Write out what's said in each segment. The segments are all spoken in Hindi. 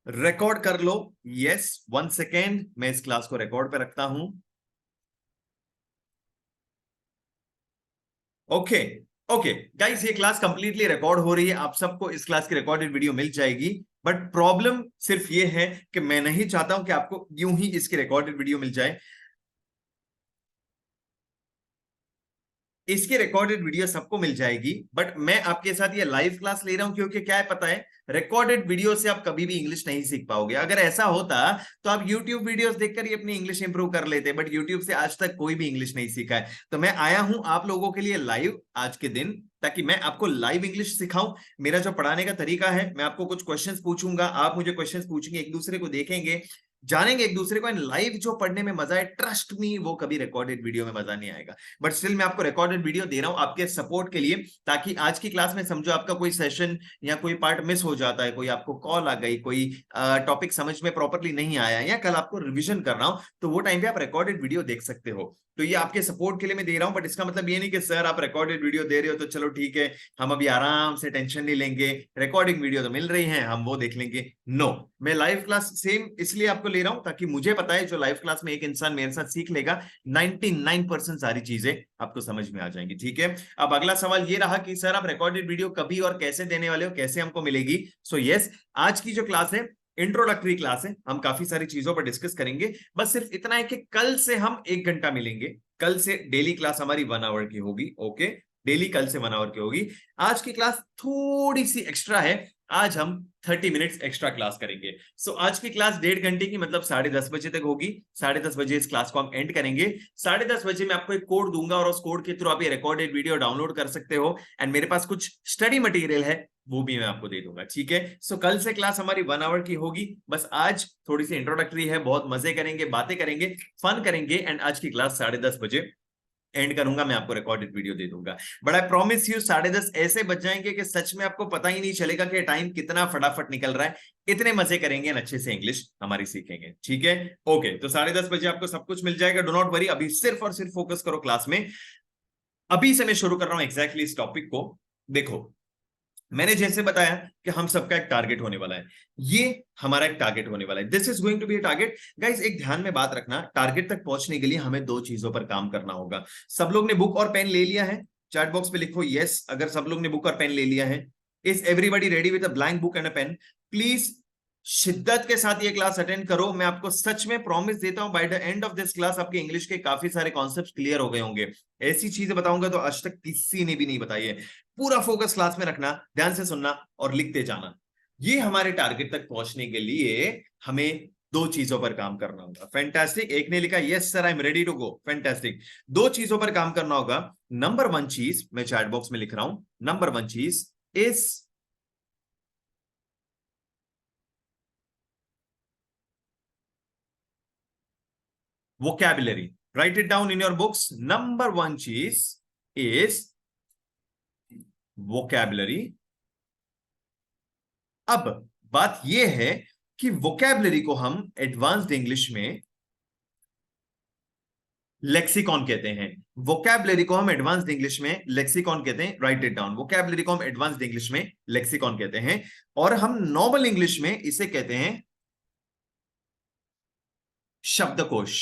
रिकॉर्ड कर लो। यस, 1 सेकेंड, मैं इस क्लास को रिकॉर्ड पे रखता हूं। ओके ओके गाइस, ये क्लास कंप्लीटली रिकॉर्ड हो रही है, आप सबको इस क्लास की रिकॉर्डेड वीडियो मिल जाएगी। बट प्रॉब्लम सिर्फ ये है कि मैं नहीं चाहता हूं कि आपको यूं ही इसकी रिकॉर्डेड वीडियो मिल जाए। इसकी रिकॉर्डेड वीडियो सबको मिल जाएगी, बट मैं आपके साथ ये लाइव क्लास ले रहा हूं क्योंकि क्या है पता है, रिकॉर्डेड वीडियो से आप कभी भी इंग्लिश नहीं सीख पाओगे। अगर ऐसा होता तो आप यूट्यूब वीडियोस देखकर ही अपनी इंग्लिश इंप्रूव कर लेते, बट यूट्यूब से आज तक कोई भी इंग्लिश नहीं सीखा है। तो मैं आया हूं आप लोगों के लिए लाइव आज के दिन, ताकि मैं आपको लाइव इंग्लिश सिखाऊं। मेरा जो पढ़ाने का तरीका है, मैं आपको कुछ क्वेश्चंस पूछूंगा, आप मुझे क्वेश्चंस पूछेंगे, एक दूसरे को देखेंगे, जानेंगे एक दूसरे को। लाइव जो पढ़ने में मजा है, ट्रस्ट मी, वो कभी रिकॉर्डेड वीडियो में मजा नहीं आएगा। बट स्टिल मैं आपको रिकॉर्डेड वीडियो दे रहा हूं आपके सपोर्ट के लिए, ताकि आज की क्लास में समझो आपका कोई सेशन या कोई पार्ट मिस हो जाता है, कोई आपको कॉल आ गई, कोई टॉपिक समझ में प्रॉपरली नहीं आया, या कल आपको रिवीजन करना हो, तो वो टाइम पे आप रिकॉर्डेड वीडियो देख सकते हो। तो ये आपके सपोर्ट के लिए मैं दे रहा हूं, बट इसका मतलब ये नहीं कि सर आप रिकॉर्डेड वीडियो दे रहे हो तो चलो ठीक है, हम अभी आराम से टेंशन नहीं लेंगे, रिकॉर्डिंग वीडियो तो मिल रही है, हम वो देख लेंगे। नो, मैं लाइव क्लास सेम इसलिए आपको ले रहा हूं ताकि मुझे पता है जो लाइव क्लास में एक इंसान मेरे साथ सीख लेगा, 99% सारी चीजें आपको समझ में आ जाएंगी। ठीक है, अब अगला सवाल ये रहा कि सर आप रिकॉर्डेड वीडियो कभी और कैसे देने वाले हो, कैसे हमको मिलेगी। सो यस, आज की जो क्लास है इंट्रोडक्टरी क्लास है, हम काफी सारी चीजों पर डिस्कस करेंगे। बस सिर्फ इतना है कि कल से हम 1 घंटा मिलेंगे, कल से डेली क्लास हमारी 1 आवर की होगी। ओके, डेली कल से 1 आवर की होगी। आज की क्लास थोड़ी सी एक्स्ट्रा है, आज हम 30 मिनट्स एक्स्ट्रा क्लास करेंगे। सो आज की क्लास 1.5 घंटे की, मतलब 10:30 बजे तक होगी। 10:30 बजे इस क्लास को हम एंड करेंगे। 10:30 बजे मैं आपको एक कोड दूंगा और उस कोड के थ्रू आप ये रिकॉर्डेड वीडियो डाउनलोड कर सकते हो, एंड मेरे पास कुछ स्टडी मटेरियल है, वो भी मैं आपको दे दूंगा। ठीक है, सो कल से क्लास हमारी 1 आवर की होगी। बस आज थोड़ी सी इंट्रोडक्टरी है, बहुत मजे करेंगे, बातें करेंगे, फन करेंगे, एंड आज की क्लास 10:30 बजे एंड करूंगा, मैं आपको रिकॉर्डेड वीडियो दे दूंगा। बट आई प्रॉमिस यू 10:30 ऐसे बच जाएंगे कि सच में आपको पता ही नहीं चलेगा कि टाइम कितना फटाफट निकल रहा है। इतने मजे करेंगे, अच्छे से इंग्लिश हमारी सीखेंगे। ठीक है, ओके, तो 10:30 बजे आपको सब कुछ मिल जाएगा, डो नॉट वरी। अभी सिर्फ और सिर्फ फोकस करो क्लास में। अभी से मैं शुरू कर रहा हूं एग्जैक्टली इस टॉपिक को। देखो, मैंने जैसे बताया कि हम सबका एक टारगेट होने वाला है, ये हमारा एक टारगेट होने वाला है, this is going to be a target. Guys एक ध्यान में बात रखना, टारगेट तक पहुंचने के लिए हमें 2 चीजों पर काम करना होगा। सब लोग ने बुक और पेन ले लिया है? चैट बॉक्स पे लिखो यस अगर सब लोग ने बुक और पेन ले लिया है। Is everybody ready with a blank book and a pen? Please शिद्दत के साथ ये क्लास अटेंड करो। मैं आपको सच में प्रॉमिस देता हूं, by the end of this class आपके इंग्लिश के काफी सारे कॉन्सेप्ट्स क्लियर हो गए होंगे। ऐसी चीजें बताऊंगा तो आज तक किसी ने भी नहीं बताई है। पूरा फोकस क्लास में रखना, ध्यान से सुनना और लिखते जाना। ये हमारे टारगेट तक पहुंचने के लिए हमें 2 चीजों पर काम करना होगा। फैंटास्टिक, एक ने लिखा yes sir I am ready to go, fantastic. 2 चीजों पर काम करना होगा। नंबर 1 चीज मैं चैट बॉक्स में लिख रहा हूं, नंबर 1 चीज is vocabulary. Write it down in your books. Number 1 cheese is vocabulary. अब बात यह है कि vocabulary को हम एडवांस्ड इंग्लिश में लेक्सिकॉन कहते हैं। vocabulary को हम एडवांस्ड इंग्लिश में लेक्सिकॉन कहते हैं। राइट इट डाउन, vocabulary को हम एडवांस्ड इंग्लिश में लेक्सिकॉन कहते हैं, और हम नॉर्मल इंग्लिश में इसे कहते हैं शब्दकोश।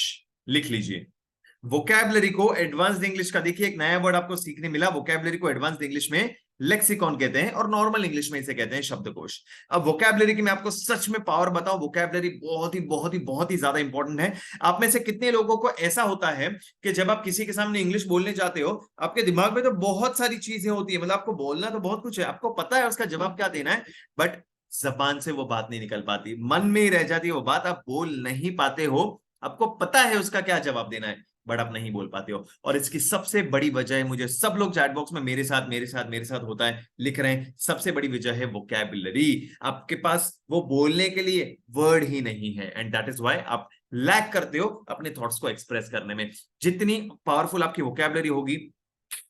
लिख लीजिए, वोकैबुलरी को एडवांस्ड इंग्लिश का, देखिए एक नया वर्ड आपको सीखने मिला, वोकैबुलरी को एडवांस्ड इंग्लिश में लेक्सिकॉन कहते हैं और नॉर्मल इंग्लिश में इसे कहते हैं शब्दकोश। अब वोकैबुलरी की मैं आपको सच में पावर बताऊं, वोकैबुलरी बहुत ही बहुत ही बहुत ही ज्यादा इंपॉर्टेंट है। आप में से कितने लोगों को ऐसा होता है कि जब आप किसी के सामने इंग्लिश बोलने जाते हो, आपके दिमाग में तो बहुत सारी चीजें होती है, मतलब आपको बोलना तो बहुत कुछ है, आपको पता है उसका जवाब क्या देना है, बट जबान से वो बात नहीं निकल पाती, मन में ही रह जाती है वो बात, आप बोल नहीं पाते हो। आपको पता है उसका क्या जवाब देना है, बट आप नहीं बोल पाते हो। और इसकी सबसे बड़ी वजह है, मुझे सब लोग चैट बॉक्स में मेरे साथ मेरे साथ मेरे साथ होता है लिख रहे हैं, सबसे बड़ी वजह है वोकैबुलरी। आपके पास वो बोलने के लिए वर्ड ही नहीं है, एंड दैट इज व्हाई आप लैक करते हो अपने थॉट्स को एक्सप्रेस करने में। जितनी पावरफुल आपकी वोकैबुलरी होगी,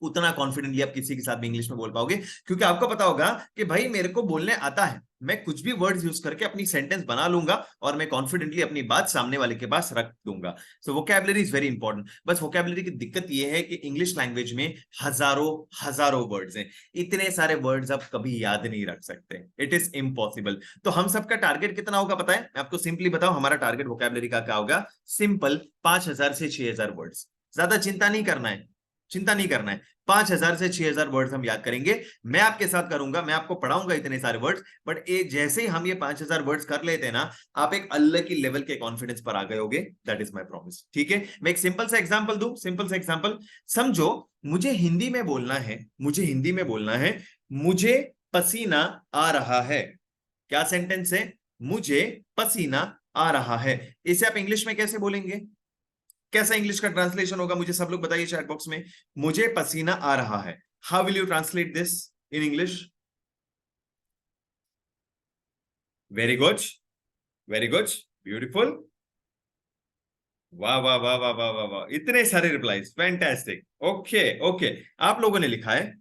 उतना कॉन्फिडेंटली आप किसी के साथ भी इंग्लिश में बोल पाओगे, क्योंकि आपको पता होगा कि भाई मेरे को बोलने आता है, मैं कुछ भी वर्ड्स यूज करके अपनी सेंटेंस बना लूंगा और मैं कॉन्फिडेंटली अपनी बात सामने वाले के पास रख दूंगा। सो वोकैबुलरी इज वेरी इंपॉर्टेंट। बस वोकैबुलरी की दिक्कत यह है कि इंग्लिश लैंग्वेज में हजारों हजारों वर्ड्स हैं, इतने सारे वर्ड्स आप कभी याद नहीं रख सकते, इट इज इम्पॉसिबल। तो हम सबका टारगेट कितना होगा पता है? मैं आपको सिंपली बताऊं, हमारा टारगेट वोकैबुलरी का क्या होगा? सिंपल 5,000 से 6,000 वर्ड्स। ज्यादा चिंता नहीं करना है, चिंता नहीं करना है। 5,000 से 6,000 वर्ड्स हम याद करेंगे, मैं आपके साथ करूंगा, मैं आपको पढ़ाऊंगा इतने सारे वर्ड्स, बट जैसे ही हम ये 5,000 वर्ड्स कर लेते हैं ना, आप एक अलग की लेवल के कॉन्फिडेंस पर आ गए होगे। That is my promise. ठीक है, मैं एक सिंपल सा एग्जांपल दूं, सिंपल सा एग्जांपल समझो। मुझे हिंदी में बोलना है, मुझे हिंदी में बोलना है, मुझे पसीना आ रहा है। क्या सेंटेंस है? मुझे पसीना आ रहा है। इसे आप इंग्लिश में कैसे बोलेंगे? कैसा इंग्लिश का ट्रांसलेशन होगा? मुझे सब लोग बताइए चैट बॉक्स में। मुझे पसीना आ रहा है, how will you translate this in English? Very good, very good, beautiful, वाह वाह वाह वाह वाह वाह वाह, इतने सारे रिप्लाईज, फैंटास्टिक। ओके ओके, आप लोगों ने लिखा है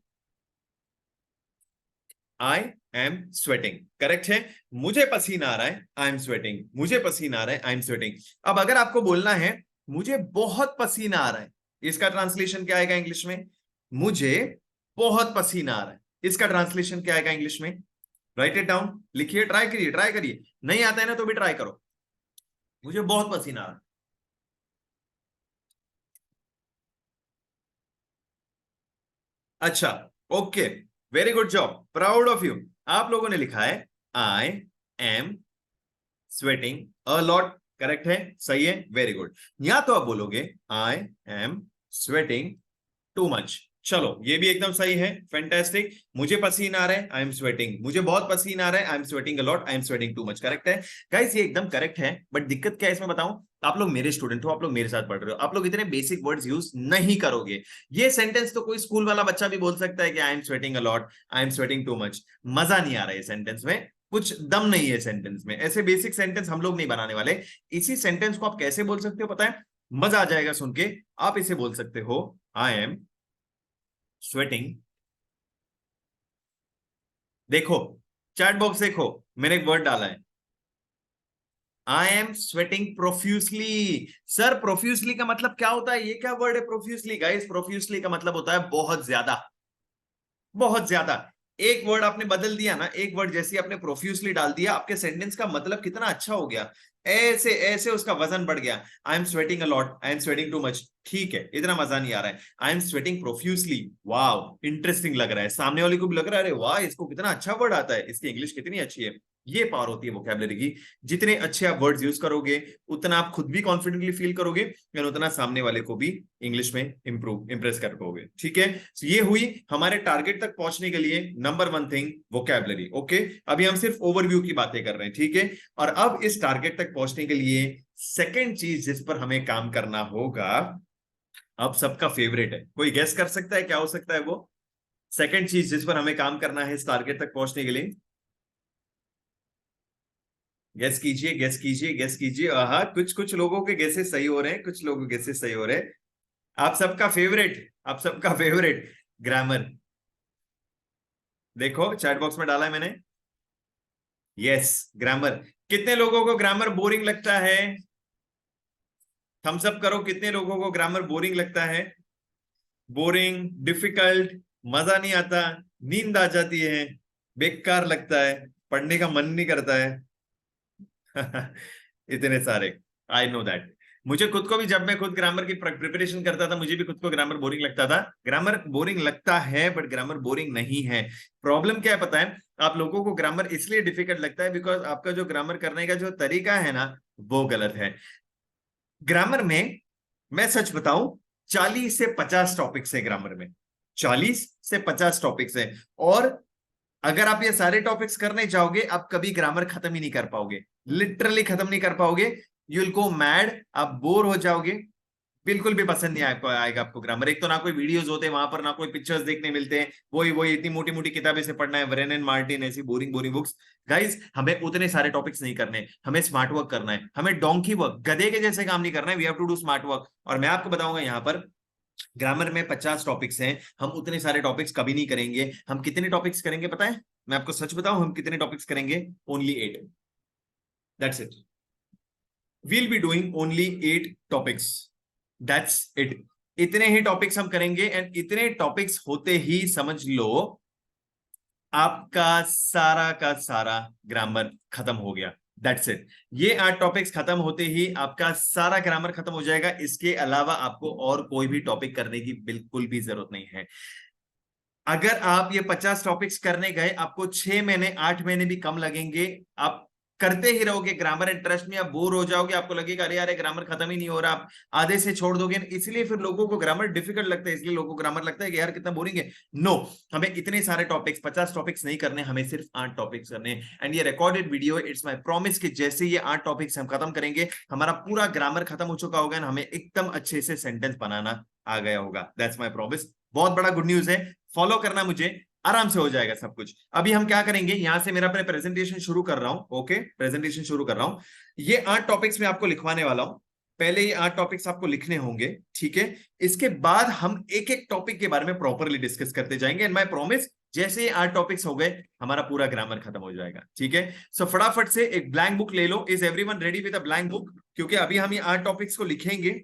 आई एम स्वेटिंग, करेक्ट है। मुझे पसीना आ रहा है, आई एम स्वेटिंग, मुझे पसीना आ रहा है, आई एम स्वेटिंग। अब अगर आपको बोलना है मुझे बहुत पसीना आ रहा है, इसका ट्रांसलेशन क्या आएगा इंग्लिश में? मुझे बहुत पसीना आ रहा है, इसका ट्रांसलेशन क्या आएगा इंग्लिश में? राइट इट डाउन, लिखिए, ट्राई करिए, ट्राई करिए, नहीं आता है ना तो भी ट्राई करो। मुझे बहुत पसीना आ रहा है। अच्छा, okay, very good job, proud of you. आप लोगों ने लिखा है I am sweating a lot, correct है, सही है, वेरी गुड। या तो आप बोलोगे I am sweating too much. चलो, ये भी एकदम सही है, फैंटास्टिक। मुझे पसीना आ रहा है, आई एम स्वेटिंग, मुझे बहुत पसीना आ रहा है, I am sweating a lot, I am sweating too much, correct है गाइस, ये एकदम करेक्ट है। बट दिक्कत क्या है इसमें बताऊं? आप लोग मेरे स्टूडेंट हो, आप लोग मेरे साथ पढ़ रहे हो, आप लोग इतने बेसिक वर्ड्स यूज नहीं करोगे। ये सेंटेंस तो कोई स्कूल वाला बच्चा भी बोल सकता है कि I am sweating a lot, I am sweating too much. मजा नहीं आ रहा है सेंटेंस में, कुछ दम नहीं है सेंटेंस में। ऐसे बेसिक सेंटेंस हम लोग नहीं बनाने वाले। इसी सेंटेंस को आप कैसे बोल सकते हो पता है? मजा आ जाएगा सुन के। आप इसे बोल सकते हो आई एम स्वेटिंग, देखो चैट बॉक्स देखो, मैंने एक वर्ड डाला है, I am sweating profusely. Sir profusely का मतलब क्या होता है? ये क्या वर्ड है प्रोफ्यूसली? गाइस प्रोफ्यूसली का मतलब होता है बहुत ज्यादा, बहुत ज्यादा। एक वर्ड आपने बदल दिया ना, एक वर्ड जैसे आपने प्रोफ्यूसली डाल दिया, आपके सेंटेंस का मतलब कितना अच्छा हो गया। ऐसे ऐसे उसका वजन बढ़ गया। I am sweating a lot, I am sweating too much, ठीक है, इतना मजा नहीं आ रहा है। आई एम स्वेटिंग प्रोफ्यूसली, वाह इंटरेस्टिंग लग रहा है, सामने वाले को भी लग रहा है अरे वाह इसको कितना अच्छा वर्ड आता है, इसकी इंग्लिश कितनी अच्छी है। ये पावर होती है वोकैबुलरी की। जितने अच्छे आप वर्ड्स यूज करोगे, उतना आप खुद भी कॉन्फिडेंटली फील करोगे, और उतना सामने वाले को भी इंग्लिश में इंप्रेस कर पाओगे। ठीक है, so ये हुई हमारे टारगेट तक पहुंचने के लिए number one thing, vocabulary. Okay, अभी हम सिर्फ ओवरव्यू की बातें कर रहे हैं, ठीक है। और अब इस टारगेट तक पहुंचने के लिए सेकेंड चीज जिस पर हमें काम करना होगा, अब सबका फेवरेट है, कोई गेस कर सकता है क्या हो सकता है वो सेकेंड चीज जिस पर हमें काम करना है इस टारगेट तक पहुंचने के लिए? गेस कीजिए, गेस कीजिए, गेस कीजिए। हाँ, कुछ कुछ लोगों के गेसेस सही हो रहे हैं, कुछ लोगों के गेसेस सही हो रहे हैं। आप सबका फेवरेट, आप सबका फेवरेट, ग्रामर। देखो चैट बॉक्स में डाला है मैंने, यस, ग्रामर। कितने लोगों को ग्रामर बोरिंग लगता है? थम्स अप करो, कितने लोगों को ग्रामर बोरिंग लगता है? बोरिंग, डिफिकल्ट, मजा नहीं आता, नींद आ जाती है, बेकार लगता है, पढ़ने का मन नहीं करता है। इतने सारे, आई नो दैट। मुझे खुद को भी, जब मैं खुद ग्रामर की प्रिपरेशन करता था, मुझे भी खुद को ग्रामर बोरिंग लगता था। ग्रामर बोरिंग लगता है बट ग्रामर बोरिंग नहीं है। प्रॉब्लम क्या है पता है? आप लोगों को ग्रामर इसलिए डिफिकल्ट लगता है बिकॉज आपका जो ग्रामर करने का जो तरीका है ना, वो गलत है। ग्रामर में मैं सच बताऊं, 40 से 50 टॉपिक्स है ग्रामर में, 40 से 50 टॉपिक्स है। और अगर आप ये सारे टॉपिक्स करने जाओगे, आप कभी ग्रामर खत्म ही नहीं कर पाओगे, लिटरली खत्म नहीं कर पाओगे। यू विल गो मैड, आप बोर हो जाओगे, बिल्कुल भी पसंद नहीं आएगा आपको ग्रामर। एक तो ना कोई वीडियोस होते हैं वहां पर, ना कोई पिक्चर्स देखने मिलते हैं, वही वही इतनी मोटी मोटी किताबें से पढ़ना है, वरेन एंड मार्टिन ऐसी बोरिंग बोरिंग बुक्स। गाइस हमें उतने सारे टॉपिक्स नहीं करने, हमें स्मार्ट वर्क करना है, हमें डोंकी वर्क, गधे के जैसे काम नहीं करना है, we have to do smart work. और मैं आपको बताऊंगा यहाँ पर ग्रामर में 50 टॉपिक्स हैं, हम उतने सारे टॉपिक्स कभी नहीं करेंगे। हम कितने टॉपिक्स करेंगे पता है? मैं आपको सच बताऊं, हम कितने टॉपिक्स करेंगे? Only 8। That's it. We'll be doing only 8 topics. That's it. इतने ही टॉपिक्स हम करेंगे, एंड इतने टॉपिक्स होते ही समझ लो आपका सारा का सारा ग्रामर खत्म हो गया। That's it. ये 8 टॉपिक्स खत्म होते ही आपका सारा ग्रामर खत्म हो जाएगा। इसके अलावा आपको और कोई भी टॉपिक करने की बिल्कुल भी जरूरत नहीं है। अगर आप ये 50 टॉपिक्स करने गए, आपको 6 महीने 8 महीने भी कम लगेंगे। आप करते ही रहोगे, ग्रामर इंटरेस्ट में आप बोर हो जाओगे, आपको लगेगा अरे यार ग्रामर खत्म ही नहीं हो रहा, आप आधे से छोड़ दोगे। इसलिए फिर लोगों को ग्रामर डिफिकल्ट लगता है, इसलिए लोगों को ग्रामर लगता है कि यार कितना बोरिंग है। नो, हमें इतने सारे टॉपिक्स 50 टॉपिक्स नहीं करने, हमें सिर्फ 8 टॉपिक्स करने। एंड ये recorded video, it's my promise कि जैसे ये 8 टॉपिक्स हम खत्म करेंगे, हमारा पूरा ग्रामर खत्म हो चुका होगा, हमें एकदम अच्छे से सेंटेंस बनाना आ गया होगा। That's my promise. बहुत बड़ा गुड न्यूज है, फॉलो करना मुझे, आराम से हो जाएगा सब कुछ। अभी हम क्या करेंगे, यहां से मेरा अपने प्रेजेंटेशन शुरू कर रहा हूं। ओके, प्रेजेंटेशन शुरू कर रहा हूं। ये 8 टॉपिक्स मैं आपको लिखवाने वाला हूं। पहले ये 8 टॉपिक्स आपको लिखने होंगे, ठीक है? इसके बाद हम एक एक टॉपिक के बारे में प्रॉपरली डिस्कस करते जाएंगे। एंड माय प्रॉमिस, जैसे ये 8 टॉपिक्स हो गए, हमारा पूरा ग्रामर खत्म हो जाएगा। ठीक है? सो फटाफट से एक ब्लैंक बुक ले लो। Is everyone ready with a blank book? क्योंकि अभी हम ये 8 टॉपिक्स को लिखेंगे,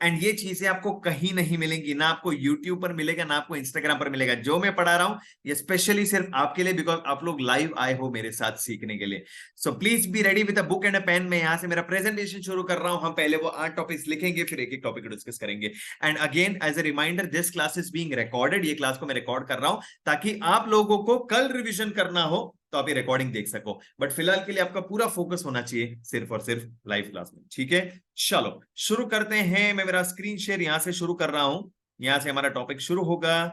एंड ये चीजें आपको कहीं नहीं मिलेंगी, ना आपको यूट्यूब पर मिलेगा, ना आपको इंस्टाग्राम पर मिलेगा। जो मैं पढ़ा रहा हूं ये स्पेशली सिर्फ आपके लिए, बिकॉज आप लोग लाइव आए हो मेरे साथ सीखने के लिए। So please be ready with a book and a pen. मैं यहां से मेरा प्रेजेंटेशन शुरू कर रहा हूं। हम पहले वो 8 टॉपिक्स लिखेंगे, फिर एक एक टॉपिक डिस्कस करेंगे। And again as a reminder, this class is being recorded. ये क्लास को मैं रिकॉर्ड कर रहा हूं ताकि आप लोगों को कल रिविजन करना हो तो आप ये रिकॉर्डिंग देख सको। बट फिलहाल के लिए आपका पूरा फोकस होना चाहिए सिर्फ और सिर्फ लाइव क्लास में। ठीक है? चलो शुरू करते हैं। मैं मेरा स्क्रीन शेयर यहां से शुरू कर रहा हूं। यहां से हमारा टॉपिक शुरू होगा।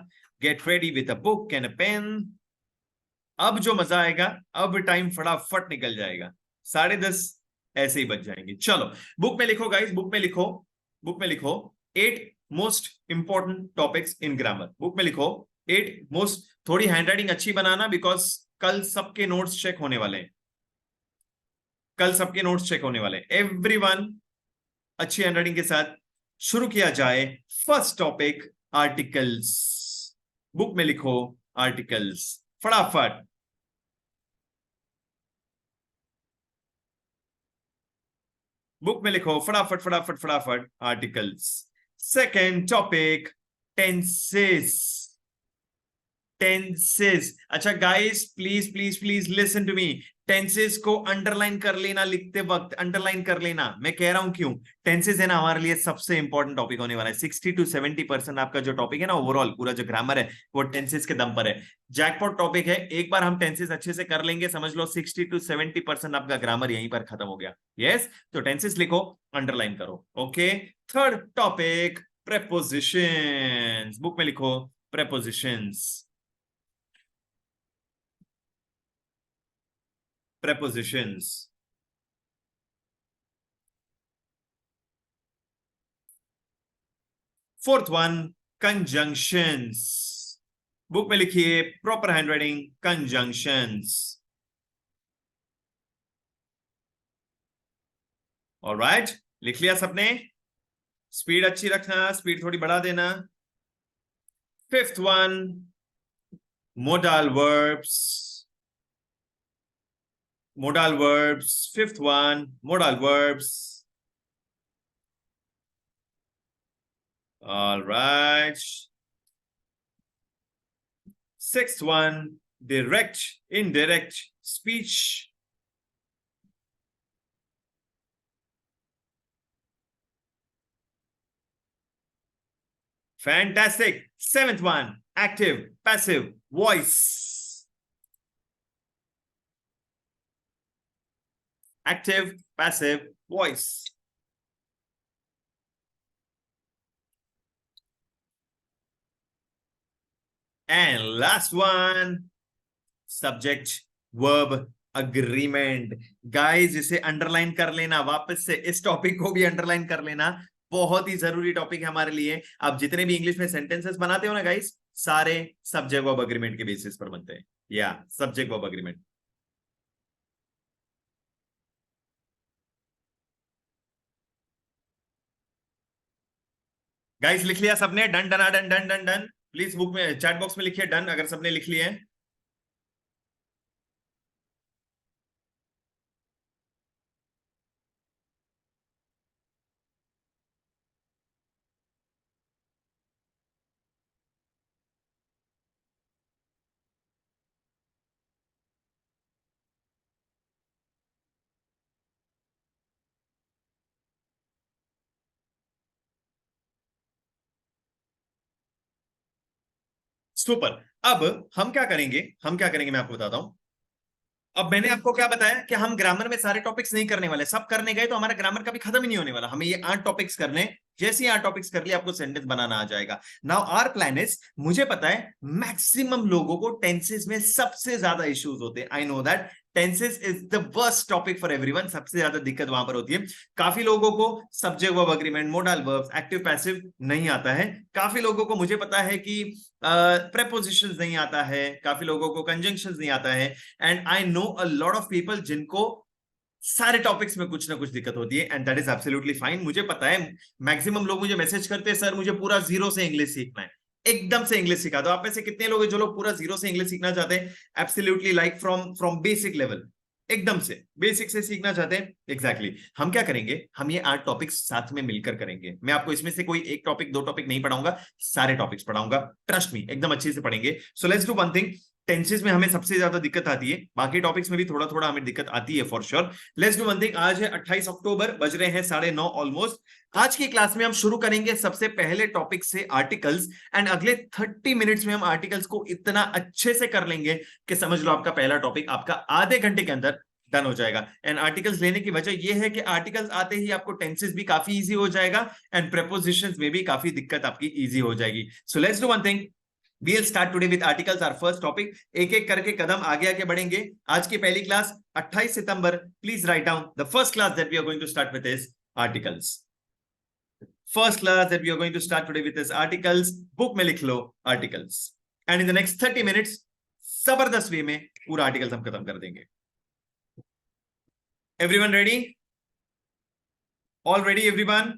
Get ready with a book and a pen. अब जो मजा आएगा, अब टाइम फटाफट निकल जाएगा। 10:30 ऐसे ही बच जाएंगे। चलो बुक में लिखो गाइस, बुक में लिखो। बुक में लिखो 8 most important topics in grammar. Book में लिखो 8 मोस्ट। थोड़ी हैंडराइटिंग अच्छी बनाना, बिकॉज कल सबके नोट्स चेक होने वाले हैं। कल सबके नोट्स चेक होने वाले हैं। एवरीवन अच्छी हैंडराइटिंग के साथ शुरू किया जाए। First topic, articles. बुक में लिखो आर्टिकल्स फटाफट। बुक में लिखो फटाफट फटाफट फटाफट, articles. Second topic, tenses. Tenses. अच्छा guys, please please please listen to me. Tenses को अंडरलाइन कर लेना, लिखते वक्त अंडरलाइन कर लेना। मैं कह रहा हूं क्यों। टेंसेस है ना हमारे लिए सबसे इंपॉर्टेंट टॉपिक होने वाला है। 60 to 70% आपका जो टॉपिक है ना, ओवरऑल पूरा जो ग्रामर है, वो टेंसेस के दम पर है। जैकपॉट टॉपिक है। एक बार हम टेंसेस अच्छे से कर लेंगे, समझ लो 60 to 70% आपका ग्रामर यहीं पर खत्म हो गया। यस, तो टेंसेस लिखो, अंडरलाइन करो। Okay. Third topic, prepositions. Book में लिखो prepositions. prepositions. Fourth one, conjunctions. Book में लिखिए प्रॉपर हैंडराइटिंग, conjunctions. ऑलराइट, लिख लिया सबने? स्पीड अच्छी रखना, स्पीड थोड़ी बढ़ा देना। Fifth one, modal verbs. Modal verbs. Fifth one, modal verbs. All right. Sixth one, direct, indirect speech. Fantastic. Seventh one, active, passive, voice. Active, passive, voice. And last one, subject, verb, agreement. Guys, इसे अंडरलाइन कर लेना, वापस से इस टॉपिक को भी अंडरलाइन कर लेना। बहुत ही जरूरी टॉपिक है हमारे लिए। आप जितने भी इंग्लिश में सेंटेंसेस बनाते हो ना गाइस, सारे सब्जेक्ट वर्ब अग्रीमेंट के बेसिस पर बनते हैं। या सब्जेक्ट वर्ब अग्रीमेंट। गाइस लिख लिया सबने? Done done done done done done. Please book में चैट बॉक्स में लिखिए डन अगर सबने लिख लिए हैं। सुपर। अब हम क्या करेंगे, हम क्या करेंगे मैं आपको बताता हूं। अब मैंने आपको क्या बताया कि हम ग्रामर में सारे टॉपिक्स नहीं करने वाले, सब करने गए तो हमारा ग्रामर कभी खत्म ही नहीं होने वाला। हमें ये 8 टॉपिक्स करने, जैसे ही 8 टॉपिक्स कर लिए आपको सेंटेंस बनाना आ जाएगा। नाउ आवर प्लान इज, मुझे पता है मैक्सिमम लोगों को टेंसेस में सबसे ज्यादा इश्यूज होते हैं। I know that tenses is the worst topic for everyone, सबसे ज्यादा दिक्कत वहां पर होती है। काफी लोगों को subject verb agreement, modal verbs, active passive नहीं आता है। काफी लोगों को मुझे पता है कि प्रेपोजिशंस नहीं आता है, काफी लोगों को कंजंक्शंस नहीं आता है। And I know a lot of people जिनको सारे टॉपिक्स में कुछ ना कुछ दिक्कत होती है, and that is absolutely fine. मुझे पता है मैक्सिमम लोग मुझे मैसेज करते हैं, सर मुझे पूरा जीरो से इंग्लिश सीखना है। एकदम से इंग्लिश सिखा दो। आप में से कितने लोग हैं जो लोग पूरा जीरो से इंग्लिश सीखना चाहते हैं? Absolutely, like from from basic level, एकदम से बेसिक से सीखना चाहते हैं। एग्जैक्टली हम क्या करेंगे, हम ये 8 टॉपिक्स साथ में मिलकर करेंगे। मैं आपको इसमें से कोई एक टॉपिक, 2 टॉपिक नहीं पढ़ाऊंगा, सारे टॉपिक्स पढ़ाऊंगा। ट्रस्ट मी, एकदम अच्छे से पढ़ेंगे। So let's do one thing. Tenses में हमें सबसे ज्यादा दिक्कत आती है, बाकी टॉपिक्स में भी थोड़ा थोड़ा हमें दिक्कत आती है for sure. Let's do one thing. आज है 28 अक्टूबर, बज रहे हैं 9:30 ऑलमोस्ट। आज की क्लास में हम शुरू करेंगे सबसे पहले टॉपिक से, आर्टिकल्स। एंड अगले 30 मिनट्स में हम आर्टिकल्स को इतना अच्छे से कर लेंगे कि समझ लो आपका पहला टॉपिक आपका आधे घंटे के अंदर डन हो जाएगा। एंड आर्टिकल्स लेने की वजह यह है कि आर्टिकल्स आते ही आपको टेंसेस भी काफी इजी हो जाएगा, एंड प्रेपोजिशंस में भी काफी दिक्कत आपकी इजी हो जाएगी। So let's do one thing, we'll start today with articles, our first topic। एक एक करके कदम आगे आगे बढ़ेंगे। आज की पहली क्लास 28 सितंबर। Please write down the first class that we are going to start with is articles. First class that we are going to start today with is articles. Book में लिख लो articles, and in the next 30 minutes जबरदस्त वे में पूरा आर्टिकल्स हम खत्म कर देंगे। Everyone ready? All ready everyone?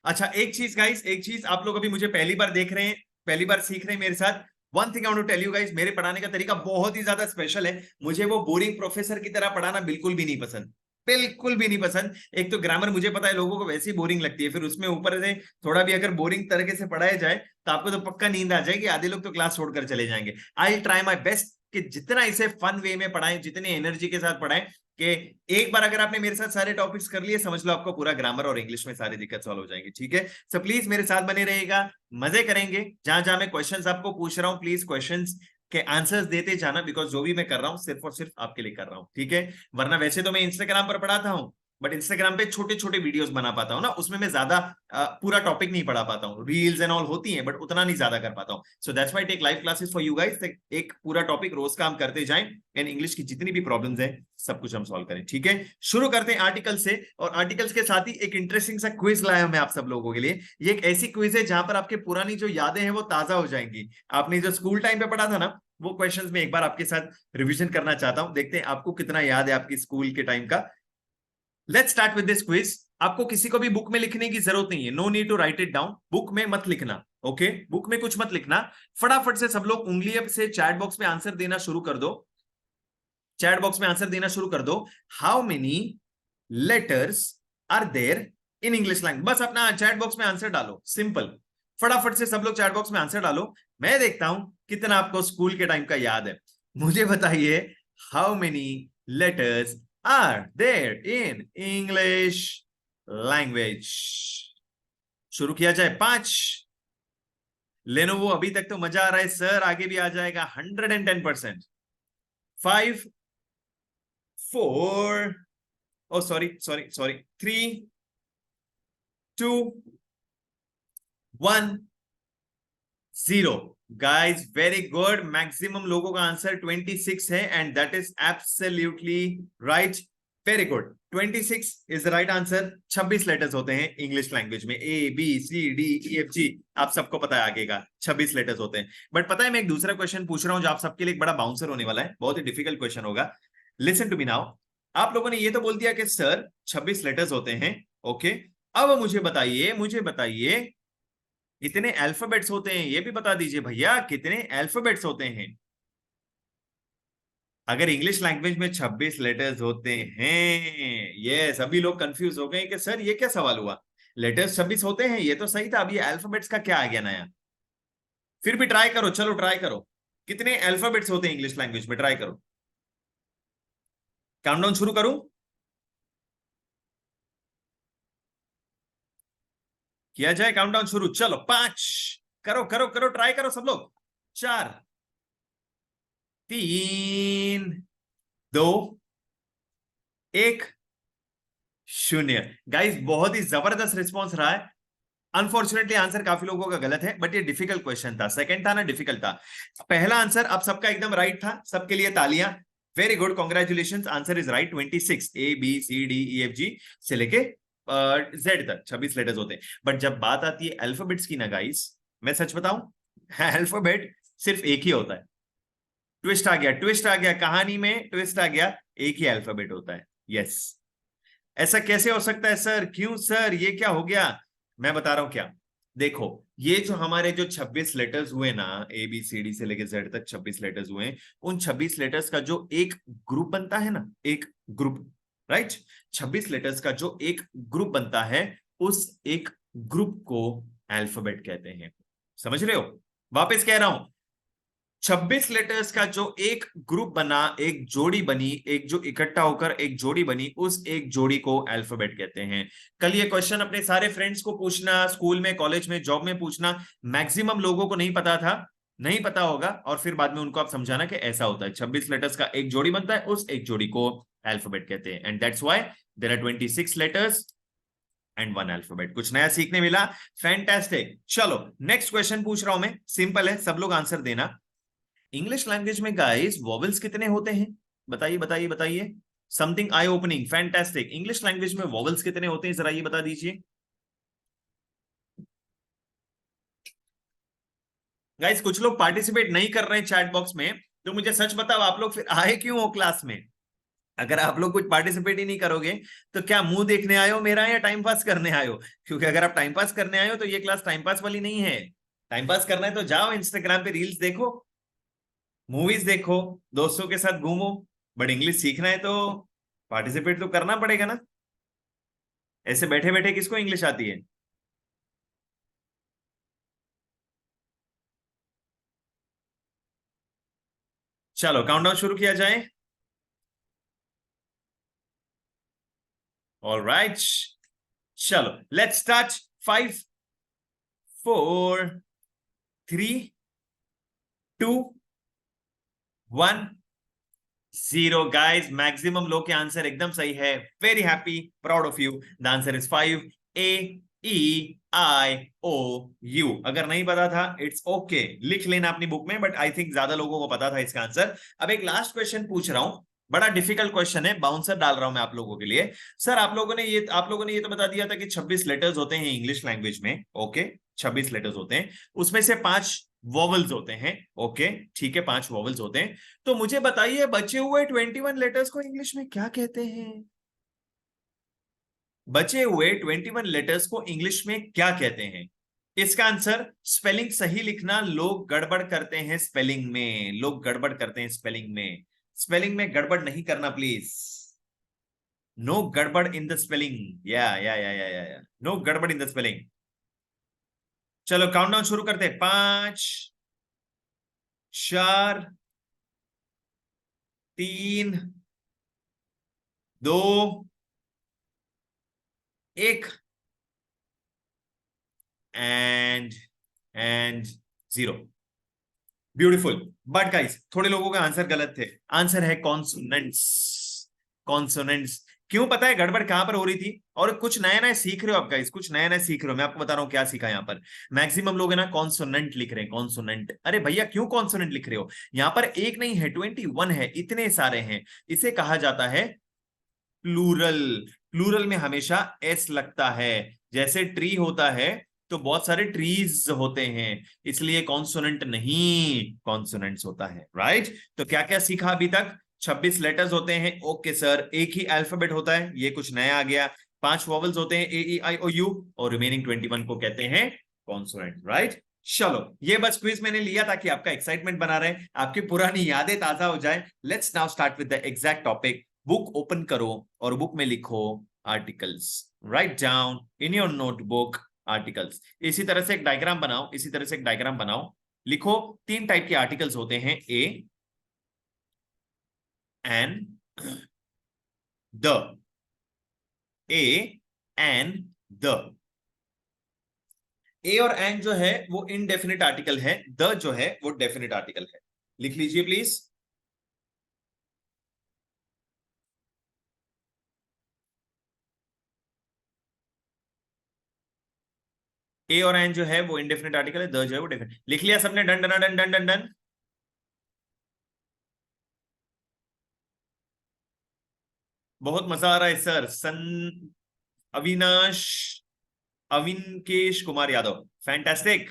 अच्छा एक चीज गाइस, एक चीज, आप लोग अभी मुझे पहली बार देख रहे हैं, पहली बार सीख रहे हैं मेरे साथ। One thing I want to tell you guys, मेरे पढ़ाने का तरीका बहुत ही ज्यादा स्पेशल है। मुझे वो बोरिंग प्रोफेसर की तरह पढ़ाना बिल्कुल भी नहीं पसंद, बिल्कुल भी नहीं पसंद। एक तो ग्रामर मुझे पता है लोगों को वैसे ही बोरिंग लगती है, फिर उसमें ऊपर से थोड़ा भी अगर बोरिंग तरीके से पढ़ाया जाए तो आपको तो पक्का नींद आ जाएगी, आधे लोग तो क्लास छोड़कर चले जाएंगे। आई ट्राई माई बेस्ट कि जितना इसे फन वे में पढ़ाएं, जितनी एनर्जी के साथ पढ़ाएं, कि एक बार अगर आपने मेरे साथ सारे टॉपिक्स कर लिए, समझ लो आपको पूरा ग्रामर और इंग्लिश में सारी दिक्कत सॉल्व हो जाएगी। ठीक है? सो प्लीज मेरे साथ बने रहेगा, मजे करेंगे। जहां जहां मैं क्वेश्चंस आपको पूछ रहा हूं, प्लीज क्वेश्चंस के आंसर्स देते जाना, बिकॉज जो भी मैं कर रहा हूं सिर्फ और सिर्फ आपके लिए कर रहा हूं। ठीक है? वरना वैसे तो मैं इंस्टाग्राम पर पढ़ाता हूं, बट इंस्टाग्राम पे छोटे छोटे वीडियोस बना पाता हूं ना, उसमें मैं ज्यादा पूरा टॉपिक नहीं पढ़ा पाता हूं। रील्स एंड ऑल होती हैं बट उतना नहीं ज्यादा कर पाता हूं। So that's why take live classes for you guys. एक पूरा टॉपिक रोज का हम करते जाएं, एंड इंग्लिश की जितनी भी प्रॉब्लम्स हैं सब कुछ हम सॉल्व करें। ठीक है? शुरू करते हैं आर्टिकल से, और आर्टिकल्स के साथ ही एक इंटरेस्टिंग सा क्विज लाया हूं मैं आप सब लोगों के लिए। ये एक ऐसी क्विज है जहां पर आपके पुरानी जो यादें हैं वो ताजा हो जाएंगी। आपने जो स्कूल टाइम पे पढ़ा था ना, वो क्वेश्चंस में एक बार आपके साथ रिवीजन करना चाहता हूं। देखते हैं आपको कितना याद है आपकी स्कूल के टाइम का। Let's start with this quiz. आपको किसी को भी बुक में लिखने की जरूरत नहीं है, no need to write it down. Book में मत लिखना, ओके? बुक में कुछ मत लिखना। फटाफट से सब लोग उंगली से चैट बॉक्स में आंसर देना शुरू कर दो। चैट बॉक्स में आंसर देना शुरू कर दो। How many letters are there in English language? बस अपना चैट बॉक्स में आंसर डालो, सिंपल। फटाफट से सब लोग चैट बॉक्स में आंसर डालो। मैं देखता हूं कितना आपको स्कूल के टाइम का याद है। मुझे बताइए, how many letters are there in English language? शुरू किया जाए। 5। लेनोवो, अभी तक तो मजा आ रहा है सर, आगे भी आ जाएगा 110%। 5, 4, oh sorry sorry sorry, 3, 2, 1, 0। Guys very good, maximum लोगों का आंसर 26 है, and that is absolutely right. Very good, 26 is the right answer. 26 letters होते हैं इंग्लिश लैंग्वेज में, A B C D E F G, आप सबको पता है आगे का 26 लेटर्स होते हैं। बट पता है मैं एक दूसरा क्वेश्चन पूछ रहा हूं जो आप सबके लिए एक बड़ा बाउंसर होने वाला है, बहुत ही डिफिकल्ट क्वेश्चन होगा। Listen to me now. आप लोगों ने ये तो बोल दिया कि सर 26 लेटर्स होते हैं, ओके? अब मुझे बताइए, मुझे बताइए कितने अल्फाबेट्स होते हैं ये भी बता दीजिए भैया, कितने अल्फाबेट्स होते हैं? अगर इंग्लिश लैंग्वेज में 26 लेटर्स होते हैं, ये सभी लोग कंफ्यूज हो गए कि सर ये क्या सवाल हुआ, लेटर्स 26 होते हैं, ये तो सही था, अब ये अल्फाबेट्स का क्या आ गया नया? फिर भी ट्राई करो, चलो ट्राई करो, कितने अल्फाबेट्स होते हैं इंग्लिश लैंग्वेज में, ट्राई करो। काउंटडाउन शुरू करूं? किया जाए काउंटडाउन शुरू, चलो 5, करो करो करो, ट्राई करो सब लोग। 4, 3, 2, 1, 0। गाइस बहुत ही जबरदस्त रिस्पॉन्स रहा है। अनफॉर्चुनेटली आंसर काफी लोगों का गलत है, बट ये डिफिकल्ट क्वेश्चन था, सेकंड था ना डिफिकल्ट था। पहला आंसर अब सबका एकदम राइट था, सबके लिए तालियां, very good, congratulation, answer is right. 26 ABCDEFG से लेके जेड तक 26 लेटर्स होते हैं। बट जब बात आती है अल्फाबेट्स की ना गाइस, मैं सच बताऊं, अल्फाबेट सिर्फ एक ही होता है। ट्विस्ट आ गया, ट्विस्ट आ गया, कहानी में ट्विस्ट आ गया, एक ही अल्फाबेट होता है। यस, ऐसा कैसे हो सकता है सर, क्यों सर, ये क्या हो गया? मैं बता रहा हूं क्या। देखो, ये जो हमारे जो 26 लेटर्स हुए ना, ABCD से लेके जेड तक 26 लेटर्स हुए, उन 26 लेटर्स का जो एक ग्रुप बनता है ना, एक ग्रुप, राइट, 26 लेटर्स का जो एक ग्रुप बनता है, उस एक ग्रुप को अल्फाबेट कहते हैं। समझ रहे हो? वापस कह रहा हूं, 26 लेटर्स का जो एक ग्रुप बना, एक जोड़ी बनी, एक जो इकट्ठा होकर एक जोड़ी बनी, उस एक जोड़ी को अल्फाबेट कहते हैं। कल ये क्वेश्चन अपने सारे फ्रेंड्स को पूछना, स्कूल में, कॉलेज में, जॉब में पूछना, मैक्सिमम लोगों को नहीं पता था, नहीं पता होगा, और फिर बाद में उनको आप समझाना कि ऐसा होता है, 26 लेटर्स का एक जोड़ी बनता है, उस एक जोड़ी को अल्फाबेट कहते हैं। And that's why there are 26 letters and 1 alphabet. कुछ नया सीखने मिला, फैंटास्टिक। चलो नेक्स्ट क्वेश्चन पूछ रहा हूं मैं, सिंपल है, सब लोग आंसर देना। इंग्लिश लैंग्वेज में गाइस वॉवेल्स कितने होते हैं? बताइए बताइए बताइए, something I opening, fantastic. English language में वॉवेल्स कितने होते हैं, जरा ये बता दीजिए गाइस। कुछ लोग पार्टिसिपेट नहीं कर रहे हैं चैट बॉक्स में, तो मुझे सच बताओ, आप लोग फिर आए क्यों हो क्लास में? अगर आप लोग कुछ पार्टिसिपेट ही नहीं करोगे, तो क्या मुंह देखने आए हो मेरा, या टाइम पास करने आए हो? क्योंकि अगर आप टाइम पास करने आए हो तो ये क्लास टाइम पास वाली नहीं है। टाइम पास करना है तो जाओ इंस्टाग्राम पे रील्स देखो, मूवीज देखो, दोस्तों के साथ घूमो, बट इंग्लिश सीखना है तो पार्टिसिपेट तो करना पड़ेगा ना। ऐसे बैठे बैठे किसको इंग्लिश आती है? चलो काउंटडाउन शुरू किया जाए। ऑल राइट, चलो लेट्स स्टार्ट। 5, 4, 3, 2, 1, 0। गाइस मैक्सिमम लोग के आंसर एकदम सही है, very happy, proud of you. The answer is 5, AEIOU। अगर नहीं पता था इट्स ओके, लिख लेना अपनी बुक में, बट आई थिंक ज्यादा लोगों को पता था इसका आंसर। अब एक लास्ट क्वेश्चन पूछ रहा हूं, बड़ा डिफिकल्ट क्वेश्चन है, बाउंसर डाल रहा हूं मैं आप लोगों के लिए। सर आप लोगों ने ये तो बता दिया था कि 26 लेटर्स होते हैं इंग्लिश लैंग्वेज में, ओके, 26 लेटर्स होते हैं, उसमें से 5 वॉवल्स होते हैं, ओके, ठीक है, 5 वॉवल्स होते हैं। तो मुझे बताइए बचे हुए 21 लेटर्स को इंग्लिश में क्या कहते हैं? बचे हुए 21 लेटर्स को इंग्लिश में क्या कहते हैं? इसका आंसर, स्पेलिंग सही लिखना, लोग गड़बड़ करते हैं स्पेलिंग में, लोग गड़बड़ करते हैं स्पेलिंग में, स्पेलिंग में गड़बड़ नहीं करना प्लीज। नो गड़बड़ इन द स्पेलिंग, या नो गड़बड़ इन द स्पेलिंग। चलो काउंटडाउन शुरू करते हैं, 5, 4, 3, 2, 1 एंड 0। ब्यूटीफुल। बट गाइस थोड़े लोगों का आंसर गलत थे, आंसर है कॉन्सोनेंट्स। कॉन्सोनेंट्स, क्यों पता है गड़बड़ कहां पर हो रही थी? और कुछ नया नया सीख रहे हो आप गाइस, कुछ नया नया सीख रहे हो, मैं आपको बता रहा हूं क्या सीखा यहाँ पर। मैक्सिमम लोग है ना कॉन्सोनेंट लिख रहे हैं, कॉन्सोनेंट। अरे भैया क्यों कॉन्सोनेंट लिख रहे हो? यहाँ पर एक नहीं है, 21 है, इतने सारे हैं। इसे कहा जाता है प्लूरल। प्लूरल में हमेशा एस लगता है, जैसे ट्री होता है तो बहुत सारे ट्रीज होते हैं, इसलिए कॉन्सोनेंट नहीं कॉन्सोनेंट्स होता है, राइट। तो क्या क्या सीखा अभी तक? 26 लेटर्स होते हैं, ओके सर, एक ही अल्फाबेट होता है, ये कुछ नया आ गया। 5 वॉवल्स होते हैं, AEIOU, और रिमेनिंग 21 को कहते हैं कॉन्सोनेंट, राइट। चलो, ये बस क्विज मैंने लिया ताकि आपका एक्साइटमेंट बना रहे, आपकी पुरानी यादें ताजा हो जाए। Let's now start with the exact topic. Book open करो और बुक में लिखो articles. Write down in your notebook articles. इसी तरह से एक डायग्राम बनाओ, इसी तरह से एक डायग्राम बनाओ। लिखो तीन टाइप के आर्टिकल्स होते हैं, A, an, the. A, an, the. A और एन जो है वो इनडेफिनिट आर्टिकल है, द जो है वो डेफिनिट आर्टिकल है। लिख लीजिए प्लीज। ए और एन जो है वो इंडेफिनिट आर्टिकल है, द जो है वो डेफिनिट। लिख लिया सबने? Done done done done done done. बहुत मजा आ रहा है सर। अविनाश, अविनकेश कुमार यादव, फैंटास्टिक।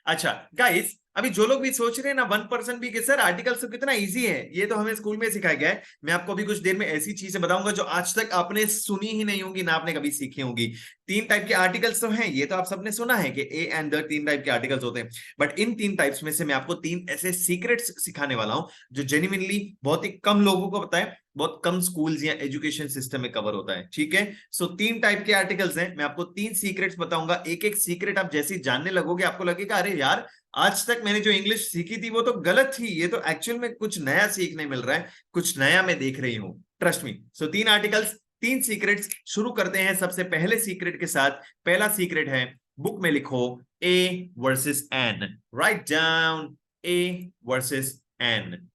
अच्छा गाइस, अभी जो लोग भी सोच रहे हैं ना 1% भी कि सर आर्टिकल सब कितना इजी है, ये तो हमें स्कूल में सिखाया गया है। मैं आपको अभी कुछ देर में ऐसी चीजें बताऊंगा जो आज तक आपने सुनी ही नहीं होंगी, ना आपने कभी सीखी होंगी। तीन टाइप के आर्टिकल्स तो हैं, ये तो आप सबने सुना है कि ए एंड द तीन टाइप के आर्टिकल्स होते हैं। बट इन तीन टाइप्स में से मैं आपको तीन ऐसे सीक्रेट्स सिखाने वाला हूं जो जेन्युइनली बहुत ही कम लोगों को पता है, बहुत कम स्कूल्स या एजुकेशन सिस्टम में कवर होता है। ठीक है, सो तीन टाइप के आर्टिकल्स हैं, मैं आपको तीन सीक्रेट्स बताऊंगा। एक एक सीक्रेट आप जैसे ही जानने लगोगे आपको लगेगा अरे यार, आज तक मैंने जो इंग्लिश सीखी थी वो तो गलत थी, ये तो एक्चुअल में कुछ नया सीखने मिल रहा है, कुछ नया मैं देख रही हूं। Trust me. सो तीन आर्टिकल्स, तीन सीक्रेट्स। शुरू करते हैं सबसे पहले सीक्रेट के साथ। पहला सीक्रेट है, बुक में लिखो a versus an. Write down a versus an.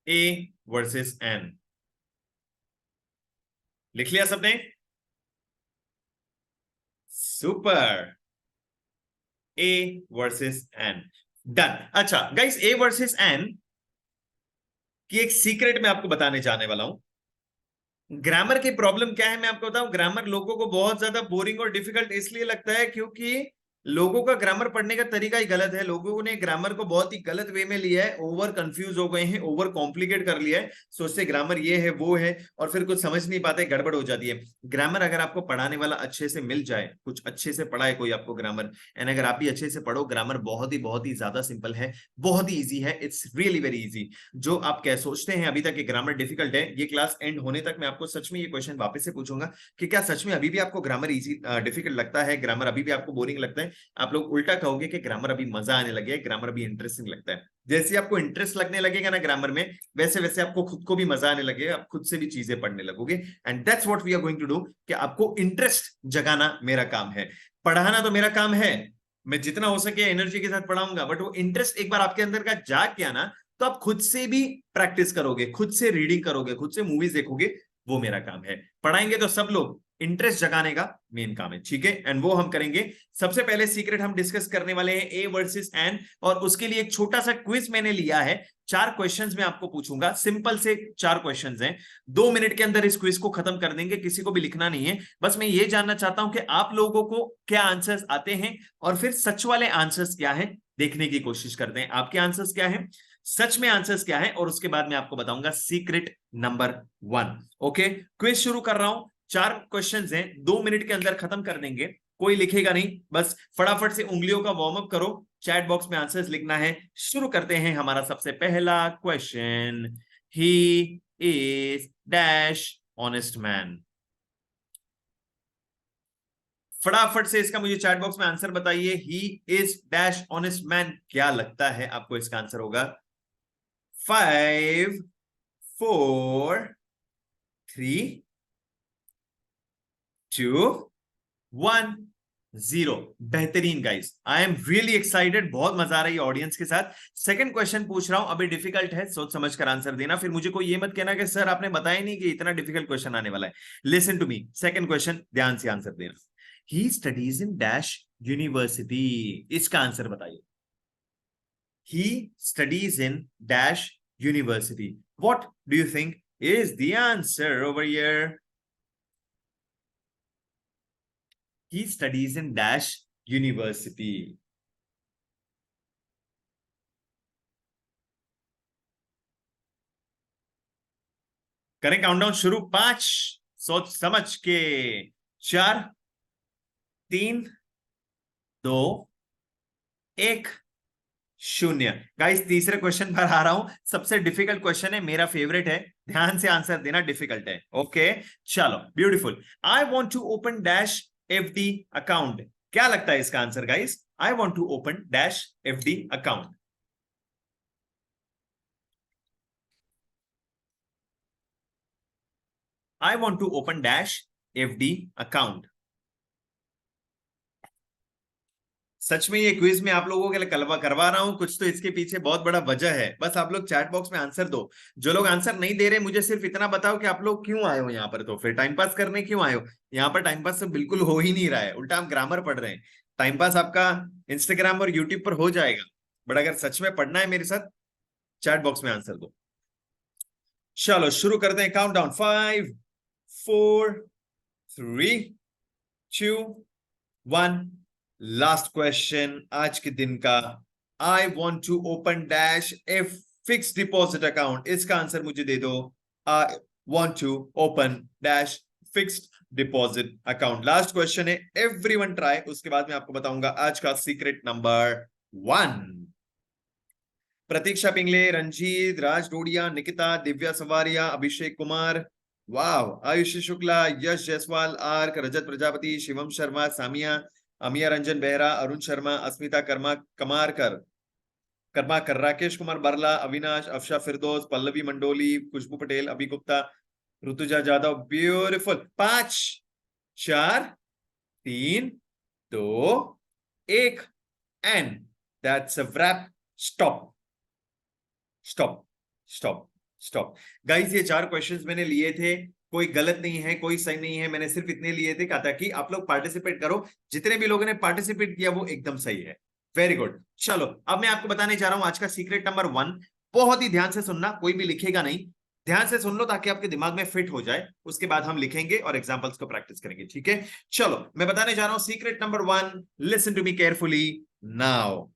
A versus an. लिख लिया सबने? Super. A versus an. Done. अच्छा गाइस, ए वर्सेस एन की एक सीक्रेट मैं आपको बताने जाने वाला हूं। ग्रामर की प्रॉब्लम क्या है मैं आपको बताऊं। ग्रामर लोगों को बहुत ज्यादा बोरिंग और डिफिकल्ट इसलिए लगता है क्योंकि लोगों का ग्रामर पढ़ने का तरीका ही गलत है। लोगों ने ग्रामर को बहुत ही गलत वे में लिया है, ओवर कंफ्यूज हो गए हैं, ओवर कॉम्प्लिकेट कर लिया है। सोचते ग्रामर ये है वो है, और फिर कुछ समझ नहीं पाते, गड़बड़ हो जाती है। ग्रामर अगर आपको पढ़ाने वाला अच्छे से मिल जाए, कुछ अच्छे से पढ़ाए कोई आपको ग्रामर, एंड अगर आप भी अच्छे से पढ़ो, ग्रामर बहुत ही ज्यादा सिंपल है, बहुत ही ईजी है। It's really very easy. जो आप क्या सोचते हैं अभी तक कि ग्रामर डिफिकल्ट है, ये क्लास एंड होने तक मैं आपको सच में ये क्वेश्चन वापस से पूछूंगा कि क्या सच में अभी भी आपको ग्रामर इजी डिफिकल्ट लगता है, ग्रामर अभी भी आपको बोरिंग लगता है? आप लोग उल्टा कहोगे कि ग्रामर अभी मजा आने लगे, ग्रामर अभी इंटरेस्टिंग लगता है। जैसे आपको इंटरेस्ट लगने लगेगा ना ग्रामर में, वैसे वैसे आपको खुद को भी मजा आने लगेगा, आप खुद से भी चीजें पढ़ने लगोगे। And that's what we are going to do, कि आपको इंटरेस्ट जगाना मेरा काम है। पढ़ाना तो मेरा काम है, मैं जितना हो सके एनर्जी के साथ पढ़ाऊंगा, बट वो इंटरेस्ट एक बार आपके अंदर का जाग गया ना, तो आप खुद से भी प्रैक्टिस करोगे, खुद से रीडिंग करोगे, खुद से मूवीज देखोगे। वो मेरा काम है। पढ़ाएंगे तो सब लोग, इंटरेस्ट जगाने का मेन काम है। ठीक है, एंड वो हम करेंगे। सबसे पहले सीक्रेट हम डिस्कस करने वाले हैं ए वर्सेस एन, और उसके लिए एक छोटा सा क्विज मैंने लिया है। चार क्वेश्चंस मैं आपको पूछूंगा, सिंपल से चार क्वेश्चंस हैं। 2 मिनट के अंदर इस क्विज को खत्म कर देंगे, किसी को भी लिखना नहीं है। बस मैं ये जानना चाहता हूं कि आप लोगों को क्या आंसर्स आते हैं, और फिर सच वाले आंसर्स क्या है देखने की कोशिश करते हैं। आपके आंसर्स क्या है, सच में आंसर्स क्या है, और उसके बाद मैं आपको बताऊंगा सीक्रेट नंबर 1। ओके, क्विज शुरू कर रहा हूं। चार क्वेश्चंस हैं, 2 मिनट के अंदर खत्म कर देंगे। कोई लिखेगा नहीं, बस फटाफट से उंगलियों का वार्म अप करो, चैट बॉक्स में आंसर्स लिखना है। शुरू करते हैं हमारा सबसे पहला question. He is dash honest man. फटाफट से इसका मुझे चैट बॉक्स में आंसर बताइए। He is dash honest man, क्या लगता है आपको इसका आंसर होगा? 5, 4, 3, 2, 1, 0। बेहतरीन guys, I am really excited, बहुत मजा आ रही है ऑडियंस के साथ। सेकंड क्वेश्चन पूछ रहा हूं, अभी डिफिकल्ट है, सोच समझ कर आंसर देना, फिर मुझे कोई ये मत कहना कि सर आपने बताया नहीं कि इतना डिफिकल्ट क्वेश्चन आने वाला है। Listen to me, second question ध्यान से आंसर देना। He studies in dash university, इसका आंसर बताइए। He studies in dash university. What do you think is the answer over here? He studies in dash university. करें काउंटडाउन शुरू, 5, सोच समझ के 4 3 2 1 0। गाइस तीसरे क्वेश्चन पर आ रहा हूं, सबसे डिफिकल्ट क्वेश्चन है, मेरा फेवरेट है, ध्यान से आंसर देना, डिफिकल्ट है। ओके चलो beautiful. I want to open dash FD account. क्या लगता है इसका answer guys? I want to open dash FD account. I want to open dash FD account. सच में ये क्विज में आप लोगों के लिए कलवा करवा रहा हूं, कुछ तो इसके पीछे बहुत बड़ा वजह है। बस आप लोग चैट बॉक्स में आंसर दो। जो लोग आंसर नहीं दे रहे, मुझे सिर्फ इतना बताओ कि आप लोग क्यों आए हो यहाँ पर, तो फिर टाइम पास करने क्यों आए हो? यहाँ पर टाइम पास तो बिल्कुल हो ही नहीं रहा है, उल्टा आप ग्रामर पढ़ रहे हैं। टाइम पास आपका इंस्टाग्राम और यूट्यूब पर हो जाएगा, बट अगर सच में पढ़ना है मेरे साथ, चैट बॉक्स में आंसर दो। चलो शुरू करते हैं, काउंट डाउन, 5 4 3 2 1। लास्ट क्वेश्चन आज के दिन का। I want to open dash a fix deposit account. इसका आंसर मुझे दे दो। I want to open dash fixed deposit account. Last question है, एवरीवन ट्राई, उसके बाद मैं आपको बताऊंगा आज का secret number 1। Prateeksha Pingle, Ranjeet, Raj Dodiya, Nikita, Divya Sawariya, Abhishek Kumar, wow, Ayushi Shukla, Yash Jaiswal, Ark, Rajat Prajapati, Shivam Sharma, Samiya, Amiya Ranjan Behera, Arun Sharma, Asmita Karmakar, Rakesh Kumar Barla, Avinash, Afsha Firdaus, Pallavi Mandoli, Khushboo Patel, Abhi Gupta, Rutuja Jadhav, beautiful. 5 4 3 2 1 and that's a wrap। Stop stop stop stop. Guys ये 4 क्वेश्चंस मैंने लिए थे, कोई गलत नहीं है, कोई सही नहीं है, मैंने सिर्फ इतने लिए थे ताकि आप लोग पार्टिसिपेट करो। जितने भी लोगों ने पार्टिसिपेट किया वो एकदम सही है, वेरी गुड। चलो अब मैं आपको बताने जा रहा हूं आज का सीक्रेट नंबर 1। बहुत ही ध्यान से सुनना, कोई भी लिखेगा नहीं, ध्यान से सुन लो ताकि आपके दिमाग में फिट हो जाए, उसके बाद हम लिखेंगे और एग्जांपल्स को प्रैक्टिस करेंगे, ठीक है? चलो मैं बताने जा रहा हूं secret number 1, listen to me carefully now.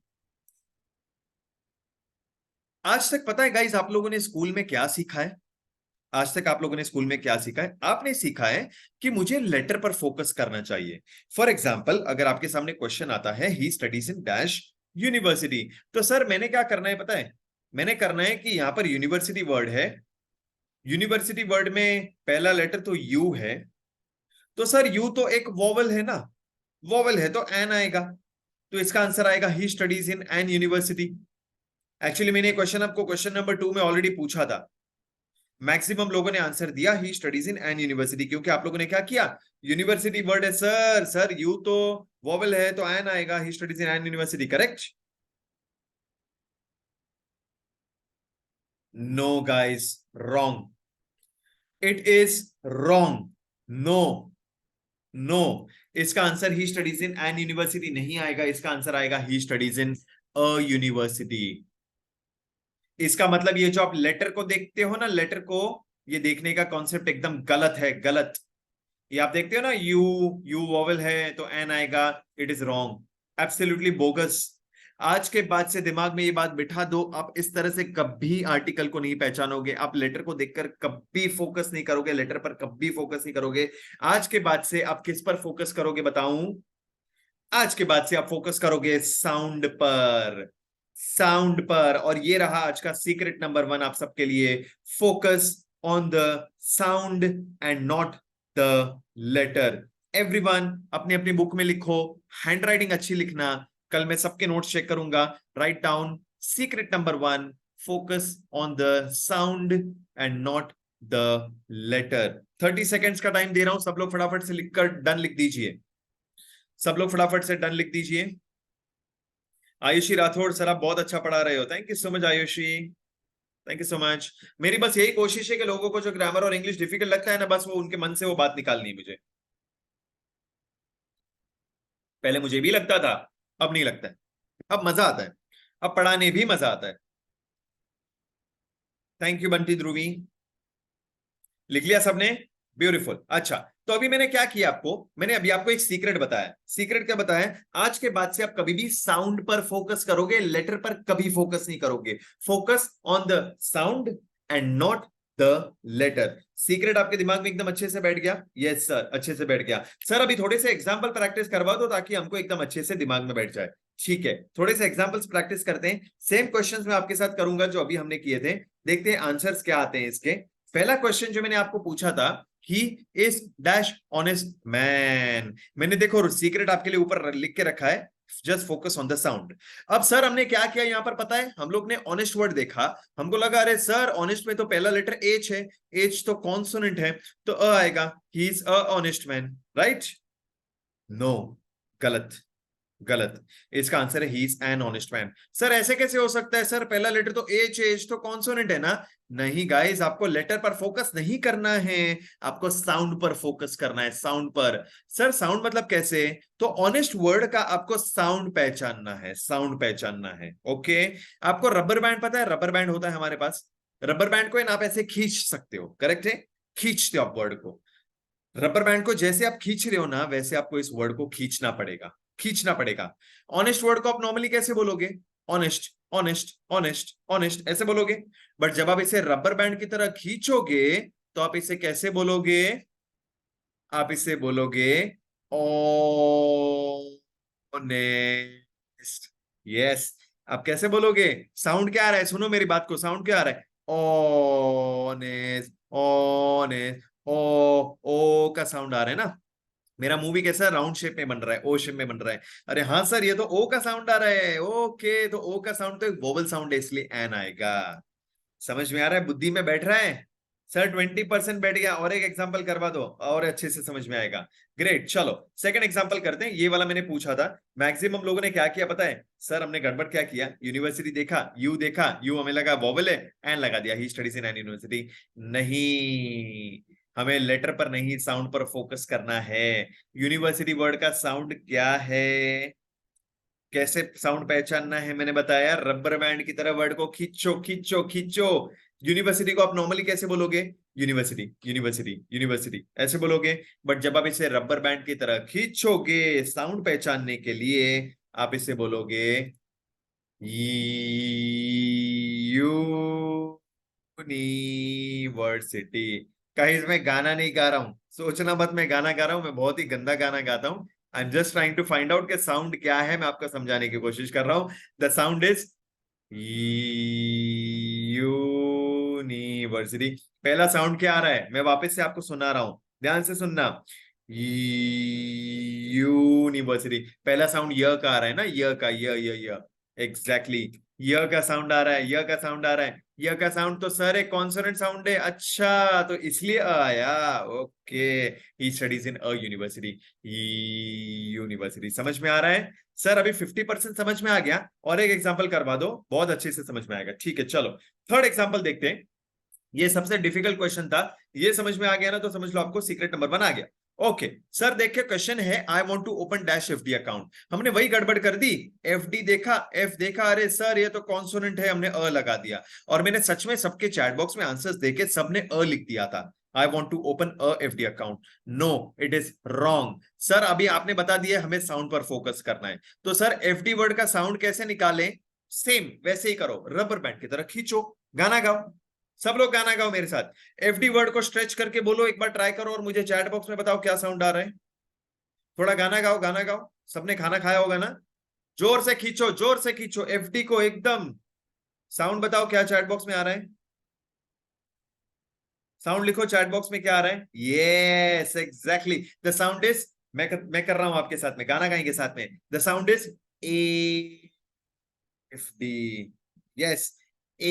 आज तक पता है गाइस आप लोगों ने स्कूल में क्या सीखा है? आज तक आप लोगों ने स्कूल में क्या सीखा है? आपने सीखा है कि मुझे लेटर पर फोकस करना चाहिए। फॉर एग्जाम्पल अगर आपके सामने क्वेश्चन आता है, ही स्टडीज इन डैश यूनिवर्सिटी, तो सर मैंने क्या करना है पता है? मैंने करना है कि यहां पर यूनिवर्सिटी वर्ड है, यूनिवर्सिटी वर्ड में पहला लेटर तो यू है, तो सर यू तो एक वोवल है ना, वोवल है तो एन आएगा, तो इसका आंसर आएगा he studies in an university. Actually मैंने क्वेश्चन आपको क्वेश्चन नंबर 2 में ऑलरेडी पूछा था, मैक्सिमम लोगों ने आंसर दिया he studies in an university, क्योंकि आप लोगों ने क्या किया, यूनिवर्सिटी वर्ड है सर, सर यू तो वोवेल है तो एन आएगा, he studies in an university, correct? No guys, wrong, it is wrong, no no. इसका answer he studies in an university नहीं आएगा, इसका आंसर आएगा he studies in a university. इसका मतलब ये जो आप लेटर को देखते हो ना, लेटर को ये देखने का कॉन्सेप्ट एकदम गलत है, गलत। ये आप देखते हो ना, यू यू वोवेल है तो एन आएगा, it is wrong, absolutely bogus. आज के बाद से दिमाग में ये बात बिठा दो, आप इस तरह से कभी आर्टिकल को नहीं पहचानोगे, आप लेटर को देखकर कभी फोकस नहीं करोगे, लेटर पर कभी फोकस नहीं करोगे। आज के बाद से आप किस पर फोकस करोगे बताऊं? आज के बाद से आप फोकस करोगे साउंड पर, साउंड पर। और ये रहा आज का सीक्रेट नंबर 1 आप सबके लिए, focus on the sound and not the letter. Everyone अपनी अपनी बुक में लिखो, हैंडराइटिंग अच्छी लिखना, कल मैं सबके नोट्स चेक करूंगा। Write down secret number 1, focus on the sound and not the letter. 30 seconds का टाइम दे रहा हूं, सब लोग फटाफट से लिखकर डन लिख दीजिए, सब लोग फटाफट से डन लिख दीजिए। आयुषी राठौड़ सर आप बहुत अच्छा पढ़ा रहे हो, thank you so much Ayushi, thank you so much. मेरी बस यही कोशिश है कि लोगों को जो ग्रामर और इंग्लिश डिफिकल्ट लगता है ना, बस वो उनके मन से वो बात निकालनी है मुझे। पहले मुझे भी लगता था, अब नहीं लगता है, अब मजा आता है, अब पढ़ाने भी मजा आता है। थैंक यू बंटी ध्रुवी, लिख लिया सबने? ब्यूटीफुल। अच्छा तो अभी मैंने क्या किया आपको, मैंने अभी आपको एक सीक्रेट बताया। सीक्रेट क्या बताया? आज के बाद से आप कभी भी साउंड पर फोकस करोगे, लेटर पर कभी फोकस नहीं करोगे। Focus on the sound and not the letter. Secret आपके दिमाग में एकदम अच्छे से बैठ गया? यस सर, अच्छे से बैठ गया। सर अभी थोड़े से एग्जाम्पल प्रैक्टिस करवा दो ताकि हमको एकदम अच्छे से दिमाग में बैठ जाए। ठीक है, थोड़े से एग्जाम्पल्स प्रैक्टिस करते हैं। सेम क्वेश्चंस मैं आपके साथ करूंगा जो अभी हमने किए थे। देखते हैं आंसर्स क्या आते हैं इसके। पहला क्वेश्चन जो मैंने आपको पूछा था, he is dash honest man. मैंने देखो सीक्रेट आपके लिए ऊपर लिख के रखा है, just focus on the sound. अब सर हमने क्या किया यहाँ पर पता है? हम लोग ने ऑनेस्ट वर्ड देखा, हमको लगा अरे सर ऑनेस्ट में तो पहला लेटर एच है, एच तो कॉन्सोनेंट है, तो अ आएगा, he is a honest man, right? No, गलत, गलत। इसका आंसर है he is an honest man. Sir ऐसे कैसे हो सकता है सर, पहला लेटर तो एच, एच तो कॉन्सोनेंट है ना। नहीं गाइस, आपको लेटर पर फोकस नहीं करना है, आपको साउंड पर फोकस करना है, साउंड पर। सर साउंड मतलब कैसे? तो ऑनेस्ट वर्ड का आपको साउंड पहचानना है, साउंड पहचानना है। ओके, आपको रबर बैंड पता है? रबर बैंड होता है हमारे पास, रबर बैंड को आप ऐसे खींच सकते हो, करेक्ट है? खींचते हो आप वर्ड को, रबर बैंड को जैसे आप खींच रहे हो ना, वैसे आपको इस वर्ड को खींचना पड़ेगा, खींचना पड़ेगा। ऑनेस्ट वर्ड को आप नॉर्मली कैसे बोलोगे? ऑनेस्ट, ऑनेस्ट, ऑनेस्ट, ऑनेस्ट ऐसे बोलोगे। बट जब आप इसे रबर बैंड की तरह खींचोगे तो आप इसे कैसे बोलोगे? आप इसे बोलोगे ऑनेस्ट। यस, आप कैसे बोलोगे? साउंड क्या आ रहा है? सुनो मेरी बात को, साउंड क्या आ रहा है? ऑनेस्ट, ऑनेस्ट, ओ, ओ का साउंड आ रहा है ना। मेरा मूवी कैसा है? राउंड शेप में बन रहा है, ओ शेप में बन रहा है। अरे हाँ सर, ये तो ओ का साउंड आ रहा है। ओके, तो ओ का साउंड तो एक वोवल साउंड है, इसलिए एन आएगा। समझ में आ रहा है? बुद्धि में बैठ रहा है? सर 20% बैठ गया, और एक एग्जांपल करवा दो और अच्छे से समझ में आएगा। ग्रेट, चलो सेकंड एग्जांपल करते हैं। ये वाला मैंने पूछा था, मैक्सिमम लोगों ने क्या किया पता है? सर हमने गड़बड़ क्या किया, यूनिवर्सिटी देखा, यू देखा, यू हमें लगा वोवल है, एन लगा दिया, he studies in an university. नहीं, हमें लेटर पर नहीं साउंड पर फोकस करना है। यूनिवर्सिटी वर्ड का साउंड क्या है? कैसे साउंड पहचानना है मैंने बताया, रबर बैंड की तरह वर्ड को खींचो, खींचो, खींचो। यूनिवर्सिटी को आप नॉर्मली कैसे बोलोगे? यूनिवर्सिटी, यूनिवर्सिटी, यूनिवर्सिटी ऐसे बोलोगे। बट जब आप इसे रबर बैंड की तरह खींचोगे साउंड पहचानने के लिए, आप इसे बोलोगे यूनिवर्सिटी। कहीं मैं गाना नहीं गा रहा हूं, सोचना मत मैं गाना गा रहा हूं, मैं बहुत ही गंदा गाना गाता हूं। I am just trying to find out के साउंड क्या है, मैं आपको समझाने की कोशिश कर रहा हूं। The sound is university. पहला साउंड क्या आ रहा है, मैं वापस से आपको सुना रहा हूं, ध्यान से सुनना। यूनिवर्सिटी, पहला साउंड य का आ रहा है ना, य का, य एग्जैक्टली, य का साउंड आ रहा है, य का साउंड आ रहा है। य का साउंड तो सर एक कॉन्सोनेंट साउंड है। अच्छा, तो इसलिए अ आया। Okay, he studies in a university, university. समझ में आ रहा है? सर अभी 50% समझ में आ गया, और एक एग्जांपल करवा दो, बहुत अच्छे से समझ में आएगा। ठीक है, चलो थर्ड एग्जांपल देखते हैं। ये सबसे डिफिकल्ट क्वेश्चन था, ये समझ में आ गया ना तो समझ लो आपको सीक्रेट नंबर 1 आ गया। ओके सर, देखिए क्वेश्चन है, I want to open dash FD account. हमने वही गड़बड़ कर दी, एफडी देखा, एफ देखा, अरे सर ये तो कॉन्सोनेंट है, हमने अ लगा दिया। और मैंने सच में सबके चैट बॉक्स में आंसर्स देखे, सबने अ लिख दिया था, I want to open a FD account. No, it is wrong. Sir अभी आपने बता दिया हमें साउंड पर फोकस करना है, तो सर एफडी वर्ड का साउंड कैसे निकालें? सेम वैसे ही करो, रबर बैंड की तरह खींचो, गाना गाओ। सब लोग गाना गाओ मेरे साथ, एफडी वर्ड को स्ट्रेच करके बोलो, एक बार ट्राई करो और मुझे चैट बॉक्स में बताओ क्या साउंड आ रहा है। थोड़ा गाना गाओ, गाना गाओ। सबने खाना खाया होगा ना, जोर से खींचो, जोर से खींचो एफडी को एकदम। साउंड बताओ क्या चैट बॉक्स में आ रहा है, साउंड लिखो चैट बॉक्स में क्या आ रहा है। Yes exactly, the sound is, मैं कर रहा हूं आपके साथ में, गाना गाएंगे साथ में। The sound is a F D. Yes, a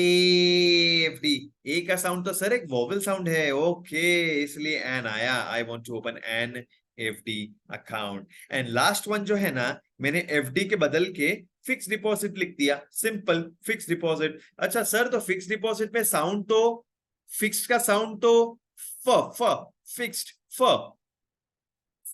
F D. A का साउंड तो सर एक वोवल साउंड है, ओके, इसलिए एन आया। I want to open an F D account. And last one जो है ना, मैंने एफ डी के बदल के फिक्स डिपॉजिट लिख दिया, सिंपल फिक्स डिपॉजिट। अच्छा सर, तो फिक्स डिपॉजिट में साउंड तो, फिक्स्ड का साउंड तो फ, फ, फिक्स्ड, फ,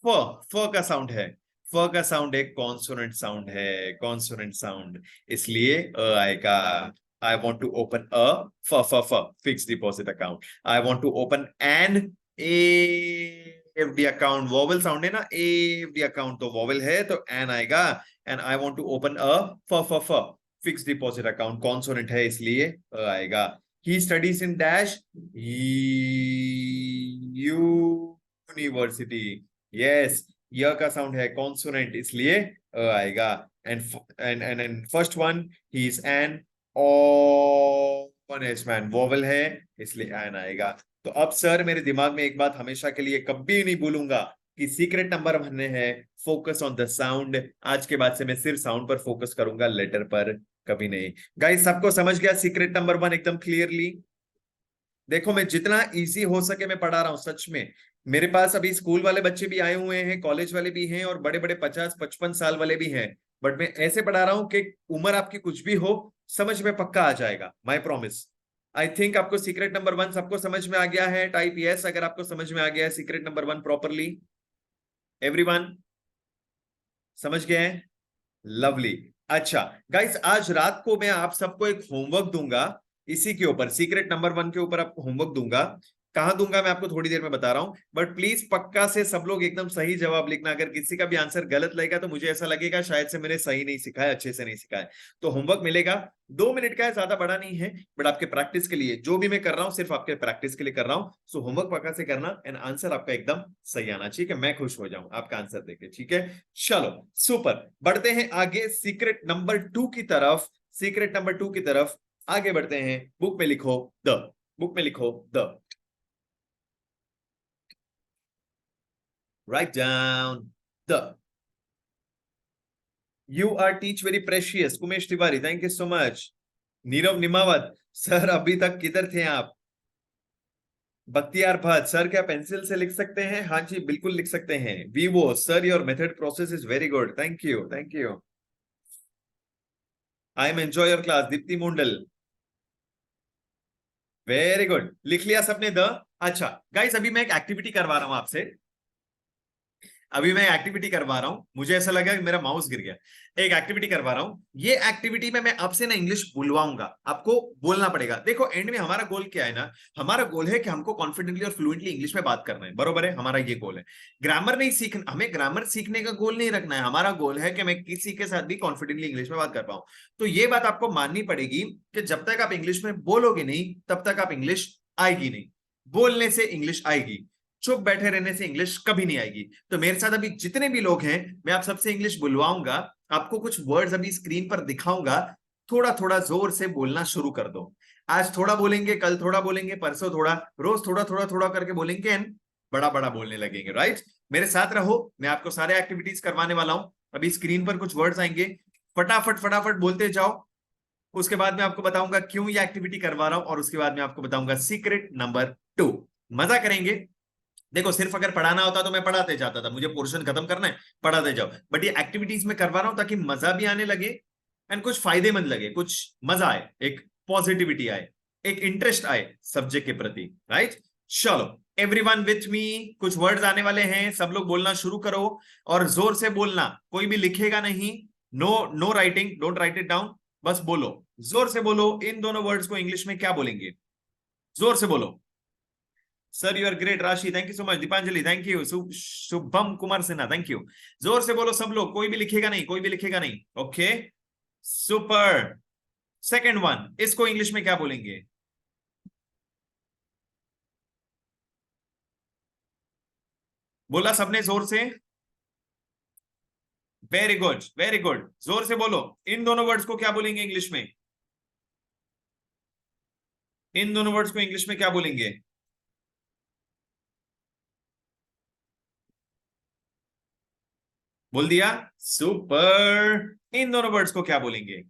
फ, फ का साउंड है। फ का साउंड एक कॉन्सोनेंट साउंड है, कॉन्सोनेंट साउंड, इसलिए अ आएगा। I want to open a, फ, फ, फ, fix deposit account. I want to open an FD account, vowel sound है ना, एफडी अकाउंट तो वोवेल है, तो एन आएगा। And I want to open a, फ, फ, फ, फिक्स डिपॉजिट अकाउंट, कॉन्सोनेंट है इसलिए अ आएगा। He studies in dash university. Yes, य का साउंड है कॉन्सोनेंट, इसलिए आएगा। And and and first one, he is an honest man, vowel है इसलिए एन आएगा। तो अब सर मेरे दिमाग में एक बात हमेशा के लिए कभी नहीं भूलूंगा कि सीक्रेट नंबर वन है फोकस ऑन द साउंड। आज के बाद से मैं सिर्फ साउंड पर फोकस करूंगा, लेटर पर कभी नहीं। गाइस सबको समझ गया सीक्रेट नंबर वन एकदम क्लियरली? देखो मैं जितना इजी हो सके मैं पढ़ा रहा हूं सच में। मेरे पास अभी स्कूल वाले बच्चे भी आए हुए हैं, कॉलेज वाले भी हैं और बड़े बड़े 50-55 साल वाले भी हैं। बट मैं ऐसे पढ़ा रहा हूं कि उम्र आपकी कुछ भी हो, समझ में पक्का आ जाएगा, माई प्रॉमिस। आई थिंक आपको सीक्रेट नंबर वन सबको समझ में आ गया है। टाइप यस अगर आपको समझ में आ गया है secret number one properly. Everyone समझ गए हैं? लवली। अच्छा गाइस, आज रात को मैं आप सबको एक होमवर्क दूंगा, इसी के ऊपर सीक्रेट नंबर वन के ऊपर आपको होमवर्क दूंगा। कहां दूंगा मैं आपको थोड़ी देर में बता रहा हूं, बट प्लीज पक्का से सब लोग एकदम सही जवाब लिखना। अगर किसी का भी आंसर गलत लगेगा तो मुझे ऐसा लगेगा शायद से मैंने सही नहीं सिखाया, अच्छे से नहीं सिखाया। तो होमवर्क मिलेगा, 2 मिनट का है, ज्यादा बड़ा नहीं है, बट आपके प्रैक्टिस के लिए जो भी मैं कर रहा हूं सिर्फ आपके प्रैक्टिस के लिए कर रहा हूं। सो होमवर्क पक्का से करना एंड आंसर आपका एकदम सही आना, ठीक है? मैं खुश हो जाऊं आपका आंसर देके, ठीक है? चलो सुपर, बढ़ते हैं आगे सीक्रेट नंबर टू की तरफ। सीक्रेट नंबर टू की तरफ आगे बढ़ते हैं। बुक में लिखो द, बुक में लिखो the, write down the. You are teach very precious, Umesh Tiwari thank you so much. Nirav Nimavat sir अभी तक किधर थे आप? बख्तियार भट्ट सर क्या पेंसिल से लिख सकते हैं? हाँ जी बिल्कुल लिख सकते हैं। Vivo sir your method process is very good, thank you thank you. I am enjoy your class, Deepti Mundal very good, लिख लिया सबने द। अच्छा गाइस अभी मैं एक एक्टिविटी करवा रहा हूं आपसे, अभी मैं एक्टिविटी करवा रहा हूं, मुझे ऐसा लगा कि मेरा माउस गिर गया। एक एक्टिविटी करवा रहा हूं, ये एक्टिविटी में मैं आपसे ना इंग्लिश बुलवाऊंगा, आपको बोलना पड़ेगा। देखो एंड में हमारा गोल क्या है ना, हमारा गोल है कि हमको कॉन्फिडेंटली और फ्लुएंटली इंग्लिश में बात करना है, बरोबर है? हमारा ये गोल है। ग्रामर नहीं सीखना, हमें ग्रामर सीखने का गोल नहीं रखना है, हमारा गोल है कि मैं किसी के साथ भी कॉन्फिडेंटली इंग्लिश में बात कर पाऊं। तो ये बात आपको माननी पड़ेगी कि जब तक आप इंग्लिश में बोलोगे नहीं तब तक आप इंग्लिश आएगी नहीं। बोलने से इंग्लिश आएगी, चुप बैठे रहने से इंग्लिश कभी नहीं आएगी। तो मेरे साथ अभी जितने भी लोग हैं मैं आप सबसे इंग्लिश बुलवाऊंगा, आपको कुछ वर्ड्स अभी स्क्रीन पर दिखाऊंगा, थोड़ा थोड़ा जोर से बोलना शुरू कर दो। आज थोड़ा बोलेंगे, कल थोड़ा बोलेंगे, परसों थोड़ा, रोज थोड़ा थोड़ा थोड़ा करके बोलेंगे एंड बड़ा बड़ा बोलने लगेंगे, राइट? मेरे साथ रहो, मैं आपको सारे एक्टिविटीज करवाने वाला हूं। अभी स्क्रीन पर कुछ वर्ड्स आएंगे, फटाफट फटाफट बोलते जाओ। उसके बाद मैं आपको बताऊंगा क्यों ये एक्टिविटी करवा रहा हूं और उसके बाद मैं आपको बताऊंगा सीक्रेट नंबर टू। मजा करेंगे। देखो सिर्फ अगर पढ़ाना होता तो मैं पढ़ाते जाता था, मुझे पोर्शन खत्म करना है पढ़ाते जाओ, बट ये एक्टिविटीज में करवा रहा हूं ताकि मजा भी आने लगे एंड कुछ फायदेमंद लगे, कुछ मजा आए, एक पॉजिटिविटी आए, एक इंटरेस्ट आए सब्जेक्ट के प्रति, राइट? चलो एवरीवन विथ मी, कुछ वर्ड्स आने वाले हैं, सब लोग बोलना शुरू करो और जोर से बोलना, कोई भी लिखेगा नहीं, no no writing, don't write it down, बस बोलो, जोर से बोलो। इन दोनों वर्ड्स को इंग्लिश में क्या बोलेंगे? जोर से बोलो। सर यू आर ग्रेट, राशि thank you so much, Deepanjali thank you, Shubham Kumar Sinha thank you. जोर से बोलो सब लोग, कोई भी लिखेगा नहीं, कोई भी लिखेगा नहीं, ओके? सुपर। सेकंड वन, इसको इंग्लिश में क्या बोलेंगे? बोला सबने जोर से? वेरी गुड वेरी गुड, जोर से बोलो। इन दोनों वर्ड्स को क्या बोलेंगे इंग्लिश में? इन दोनों वर्ड्स को इंग्लिश में क्या बोलेंगे? बोल दिया, सुपर। इन दोनों वर्ड्स को क्या बोलेंगे?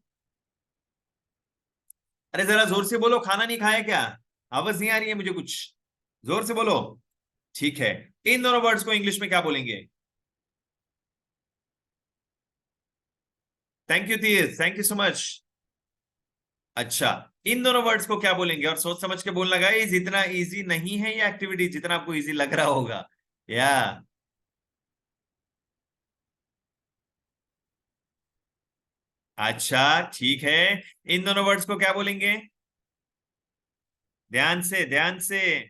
अरे जरा जोर से बोलो, खाना नहीं खाया क्या? आवाज नहीं आ रही है मुझे कुछ, जोर से बोलो। ठीक है, इन दोनों वर्ड्स को इंग्लिश में क्या बोलेंगे? थैंक यू तीस, थैंक यू सो मच। अच्छा, इन दोनों वर्ड्स को क्या बोलेंगे? और सोच समझ के बोलना गाइस, इतना इजी नहीं है ये एक्टिविटी जितना आपको इजी लग रहा होगा। या अच्छा ठीक है, इन दोनों वर्ड्स को क्या बोलेंगे? ध्यान से ध्यान से,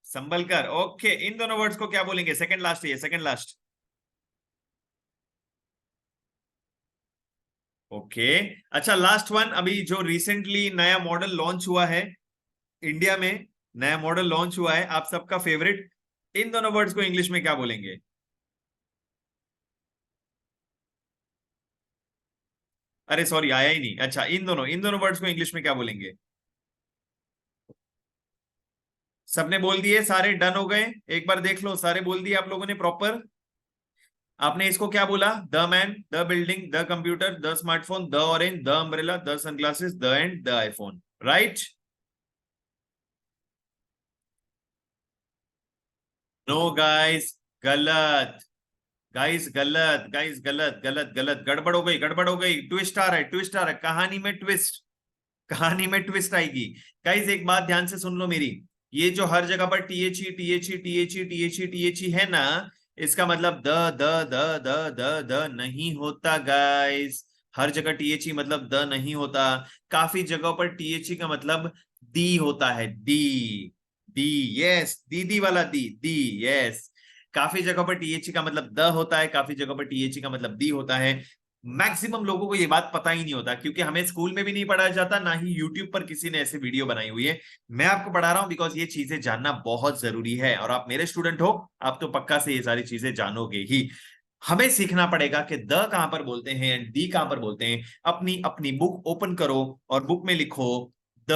संभल कर। ओके, इन दोनों वर्ड्स को क्या बोलेंगे? सेकंड लास्ट, ये सेकंड लास्ट। ओके। अच्छा, लास्ट वन, अभी जो रिसेंटली नया मॉडल लॉन्च हुआ है इंडिया में, नया मॉडल लॉन्च हुआ है आप सबका फेवरेट, इन दोनों वर्ड्स को इंग्लिश में क्या बोलेंगे? अरे सॉरी, आया ही नहीं। अच्छा, इन दोनों वर्ड्स को इंग्लिश में क्या बोलेंगे? सबने बोल दिए? सारे डन हो गए? एक बार देख लो, सारे बोल दिए आप लोगों ने प्रॉपर। आपने इसको क्या बोला? The man, the building, the computer, the smartphone, the orange, the umbrella, the sunglasses, the end, the iPhone. Right? No guys, गलत। गाइस गलत, गाइस गलत, गलत गलत, गड़बड़ हो गई, गड़बड़ हो गई। ट्विस्ट आ रहा है, ट्विस्ट आ रहा है, कहानी में ट्विस्ट, कहानी में ट्विस्ट आएगी। गाइस एक बात ध्यान से सुन लो मेरी, ये जो हर जगह पर THE THE THE THE THE है ना, इसका मतलब the the the the the the नहीं होता गाइस। हर जगह टीएचई मतलब द नहीं होता। काफी जगहों पर टीएचई का मतलब दी होता है, दी। दी, यस, दीदी वाला दी, दी, यस। काफी जगह पर टीएचई का मतलब द होता है, काफी जगह पर टीएचई का मतलब दी होता है। मैक्सिमम लोगों को ये बात पता ही नहीं होता, क्योंकि हमें स्कूल में भी नहीं पढ़ाया जाता, ना ही यूट्यूब पर किसी ने ऐसे वीडियो बनाई हुई है। मैं आपको पढ़ा रहा हूं बिकॉज ये चीजें जानना बहुत जरूरी है, और आप मेरे स्टूडेंट हो, आप तो पक्का से ये सारी चीजें जानोगे ही। हमें सीखना पड़ेगा कि द कहां पर बोलते हैं एंड दी कहां पर बोलते हैं। अपनी अपनी बुक ओपन करो और बुक में लिखो the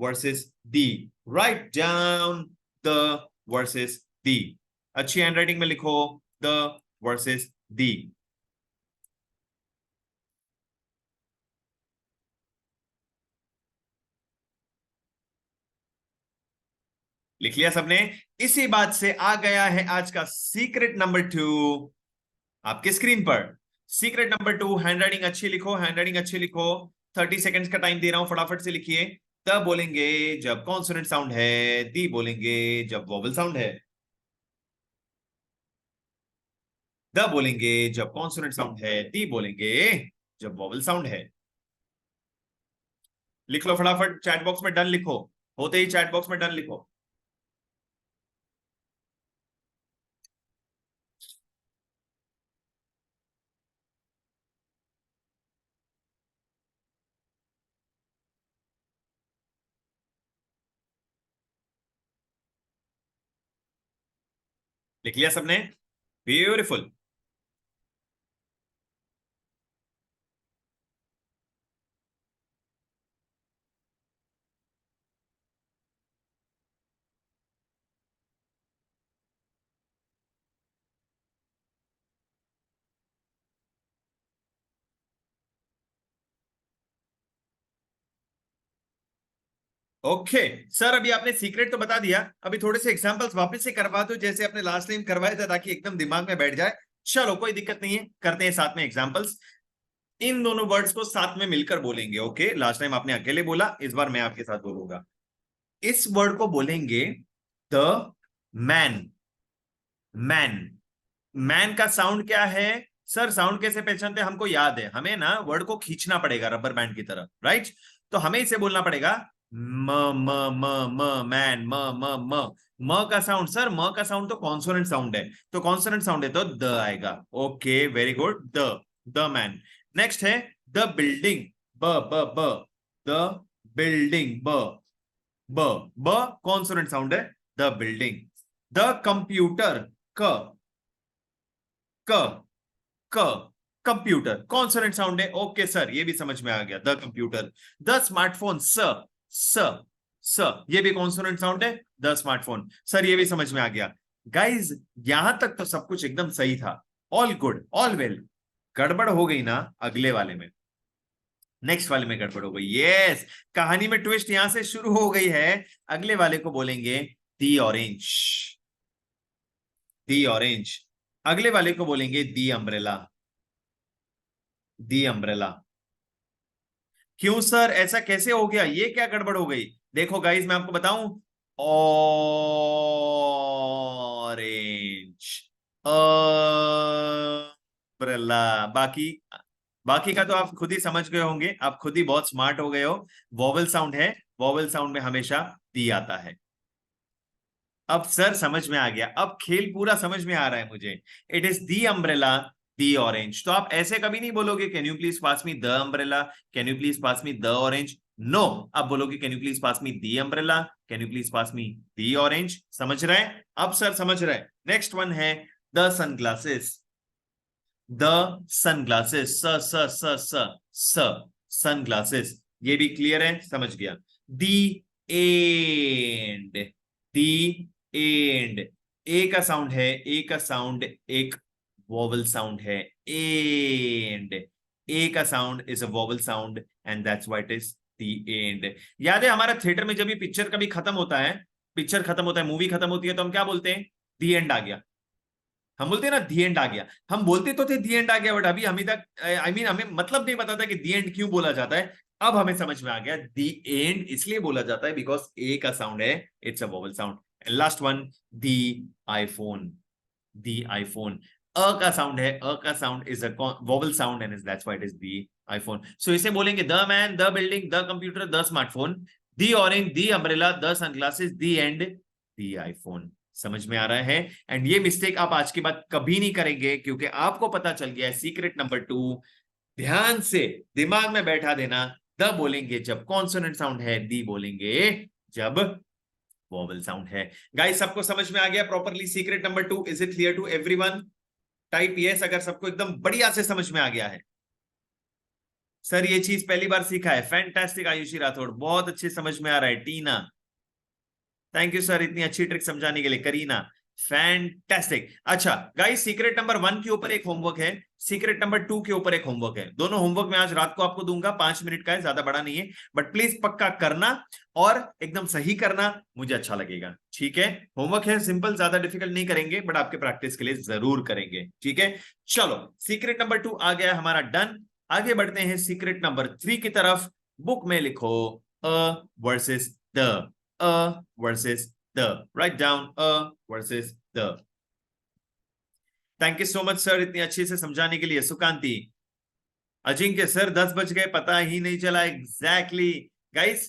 versus the. Right down the versus दी। अच्छी हैंडराइटिंग में लिखो द वर्सेस दी। लिख लिया सबने? इसी बात से आ गया है आज का सीक्रेट नंबर 2 आपके स्क्रीन पर। सीक्रेट नंबर 2, हैंडराइटिंग अच्छी लिखो, हैंडराइटिंग अच्छी लिखो। 30 सेकेंड्स का टाइम दे रहा हूं, फटाफट से लिखिए। द बोलेंगे जब कॉन्सोनेंट साउंड है, दी बोलेंगे जब वोवल साउंड है। द बोलेंगे जब कॉन्सोनेंट साउंड है, दी बोलेंगे जब वोवल साउंड है। लिख लो फटाफट, चैट बॉक्स में डन लिखो, होते ही चैट बॉक्स में डन लिखो। लिख लिया सबने? ब्यूटीफुल। ओके सर, अभी आपने सीक्रेट तो बता दिया, अभी थोड़े से एग्जांपल्स वापस से करवा दो जैसे आपने लास्ट टाइम करवाया था, ताकि एकदम दिमाग में बैठ जाए। चलो कोई दिक्कत नहीं है, करते हैं साथ में एग्जांपल्स। इन दोनों वर्ड्स को साथ में मिलकर बोलेंगे। ओके, लास्ट टाइम आपने अकेले बोला, इस बार मैं आपके साथ बोलूंगा। इस वर्ड को बोलेंगे द मैन। मैन। मैन का साउंड क्या है? सर साउंड कैसे पहचानते हैं? हमको याद है, हमें ना वर्ड को खींचना पड़ेगा रबर बैंड की तरह, राइट? तो हमें इसे बोलना पड़ेगा म म म म मैन, म म म। म का साउंड, सर म का साउंड तो कॉन्सोनेंट साउंड है, तो कॉन्सोनेंट साउंड है तो द आएगा। Okay very good, the man. Next है द बिल्डिंग, ब ब ब, द बिल्डिंग, ब ब ब कॉन्सोनेंट साउंड है, द बिल्डिंग। द कंप्यूटर, क क क कंप्यूटर कॉन्सोनेंट साउंड है। ओके सर, ये भी समझ में आ गया, द कंप्यूटर। द स्मार्टफोन, स स स, ये भी कॉन्सोनेंट साउंड है, द स्मार्टफोन। सर ये भी समझ में आ गया। गाइज यहां तक तो सब कुछ एकदम सही था, ऑल गुड ऑल वेल। गड़बड़ हो गई ना अगले वाले में, नेक्स्ट वाले में गड़बड़ हो गई। यस, कहानी में ट्विस्ट यहां से शुरू हो गई है। अगले वाले को बोलेंगे दी ऑरेंज, दी ऑरेंज। अगले वाले को बोलेंगे दी अम्ब्रेला, दी अम्ब्रेला। क्यों सर, ऐसा कैसे हो गया? ये क्या गड़बड़ हो गई? देखो गाइस मैं आपको बताऊं, ऑरेंज, अम्ब्रेला। बाकी, बाकी का तो आप खुद ही समझ गए होंगे, आप खुद ही बहुत स्मार्ट हो गए हो। वॉवल साउंड है, वॉवल साउंड में हमेशा दी आता है। अब सर समझ में आ गया, अब खेल पूरा समझ में आ रहा है मुझे। It is the umbrella the orange. तो आप ऐसे कभी नहीं बोलोगे can you please pass me the umbrella, can you please pass me the orange. No, आप बोलोगे can you please pass me the umbrella, can you please pass me the orange. समझ रहे हैं? अब सर समझ रहे हैं। नेक्स्ट वन है द सनग्लासेस। द सनग्लासेस, स स स स स सनग्लासेस, ये भी क्लियर है, समझ गया। दी एंड, दी एंड, ए का साउंड है, ए का साउंड एक वोवल साउंड है, एंड ए का sound is a vowel sound and that's why it is the and. याद है हमारा थिएटर में जब भी पिक्चर कभी खत्म होता है, पिक्चर खत्म होता है, मूवी खत्म होती है, तो हम क्या बोलते हैं? दी एंड आ गया। हम बोलते हैं ना दी एंड आ गया। हम बोलते तो थे दी एंड आ गया, बट अभी हमें तक हमें मतलब नहीं पता था कि दी एंड क्यों बोला जाता है। अब हमें समझ में आ गया, दी एंड इसलिए बोला जाता है बिकॉज ए का साउंड है, it's a vowel sound. And last one, the iPhone, the iPhone, a का साउंड है, अ का sound is a vowel sound and that's why it is the iPhone. So इसे बोलेंगे the man, the building, the computer, the smartphone, the orange, the umbrella, the sunglasses, the end, the iPhone. समझ में आ रहा है? एंड ये मिस्टेक आप आज के बाद कभी नहीं करेंगे, क्योंकि आपको पता चल गया है सीक्रेट नंबर 2। ध्यान से दिमाग में बैठा देना, द बोलेंगे जब कॉन्सोनेंट साउंड है, दी बोलेंगे जब वोवल साउंड है। गाइस सबको समझ में आ गया properly secret number 2? Is it clear to everyone? Type yes अगर सबको एकदम बढ़िया से समझ में आ गया है। सर ये चीज पहली बार सीखा है, फैंटास्टिक आयुषी राठौड़, बहुत अच्छे समझ में आ रहा है। टीना, थैंक यू सर इतनी अच्छी ट्रिक समझाने के लिए। करीना, फैंटास्टिक। अच्छा गाइस, सीक्रेट नंबर 1 के ऊपर एक होमवर्क है, सीक्रेट नंबर 2 के ऊपर एक होमवर्क है। दोनों होमवर्क मैं आज रात को आपको दूंगा, 5 मिनट का है, ज्यादा बड़ा नहीं है, बट प्लीज पक्का करना और एकदम सही करना, मुझे अच्छा लगेगा। ठीक है? होमवर्क है सिंपल, ज्यादा डिफिकल्ट नहीं करेंगे, बट आपके प्रैक्टिस के लिए जरूर करेंगे। ठीक है? चलो, सीक्रेट नंबर 2 आ गया हमारा, डन। आगे बढ़ते हैं सीक्रेट नंबर 3 की तरफ। बुक में लिखो a versus the, a versus the. Write down a versus the. Thank you so much sir इतनी अच्छे से समझाने के लिए। सुकांति, अजिंक्य सर 10 बज गए, पता ही नहीं चला। एग्जैक्टली गाइस,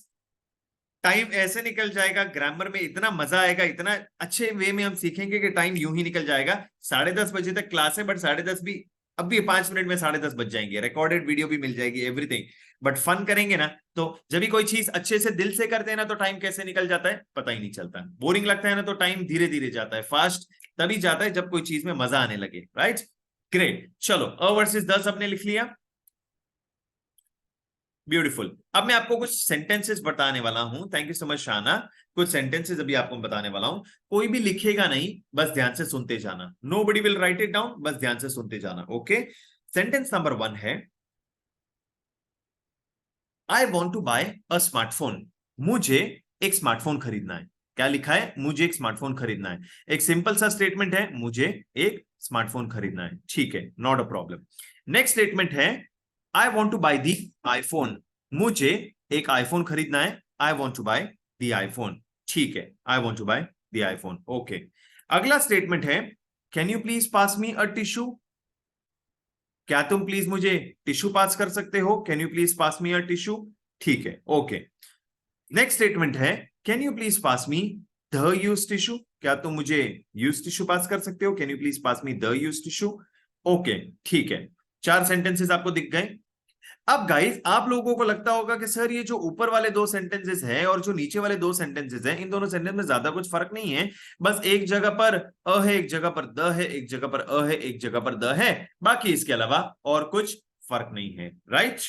टाइम ऐसे निकल जाएगा, ग्रामर में इतना मजा आएगा, इतना अच्छे वे में हम सीखेंगे कि टाइम यूं ही निकल जाएगा। 10:30 बजे तक क्लास है, बट 10:30 भी अब भी 5 मिनट में 10:30 बज जाएंगे, रिकॉर्डेड वीडियो भी मिल जाएगी, एवरीथिंग। बट फन करेंगे ना, तो जब भी कोई चीज अच्छे से दिल से करते हैं ना, तो टाइम कैसे निकल जाता है पता ही नहीं चलता। बोरिंग लगता है ना, तो टाइम धीरे धीरे जाता है, फास्ट तभी जाता है जब कोई चीज में मजा आने लगे। राइट? ग्रेट। चलो, अ वर्सेस द सबने लिख लिया, ब्यूटीफुल। अब मैं आपको कुछ सेंटेंसेस बताने वाला हूं। थैंक यू सो मच शाना। कुछ सेंटेंसेस अभी आपको बताने वाला हूं, कोई भी लिखेगा नहीं, बस ध्यान से सुनते जाना। Nobody will write it down, बस ध्यान से सुनते जाना। ओके? सेंटेंस नंबर 1 है, I want to buy a smartphone. मुझे एक स्मार्टफोन खरीदना है। क्या लिखा है? मुझे एक स्मार्टफोन खरीदना है। एक सिंपल सा स्टेटमेंट है, मुझे एक स्मार्टफोन खरीदना है। ठीक है, not a problem. Next statement है, I want to buy the iPhone. मुझे एक आईफोन खरीदना है, I want to buy the iPhone. ठीक है, I want to buy the iPhone. Okay. अगला स्टेटमेंट है, can you please pass me a tissue. क्या तुम प्लीज मुझे टिश्यू पास कर सकते हो? Can you please pass me a tissue. ठीक है, ओके। नेक्स्ट स्टेटमेंट है, can you please pass me the use tissue. क्या तुम मुझे यूज टिश्यू पास कर सकते हो? Can you please pass me the use tissue. Okay, ठीक है। 4 सेंटेंसेस आपको दिख गए। अब गाइस, आप लोगों को लगता होगा कि सर ये जो ऊपर वाले 2 सेंटेंसेस हैं और जो नीचे वाले 2 सेंटेंसेस हैं, इन दोनों सेंटेंस में ज्यादा कुछ फर्क नहीं है। बस एक जगह पर अ है, एक जगह पर द है, एक जगह पर अ है, एक जगह पर द है, बाकी इसके अलावा और कुछ फर्क नहीं है। राइट?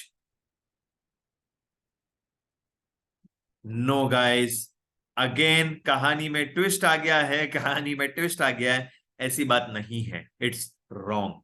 नो गाइस, अगेन कहानी में ट्विस्ट आ गया है, कहानी में ट्विस्ट आ गया है। ऐसी बात नहीं है, इट्स रॉन्ग।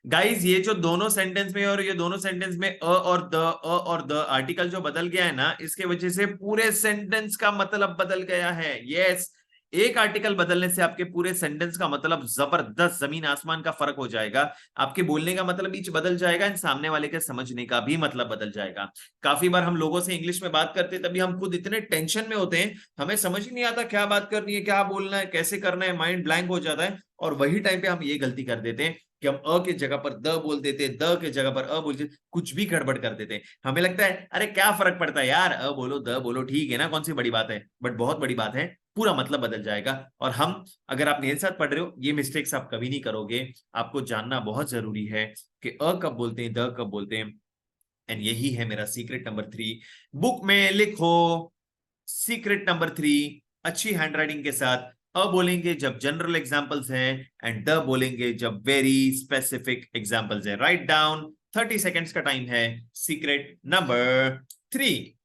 गाइस, ये जो दोनों सेंटेंस में और ये दोनों सेंटेंस में अ और द आर्टिकल जो बदल गया है ना, इसके वजह से पूरे सेंटेंस का मतलब बदल गया है। यस, एक आर्टिकल बदलने से आपके पूरे सेंटेंस का मतलब जबरदस्त जमीन आसमान का फर्क हो जाएगा। आपके बोलने का मतलब बीच बदल जाएगा, इन सामने वाले के समझने का भी मतलब बदल जाएगा। काफी बार हम लोगों से इंग्लिश में बात करते हैं, तभी हम खुद इतने टेंशन में होते हैं, हमें समझ ही नहीं आता क्या बात करनी है, क्या बोलना है, कैसे करना है, माइंड ब्लैंक हो जाता है। और वही टाइम पे हम ये गलती कर देते हैं कि हम अ के जगह पर द बोल देते, द के जगह पर अ बोल देते, कुछ भी गड़बड़ कर देते हैं। हमें लगता है अरे क्या फर्क पड़ता है यार, अ बोलो द बोलो, ठीक है ना, कौन सी बड़ी बात है, बट बहुत बड़ी बात है। पूरा मतलब बदल जाएगा। और हम, अगर आप मेरे साथ पढ़ रहे हो, ये मिस्टेक्स आप कभी नहीं करोगे। आपको जानना बहुत जरूरी है कि अ कब बोलते हैं, द कब बोलते हैं। एंड यही है मेरा सीक्रेट नंबर 3। बुक में लिखो सीक्रेट नंबर 3, अच्छी हैंडराइटिंग के साथ। अ बोलेंगे जब जनरल एग्जांपल्स हैं, एंड द बोलेंगे जब वेरी स्पेसिफिक एग्जांपल्स हैं। राइट डाउन, 30 सेकेंड्स का टाइम है। Secret number 3।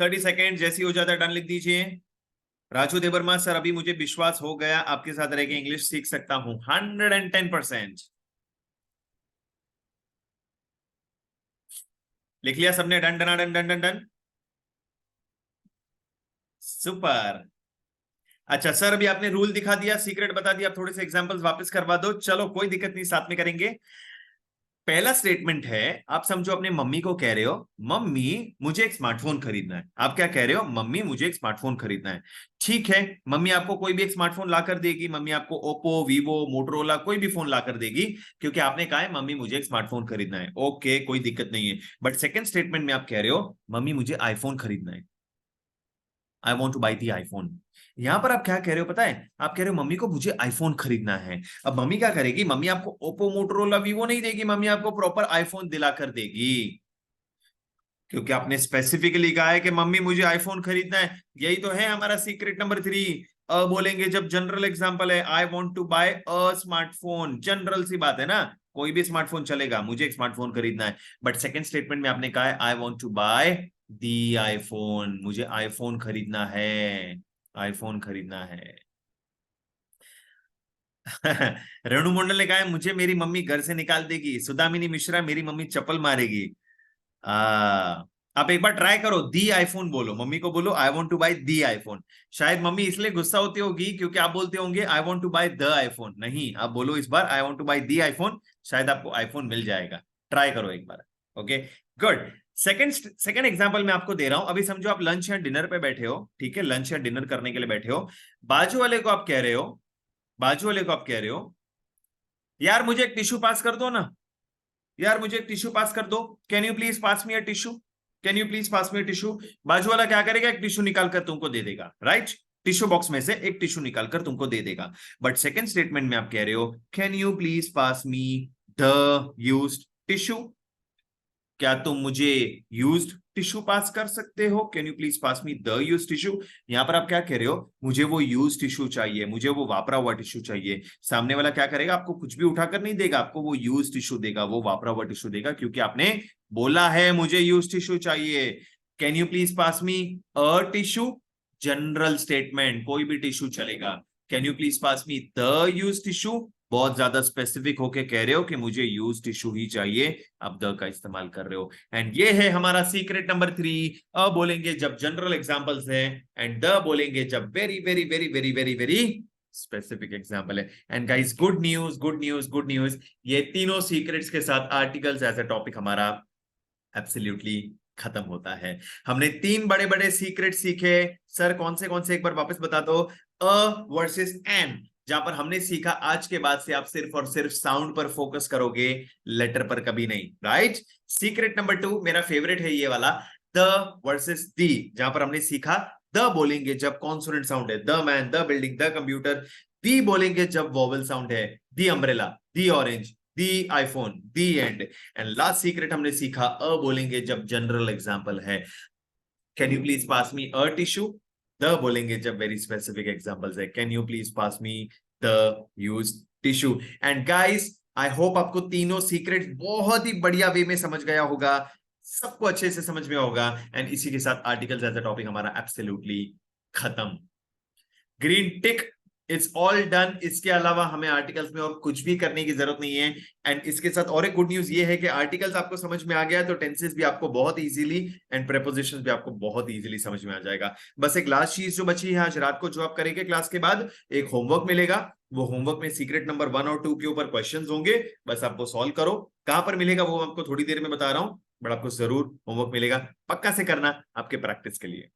30 सेकेंड जैसी हो जाता है डन लिख दीजिए। राजू देवर्मा सर, अभी मुझे विश्वास हो गया आपके साथ रह के इंग्लिश सीख सकता हूं 110%। लिख लिया सबने? Done done done done done done. Super. अच्छा सर, अभी आपने रूल दिखा दिया, सीक्रेट बता दिया, आप थोड़े से एग्जांपल्स वापस करवा दो। चलो कोई दिक्कत नहीं, साथ में करेंगे। पहला स्टेटमेंट है, आप समझो अपने मम्मी को कह रहे हो, मम्मी मुझे एक स्मार्टफोन खरीदना है। आप क्या कह रहे हो? मम्मी मुझे एक स्मार्टफोन खरीदना है। ठीक है, मम्मी आपको कोई भी एक स्मार्टफोन ला कर देगी। मम्मी आपको ओप्पो, वीवो, मोटरोला कोई भी फोन ला कर देगी, क्योंकि आपने कहा है मम्मी मुझे एक स्मार्टफोन खरीदना है। ओके, कोई दिक्कत नहीं है। बट सेकंड स्टेटमेंट में आप कह रहे हो, मम्मी मुझे आईफोन खरीदना है। I want two by the iPhone. यहां पर आप क्या कह रहे हो पता है? आप कह रहे हो मम्मी को मुझे आईफोन खरीदना है। अब मम्मी क्या करेगी? मम्मी आपको ओप्पो, मोटरोला, वीवो नहीं देगी, मम्मी आपको प्रॉपर आईफोन दिला कर देगी, क्योंकि आपने स्पेसिफिकली कहा है कि मम्मी मुझे आईफोन खरीदना है। यही तो है हमारा सीक्रेट नंबर 3। अ बोलेंगे जब जनरल एग्जांपल है, I want to buy a smartphone, general सी बात है ना, कोई भी स्मार्टफोन चलेगा, मुझे एक स्मार्टफोन खरीदना है। बट सेकंड स्टेटमेंट में आपने कहा है I want to buy the iPhone, मुझे आईफोन खरीदना है, आईफोन खरीदना है। रेणु मंडल ने कहा है मुझे मेरी मम्मी घर से निकाल देगी। सुदामिनी मिश्रा, मेरी मम्मी चप्पल मारेगी। आ, आप एक बार ट्राई करो, दी आईफोन बोलो, मम्मी को बोलो I want to buy the iPhone. शायद मम्मी इसलिए गुस्सा होती होगी क्योंकि आप बोलते होंगे I want to buy the iPhone. नहीं, आप बोलो इस बार I want to buy the iPhone, शायद आपको आईफोन मिल जाएगा। ट्राई करो एक बार। Okay, good. Second second example मैं आपको दे रहा हूं। अभी समझो आप लंच या डिनर पे बैठे हो, ठीक है, लंच या डिनर करने के लिए बैठे हो। बाजू वाले को आप कह रहे हो, बाजू वाले को आप कह रहे हो, यार मुझे एक टिश्यू पास कर दो ना, यार मुझे एक टिश्यू पास कर दो, can you please pass me a tissue, can you please pass me a tissue. बाजू वाला क्या करेगा? एक टिश्यू निकाल कर तुमको दे देगा, राइट? टिश्यू बॉक्स में से एक टिश्यू निकाल कर तुमको दे देगा। बट सेकंड स्टेटमेंट में आप कह रहे हो, can you please pass me the used tissue, क्या तुम मुझे यूज्ड टिश्यू पास कर सकते हो? Can you please pass me the used tissue. यहां पर आप क्या कह रहे हो? मुझे वो यूज टिश्यू चाहिए, मुझे वो वापरा हुआ टिश्यू चाहिए। सामने वाला क्या करेगा? आपको कुछ भी उठाकर नहीं देगा, आपको वो यूज टिश्यू देगा, वो वापरा हुआ टिश्यू देगा, क्योंकि आपने बोला है मुझे यूज टिश्यू चाहिए। Can you please pass me a tissue, general statement, कोई भी टिश्यू चलेगा। Can you please pass me the use tissue, बहुत ज्यादा स्पेसिफिक होके कह रहे हो कि मुझे यूज टिश्यू ही चाहिए, आप द का इस्तेमाल कर रहे हो। एंड ये है हमारा सीक्रेट नंबर 3। अ बोलेंगे जब जनरल एग्जांपल्स हैं, एंड द बोलेंगे जब very very very very very very specific example है। And guys, good news, good news, good news, ये तीनों सीक्रेट्स के साथ आर्टिकल्स एज अ टॉपिक हमारा एब्सोल्युटली खत्म होता है। हमने 3 बड़े बड़े सीक्रेट सीखे। सर कौन से एक बार वापस बता दो। अ वर्सेस एन, जहां पर हमने सीखा आज के बाद से आप सिर्फ और सिर्फ साउंड पर फोकस करोगे, लेटर पर कभी नहीं, राइट? सीक्रेट नंबर 2 मेरा फेवरेट है ये वाला, द वर्सेस दी, जहां पर हमने सीखा द बोलेंगे जब कॉन्सोनेंट साउंड है, the man, the building, the computer. The बोलेंगे जब वॉवल साउंड है, the umbrella, the orange, the iPhone, the end. And last secret हमने सीखा अ बोलेंगे जब जनरल एग्जांपल है, can you please pass me a tissue. The बोलेंगे जब वेरी स्पेसिफिक एग्जांपल्स है, can you please pass me the use tissue. And guys, I hope आपको तीनों सीक्रेट बहुत ही बढ़िया वे में समझ गया होगा, सबको अच्छे से समझ में होगा। एंड इसी के साथ आर्टिकल्स एज अ टॉपिक हमारा एब्सोल्युटली खत्म। Green tick, it's all done. इसके अलावा हमें आर्टिकल्स में और कुछ भी करने की जरूरत नहीं है। एंड इसके साथ और एक गुड न्यूज ये है कि आर्टिकल्स आपको समझ में आ गया तो टेंसेस भी आपको बहुत इजीली, एंड प्रेपोजिशंस भी आपको बहुत इजीली समझ में आ जाएगा। बस एक लास्ट चीज जो बची है आज रात को, जो आप करेंगे क्लास के बाद, एक होमवर्क मिलेगा। वो होमवर्क में सीक्रेट नंबर 1 और 2 के ऊपर क्वेश्चंस होंगे, बस आपको सॉल्व करो। कहां पर मिलेगा वो आपको थोड़ी देर में बता रहा हूं, बट आपको जरूर होमवर्क मिलेगा, पक्का से करना आपके प्रैक्टिस के लिए।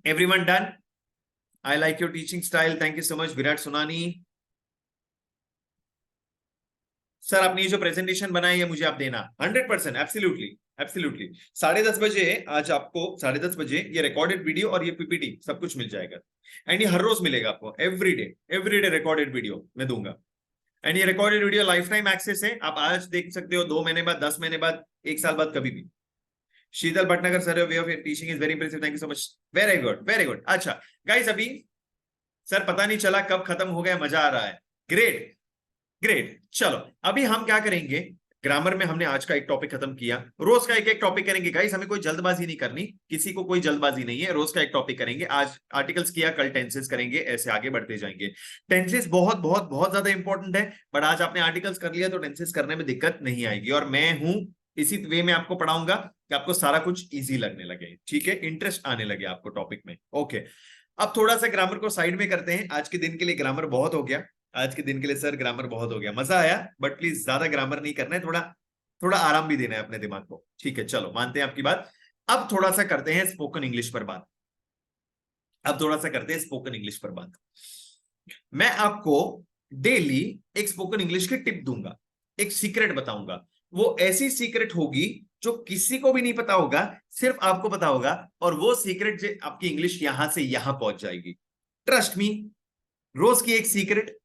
Everyone done? I like your teaching style. Thank you so much, Virat Sunani. Sir आपने ये जो प्रेजेंटेशन बनाई है मुझे आप देना 100%, एब्सोल्युटली एब्सोल्युटली। 10:30 बजे आज आपको 10:30 बजे ये रिकॉर्डेड वीडियो और ये पीपीटी सब कुछ मिल जाएगा। एंड ये हर रोज मिलेगा आपको, एवरीडे रिकॉर्डेड वीडियो मैं दूंगा। एंड ये recorded video lifetime access है, आप आज देख सकते हो, 2 महीने बाद, 10 महीने बाद, 1 साल बाद, कभी भी। Sheetal Bhatnagar sir, way of teaching is very impressive, thank you so much, very good very good. अच्छा गाइस, अभी सर पता नहीं चला कब खत्म हो गया, मजा आ रहा है, ग्रेट ग्रेट। चलो अभी हम क्या करेंगे, ग्रामर में हमने आज का एक टॉपिक खत्म किया, रोज का एक एक टॉपिक करेंगे गाइस, हमें कोई जल्दबाजी नहीं करनी, किसी को कोई जल्दबाजी नहीं है, रोज का एक टॉपिक करेंगे। आज आर्टिकल्स किया, कल टेंसेस करेंगे, ऐसे आगे बढ़ते जाएंगे। टेंसेस बहुत बहुत बहुत ज्यादा इंपॉर्टेंट है, बट आज आपने आर्टिकल्स कर लिया तो टेंसेस करने में दिक्कत नहीं आएगी, और मैं हूं इसी वे में आपको पढ़ाऊंगा कि आपको सारा कुछ इजी लगने लगे, ठीक है, इंटरेस्ट आने लगे आपको टॉपिक में। ओके, अब थोड़ा सा ग्रामर को साइड में करते हैं, आज के दिन के लिए ग्रामर बहुत हो गया, आज के दिन के लिए सर ग्रामर बहुत हो गया, मजा आया, बट प्लीज ज्यादा ग्रामर नहीं करना है, थोड़ा थोड़ा आराम भी देना है अपने दिमाग को, ठीक है। चलो मानते हैं आपकी बात। अब थोड़ा सा करते हैं स्पोकन इंग्लिश पर बात, अब थोड़ा सा करते हैं स्पोकन इंग्लिश पर बात। मैं आपको डेली एक स्पोकन इंग्लिश की टिप दूंगा, एक सीक्रेट बताऊंगा, वो ऐसी सीक्रेट होगी जो किसी को भी नहीं पता होगा, सिर्फ आपको पता होगा, और वो सीक्रेट आपकी इंग्लिश यहां से यहां पहुंच जाएगी। ट्रस्ट मी, रोज की एक सीक्रेट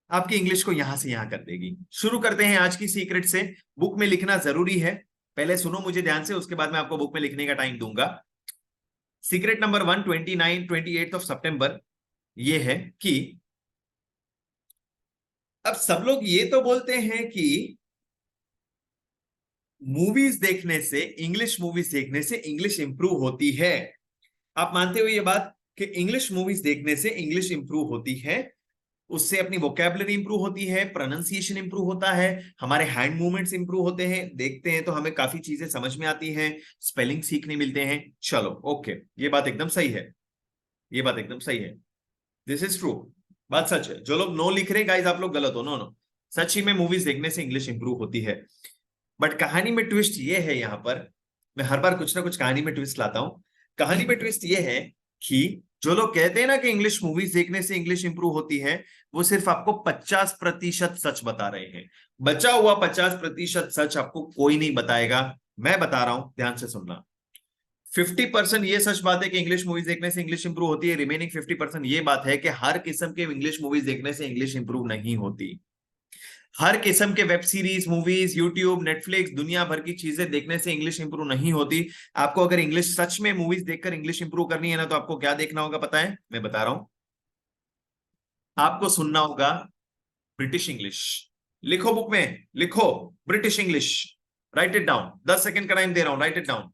आपकी इंग्लिश को यहां से यहां कर देगी। शुरू करते हैं आज की सीक्रेट से। बुक में लिखना जरूरी है, पहले सुनो मुझे ध्यान से, उसके बाद मैं आपको बुक में लिखने का टाइम दूंगा। सीक्रेट नंबर 1, 28 ये है कि अब सब लोग ये तो बोलते हैं कि मूवीज देखने से, इंग्लिश मूवीज देखने से इंग्लिश इंप्रूव होती है। आप मानते हो ये बात कि इंग्लिश मूवीज देखने से इंग्लिश इंप्रूव होती है? उससे अपनी वोकैबुलरी इंप्रूव होती है, प्रोनाउंसिएशन इंप्रूव होता है, हमारे हैंड मूवमेंट्स इंप्रूव होते हैं, देखते हैं तो हमें काफी चीजें समझ में आती हैं, स्पेलिंग सीखने मिलते हैं। चलो ओके, ये बात एकदम सही है, ये बात एकदम सही है, दिस इज ट्रू, बात सच है। जो लोग नो लिख रहे गाइस, आप लोग गलत हो, नो नो, सच ही में मूवीज देखने से इंग्लिश इंप्रूव होती है। बट कहानी में ट्विस्ट ये है, यहां पर मैं हर बार कुछ ना कुछ कहानी में ट्विस्ट लाता हूं। कहानी में ट्विस्ट ये है कि जो लोग कहते हैं ना कि इंग्लिश मूवीज देखने से इंग्लिश इंप्रूव होती है, वो सिर्फ आपको 50% सच बता रहे हैं, बचा हुआ 50% सच आपको कोई नहीं बताएगा। मैं बता रहा हूं, ध्यान से सुनना। 50% ये सच बात है कि इंग्लिश मूवीज देखने से इंग्लिश इंप्रूव होती है, रिमेनिंग 50% ये बात है कि हर किस्म के इंग्लिश मूवीज देखने से इंग्लिश इंप्रूव नहीं होती। हर किस्म के web series, movies, YouTube, Netflix, दुनिया भर की चीजें देखने से इंग्लिश इंप्रूव नहीं होती। आपको अगर इंग्लिश सच में मूवीज देखकर इंग्लिश इंप्रूव करनी है ना, तो आपको क्या देखना होगा पता है? मैं बता रहा हूं, आपको सुनना होगा ब्रिटिश इंग्लिश। लिखो बुक में, लिखो British English, right it down, 10 second का टाइम दे रहा हूं, right it down,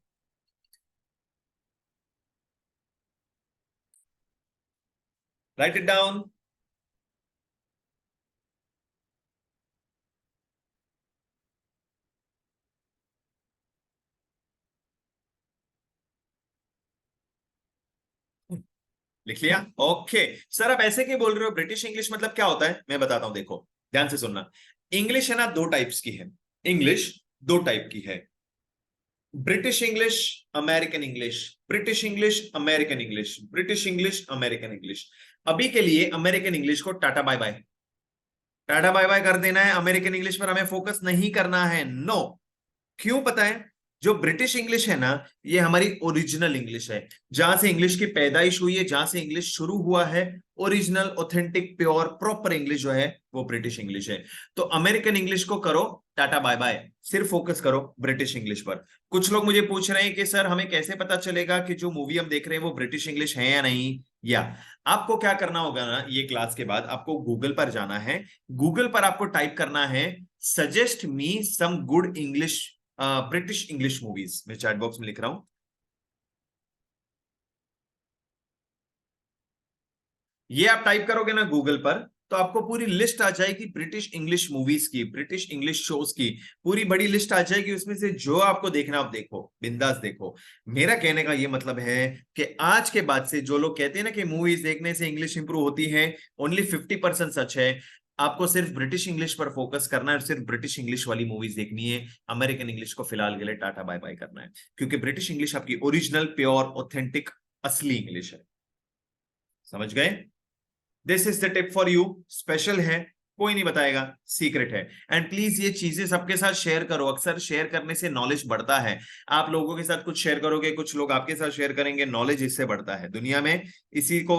right it down. लिख लिया? ओके सर, आप ऐसे क्यों बोल रहे हो? ब्रिटिश इंग्लिश मतलब क्या होता है मैं बताता हूं, देखो ध्यान से सुनना। इंग्लिश है ना, 2 टाइप्स की है, इंग्लिश 2 टाइप की है, British English, American English, British English, American English, British English, American English. अभी के लिए अमेरिकन इंग्लिश को टाटा बाय बाय, टाटा बाय बाय कर देना है, अमेरिकन इंग्लिश पर हमें फोकस नहीं करना है, नो। क्यों पता है? जो ब्रिटिश इंग्लिश है ना, ये हमारी ओरिजिनल इंग्लिश है, जहां से इंग्लिश की पैदाइश हुई है, जहां से इंग्लिश शुरू हुआ है, original, authentic, pure, proper English जो है वो ब्रिटिश इंग्लिश है। तो अमेरिकन इंग्लिश को करो टाटा बाय बाय, सिर्फ फोकस करो ब्रिटिश इंग्लिश पर। कुछ लोग मुझे पूछ रहे हैं कि सर हमें कैसे पता चलेगा कि जो मूवी हम देख रहे हैं वो ब्रिटिश इंग्लिश है या नहीं? या आपको क्या करना होगा ना, ये क्लास के बाद आपको गूगल पर जाना है, गूगल पर आपको टाइप करना है suggest me some good English, British English movies, मैं चैट बॉक्स में लिख रहा हूं। ये आप टाइप करोगे ना गूगल पर, तो आपको पूरी लिस्ट आ जाएगी ब्रिटिश इंग्लिश मूवीज की, ब्रिटिश इंग्लिश शोज की, पूरी बड़ी लिस्ट आ जाएगी, उसमें से जो आपको देखना आप देखो, बिंदास देखो। मेरा कहने का ये मतलब है कि आज के बाद से जो लोग कहते हैं ना कि मूवीज देखने से इंग्लिश इंप्रूव होती है, ओनली 50% सच है। आपको सिर्फ ब्रिटिश इंग्लिश पर फोकस करना है, और सिर्फ ब्रिटिश इंग्लिश वाली मूवीज देखनी है, अमेरिकन इंग्लिश को फिलहाल के लिए टाटा बाय बाय करना है, क्योंकि ब्रिटिश इंग्लिश आपकी ओरिजिनल, प्योर, ऑथेंटिक, असली इंग्लिश है। समझ गए? This is the tip for you, special है, कोई नहीं बताएगा, सीक्रेट है। एंड प्लीज ये चीजें सबके साथ शेयर करो, अक्सर शेयर करने से नॉलेज बढ़ता है। आप लोगों के साथ कुछ शेयर करोगे, कुछ लोग आपके साथ शेयर करेंगे, नॉलेज इससे बढ़ता है दुनिया में। इसी को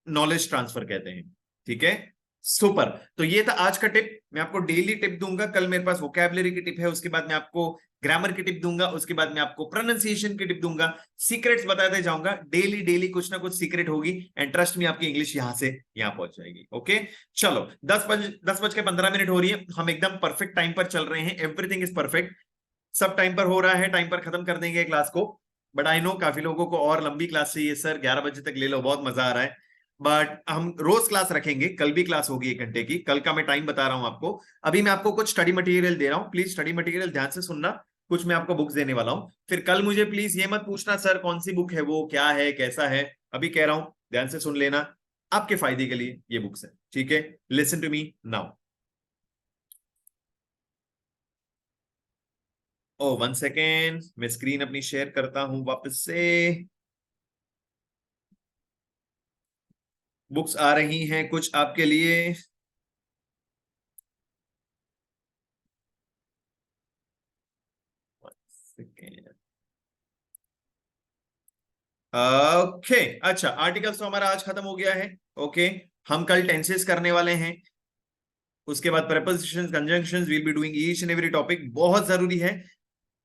नॉलेज ट्रांसफर कहते हैं। ठीक है, सुपर। तो ये था आज का टिप। मैं आपको डेली टिप दूंगा। कल मेरे पास वोकैबुलरी की टिप है, उसके बाद मैं आपको ग्रामर की टिप दूंगा, उसके बाद मैं आपको प्रोनाउंसिएशन की टिप दूंगा। सीक्रेट्स बताते जाऊंगा, डेली डेली कुछ ना कुछ सीक्रेट होगी। एंड ट्रस्ट में आपकी इंग्लिश यहां से यहां पहुंच जाएगी। ओके, चलो 10 बज के 15 मिनट हो रही है, हम एकदम परफेक्ट टाइम पर चल रहे हैं। एवरीथिंग इज परफेक्ट, सब टाइम पर हो रहा है, टाइम पर खत्म कर देंगे क्लास को। बट आई नो काफी लोगों को और लंबी क्लास चाहिए, सर 11 बजे तक ले लो, बहुत मजा आ रहा है। बट हम रोज क्लास रखेंगे, कल भी क्लास होगी 1 घंटे की। कल का मैं टाइम बता रहा हूं आपको। अभी मैं आपको कुछ स्टडी मटेरियल दे रहा हूं, प्लीज स्टडी मटेरियल ध्यान से सुनना। कुछ मैं आपको बुक्स देने वाला हूं, फिर कल मुझे प्लीज ये मत पूछना सर कौन सी बुक है, वो क्या है कैसा है। अभी कह रहा हूं, ध्यान से सुन लेना, आपके फायदे के लिए ये बुक्स है। ठीक है, listen to me now. Oh 1 second, मैं स्क्रीन अपनी शेयर करता हूं वापस से। बुक्स आ रही हैं कुछ आपके लिए। ओके, अच्छा आर्टिकल्स तो हमारा आज खत्म हो गया है। ओके, हम कल टेंसेस करने वाले हैं, उसके बाद prepositions conjunctions will be doing each and every topic, बहुत जरूरी है।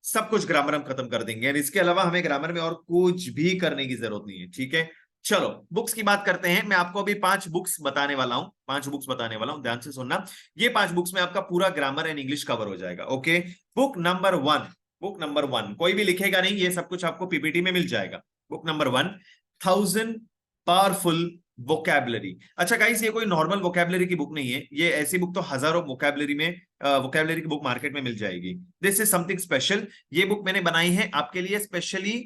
सब कुछ ग्रामर हम खत्म कर देंगे, और इसके अलावा हमें ग्रामर में और कुछ भी करने की जरूरत नहीं है। ठीक है, चलो बुक्स की बात करते हैं। मैं आपको अभी 5 बुक्स बताने वाला हूं, 5 बुक्स बताने वाला हूं, ध्यान से सुनना। ये 5 बुक्स में आपका पूरा ग्रामर एंड इंग्लिश कवर हो जाएगा। Okay, book number 1, book number 1 कोई भी लिखेगा नहीं, ये सब कुछ आपको पीपीटी में मिल जाएगा। Book number 1, 1000 powerful vocabulary. अच्छा गाइस, ये कोई नॉर्मल वोकैबुलरी की बुक नहीं है, ये ऐसी बुक तो हजारों वोकैबुलरी में वोकैबुलरी की बुक मार्केट में मिल जाएगी। This is something special. ये बुक मैंने बनाई है आपके लिए स्पेशली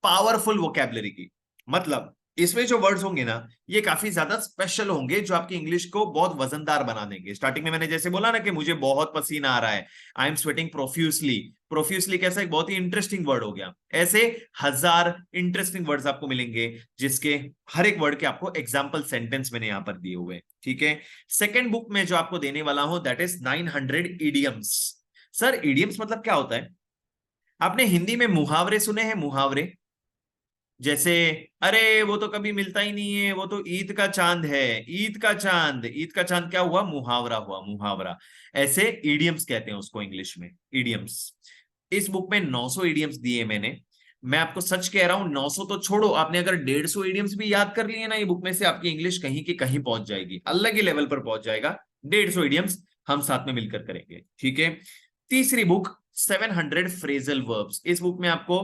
पावरफुल वोकैबुलरी की। मतलब इसमें जो वर्ड्स होंगे ना, ये काफी ज्यादा स्पेशल होंगे, जो आपकी इंग्लिश को बहुत वजनदार बना देंगे। स्टार्टिंग में मैंने जैसे बोला ना कि मुझे बहुत पसीना आ रहा है, I am sweating profusely. Profusely कैसा एक बहुत ही इंटरेस्टिंग वर्ड हो गया। ऐसे 1000 इंटरेस्टिंग वर्ड्स आपको मिलेंगे, जिसके हर एक वर्ड के आपको एग्जाम्पल सेंटेंस मैंने यहां पर दिए हुए। ठीक है, सेकेंड बुक में जो आपको देने वाला हूं that is 900 idioms. Sir idioms मतलब क्या होता है? आपने हिंदी में मुहावरे सुने हैं? मुहावरे जैसे, अरे वो तो कभी मिलता ही नहीं है, वो तो ईद का चांद है। ईद का चांद, ईद का चांद क्या हुआ? मुहावरा हुआ, मुहावरा। ऐसे इडियम्स कहते हैं उसको इंग्लिश में, इडियम्स। इस बुक में 900 इडियम्स दिए मैंने। मैं आपको सच कह रहा हूं, 900 तो छोड़ो, आपने अगर 150 इडियम्स भी याद कर लिए ना ये बुक में से, आपकी इंग्लिश कहीं की कहीं पहुंच जाएगी, अलग ही लेवल पर पहुंच जाएगा। 150 इडियम्स हम साथ में मिलकर करेंगे। ठीक है, तीसरी बुक 700 फ्रेजल वर्ब्स। इस बुक में आपको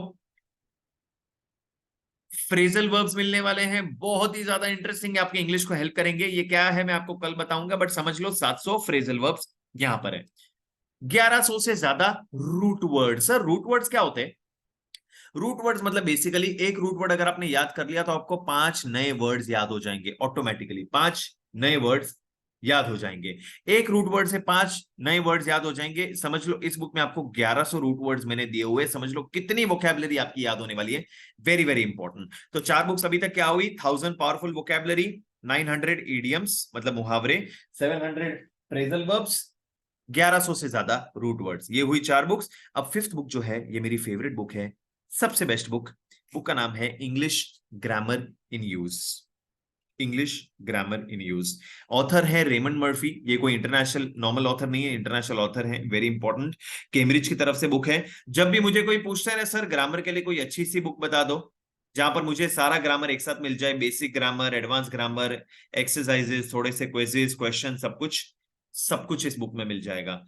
फ्रेजल वर्ब्स मिलने वाले हैं, बहुत ही ज्यादा इंटरेस्टिंग है, आपकी इंग्लिश को हेल्प करेंगे। ये क्या है मैं आपको कल बताऊंगा, बट समझ लो 700 फ्रेजल वर्ब्स यहां पर है। 1100 से ज्यादा root word. Sir root words क्या होते हैं? रूट वर्ड्स मतलब बेसिकली एक रूट वर्ड अगर आपने याद कर लिया तो आपको 5 नए वर्ड्स याद हो जाएंगे ऑटोमेटिकली, 5 नए वर्ड्स याद हो जाएंगे। एक रूट वर्ड से 5 नए वर्ड्स याद हो जाएंगे। समझ लो इस बुक में आपको 1100 रूट वर्ड्स मैंने दिए हुए, समझ लो कितनी वोकैबुलरी आपकी याद होने वाली है। Very very important. तो 4 बुक्स अभी तक क्या हुई? 1000 पावरफुल वोकैबुलरी, 900 इडियम्स मतलब मुहावरे, 700 फ्रेजल वर्ब्स, 1100 से ज्यादा रूट वर्ड्स। ये हुई 4 बुक्स। अब फिफ्थ बुक जो है ये मेरी फेवरेट बुक है, सबसे बेस्ट बुक। बुक का नाम है English grammar in use. English grammar in use. Author है रेमंड मर्फी। ये कोई इंटरनेशनल नॉर्मल ऑथर नहीं है, इंटरनेशनल ऑथर है, वेरी इंपॉर्टेंट। कैम्ब्रिज की तरफ से बुक है। जब भी मुझे कोई पूछता है ना सर ग्रामर के लिए कोई अच्छी सी बुक बता दो, जहां पर मुझे सारा ग्रामर एक साथ मिल जाए, basic grammar, advance grammar, exercises, थोड़े से क्विजेस, क्वेश्चन, सब कुछ, सब कुछ इस बुक में मिल जाएगा।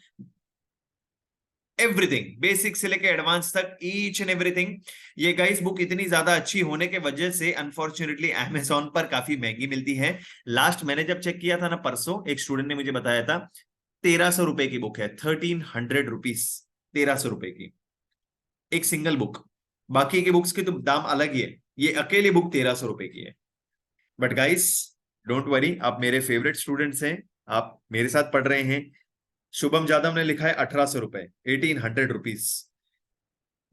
एवरीथिंग, बेसिक से लेके एडवांस तक, ईच एंड एवरीथिंग। ये गाइस बुक इतनी ज्यादा अच्छी होने के वजह से अनफॉर्चुनेटली अमेजोन पर काफी महंगी मिलती है। लास्ट मैंने जब चेक किया था ना परसों, एक स्टूडेंट ने मुझे बताया था 1300 रुपए की बुक है, 1300 रुपीज, 1300 रुपए की एक सिंगल बुक। बाकी की बुक्स के तो दाम अलग ही है, ये अकेली बुक 1300 रुपए की है। बट गाइस डोंट वरी, आप मेरे फेवरेट स्टूडेंट्स हैं, आप मेरे साथ पढ़ रहे हैं। शुभम जादव ने लिखा है 1800 रुपए, 1800 रुपीज।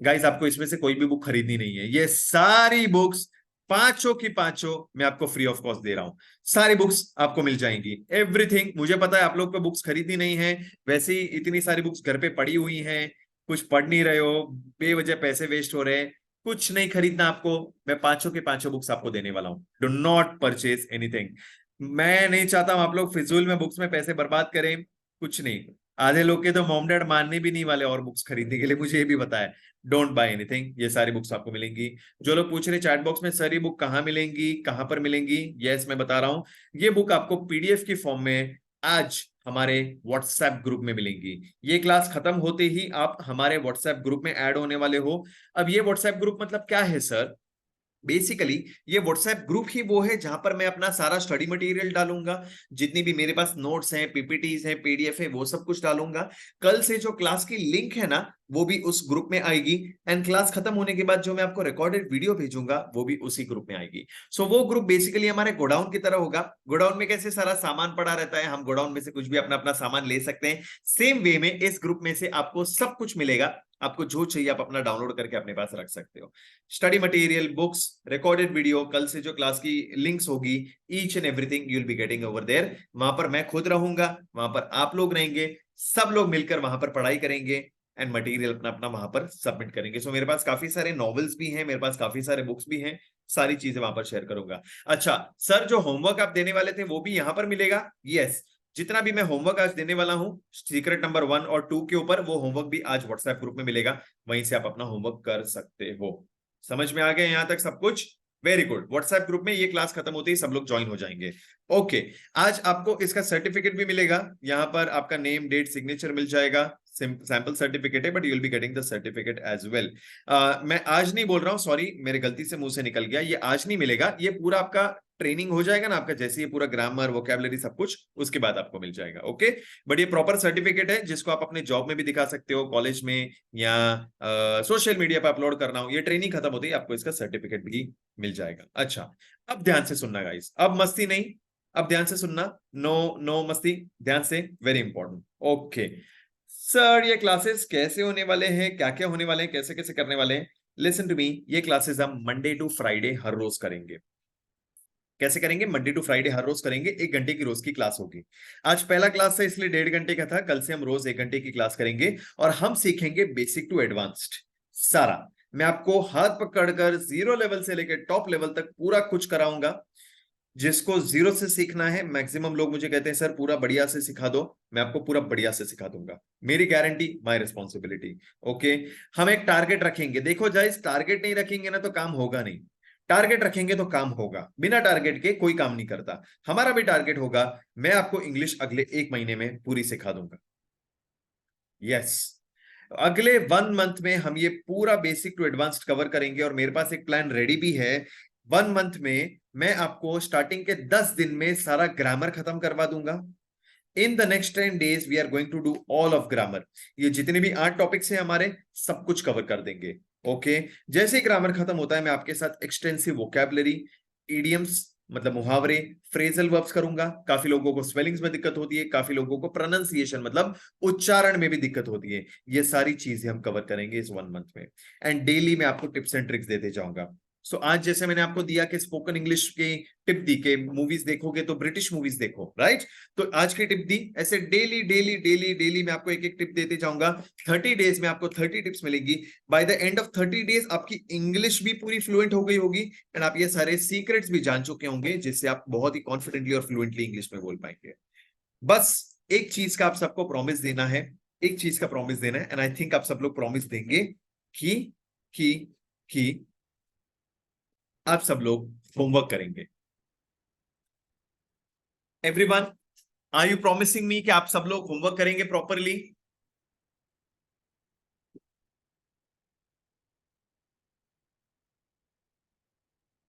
गाइस आपको इसमें से कोई भी बुक खरीदनी नहीं है, ये सारी बुक्स पांचों की पांचों मैं आपको फ्री ऑफ कॉस्ट दे रहा हूं। सारी बुक्स आपको मिल जाएंगी, एवरीथिंग। मुझे पता है आप लोग पे बुक्स खरीदनी नहीं है, वैसे ही इतनी सारी बुक्स घर पे पड़ी हुई हैं, कुछ पढ़ नहीं रहे हो, बेवजह पैसे वेस्ट हो रहे हैं, कुछ नहीं खरीदना आपको। मैं पांचों के पांचों बुक्स आपको देने वाला हूं। Do not purchase anything. मैं नहीं चाहता हूं आप लोग फिजूल में बुक्स में पैसे बर्बाद करें, कुछ नहीं। आधे लोग के तो मॉम डैड मानने भी नहीं वाले और बुक्स खरीदने के लिए, मुझे ये भी पता है। डोंट बाय एनीथिंग, ये सारी बुक्स आपको मिलेंगी। जो लोग पूछ रहे चैट बॉक्स में सर ये बुक कहाँ मिलेंगी, कहां पर मिलेंगी, यस मैं बता रहा हूं। ये बुक आपको पीडीएफ की फॉर्म में आज हमारे व्हाट्सएप ग्रुप में मिलेंगी। ये क्लास खत्म होते ही आप हमारे व्हाट्सएप ग्रुप में ऐड होने वाले हो। अब ये व्हाट्सएप ग्रुप मतलब क्या है सर? बेसिकली ये व्हाट्सएप ग्रुप ही वो है जहां पर मैं अपना सारा स्टडी मटेरियल डालूंगा, जितनी भी मेरे पास नोट्स हैं, पीपीटीज हैं, पीडीएफ है, वो सब कुछ डालूंगा। कल से जो क्लास की लिंक है ना, वो भी उस ग्रुप में आएगी। एंड क्लास खत्म होने के बाद जो मैं आपको रिकॉर्डेड वीडियो भेजूंगा वो भी उसी ग्रुप में आएगी। सो वो ग्रुप बेसिकली हमारे गोडाउन की तरह होगा। गोडाउन में कैसे सारा सामान पड़ा रहता है, हम गोडाउन में से कुछ भी अपना अपना सामान ले सकते हैं, सेम वे में इस ग्रुप में से आपको सब कुछ मिलेगा। आपको जो चाहिए आप अपना डाउनलोड करके अपने पास रख सकते हो। Study material, books, recorded video, कल से जो क्लास की लिंक्स होगी, each and everything you will be getting over there. वहां पर मैं खुद रहूंगा, वहां पर आप लोग रहेंगे, सब लोग मिलकर वहां पर पढ़ाई करेंगे एंड मटेरियल अपना अपना वहां पर सबमिट करेंगे। सो मेरे पास काफी सारे नॉवेल्स भी हैं, मेरे पास काफी सारे बुक्स भी हैं, सारी चीजें वहां पर शेयर करूंगा। अच्छा सर, जो होमवर्क आप देने वाले थे वो भी यहां पर मिलेगा? यस, जितना भी मैं होमवर्क आज देने वाला हूं सीक्रेट नंबर 1 और 2 के ऊपर, वो होमवर्क भी आज व्हाट्सएप ग्रुप में मिलेगा। वहीं से आप अपना होमवर्क कर सकते हो। समझ में आ गया यहां तक सब कुछ? Very good. व्हाट्सएप ग्रुप में ये क्लास खत्म होते ही सब लोग ज्वाइन हो जाएंगे। ओके, आज आपको इसका सर्टिफिकेट भी मिलेगा। यहाँ पर आपका नेम, डेट, सिग्नेचर मिल जाएगा। सैंपल सर्टिफिकेट है, but you will be getting the certificate as well. मैं आज नहीं बोल रहा हूँ, सॉरी मेरे गलती से मुंह से निकल गया, ये आज नहीं मिलेगा। ये पूरा आपका ट्रेनिंग हो जाएगा ना आपका, जैसे ये पूरा ग्रामर, वोकैबुलरी सब कुछ, उसके बाद आपको मिल जाएगा। ओके, बट ये प्रॉपर सर्टिफिकेट है जिसको आप अपने जॉब में भी दिखा सकते हो, कॉलेज में या सोशल मीडिया पर अपलोड करना हो। ये ट्रेनिंग खत्म होती है आपको इसका सर्टिफिकेट भी मिल जाएगा। अच्छा, अब ध्यान से सुनना गाइस, अब मस्ती नहीं, अब ध्यान से सुनना। नो नो मस्ती, ध्यान से, वेरी इंपॉर्टेंट। ओके सर, ये क्लासेस कैसे होने वाले हैं, क्या क्या होने वाले हैं, कैसे कैसे करने वाले हैं? लिसन टू मी, ये क्लासेस हम मंडे टू फ्राइडे हर रोज करेंगे। कैसे करेंगे? मंडे टू फ्राइडे हर रोज करेंगे, 1 घंटे की रोज की क्लास होगी। आज पहला क्लास था इसलिए 1.5 घंटे का था, कल से हम रोज 1 घंटे की क्लास करेंगे और हम सीखेंगे बेसिक टू एडवांस्ड सारा। मैं आपको हाथ पकड़कर जीरो लेवल से लेकर टॉप लेवल तक पूरा कुछ कराऊंगा। जिसको जीरो से सीखना है, मैक्सिमम लोग मुझे कहते हैं सर पूरा बढ़िया से सिखा दो, मैं आपको पूरा बढ़िया से सिखा दूंगा। मेरी गारंटी, माय रिस्पॉन्सिबिलिटी। ओके, हम एक टारगेट रखेंगे। देखो जाइस, टारगेट नहीं रखेंगे ना तो काम होगा नहीं, टारगेट रखेंगे तो काम होगा। बिना टारगेट के कोई काम नहीं करता। हमारा भी टारगेट होगा, मैं आपको इंग्लिश अगले 1 महीने में पूरी सिखा दूंगा। यस, अगले 1 मंथ में हम ये पूरा बेसिक टू एडवांस्ड कवर करेंगे और मेरे पास एक प्लान रेडी भी है। 1 मंथ में मैं आपको स्टार्टिंग के 10 दिन में सारा ग्रामर खत्म करवा दूंगा। In the next 10 days we are going to do all of grammar. ये जितने भी 8 टॉपिक्स हैं हमारे, सब कुछ कवर कर देंगे। ओके, जैसे ही ग्रामर खत्म होता है मैं आपके साथ एक्सटेंसिव वोकैबुलरी, इडियम्स मतलब मुहावरे, फ्रेजल वर्ब्स करूंगा। काफी लोगों को स्पेलिंग्स में दिक्कत होती है, काफी लोगों को प्रोनाउंसिएशन मतलब उच्चारण में भी दिक्कत होती है। ये सारी चीजें हम कवर करेंगे इस 1 मंथ में। एंड डेली मैं आपको टिप्स एंड ट्रिक्स देते जाऊंगा। सो आज जैसे मैंने आपको दिया कि स्पोकन इंग्लिश की टिप दी के मूवीज देखोगे तो ब्रिटिश मूवीज देखो, राइट? तो आज की टिप दी, ऐसे डेली डेली डेली डेली मैं आपको एक एक टिप देते जाऊंगा। 30 days में आपको 30 टिप्स मिलेंगी। By the end of 30 days आपकी इंग्लिश भी पूरी फ्लुएंट हो गई होगी एंड आप ये सारे सीक्रेट्स भी जान चुके होंगे, जिससे आप बहुत ही कॉन्फिडेंटली और फ्लुएंटली इंग्लिश में बोल पाएंगे। बस एक चीज का आप सबको प्रॉमिस देना है, एक चीज का प्रॉमिस देना है, एंड आई थिंक आप सब लोग प्रॉमिस देंगे कि कि कि आप सब लोग होमवर्क करेंगे। एवरीवन, आर यू प्रॉमिसिंग मी कि आप सब लोग होमवर्क करेंगे प्रॉपरली?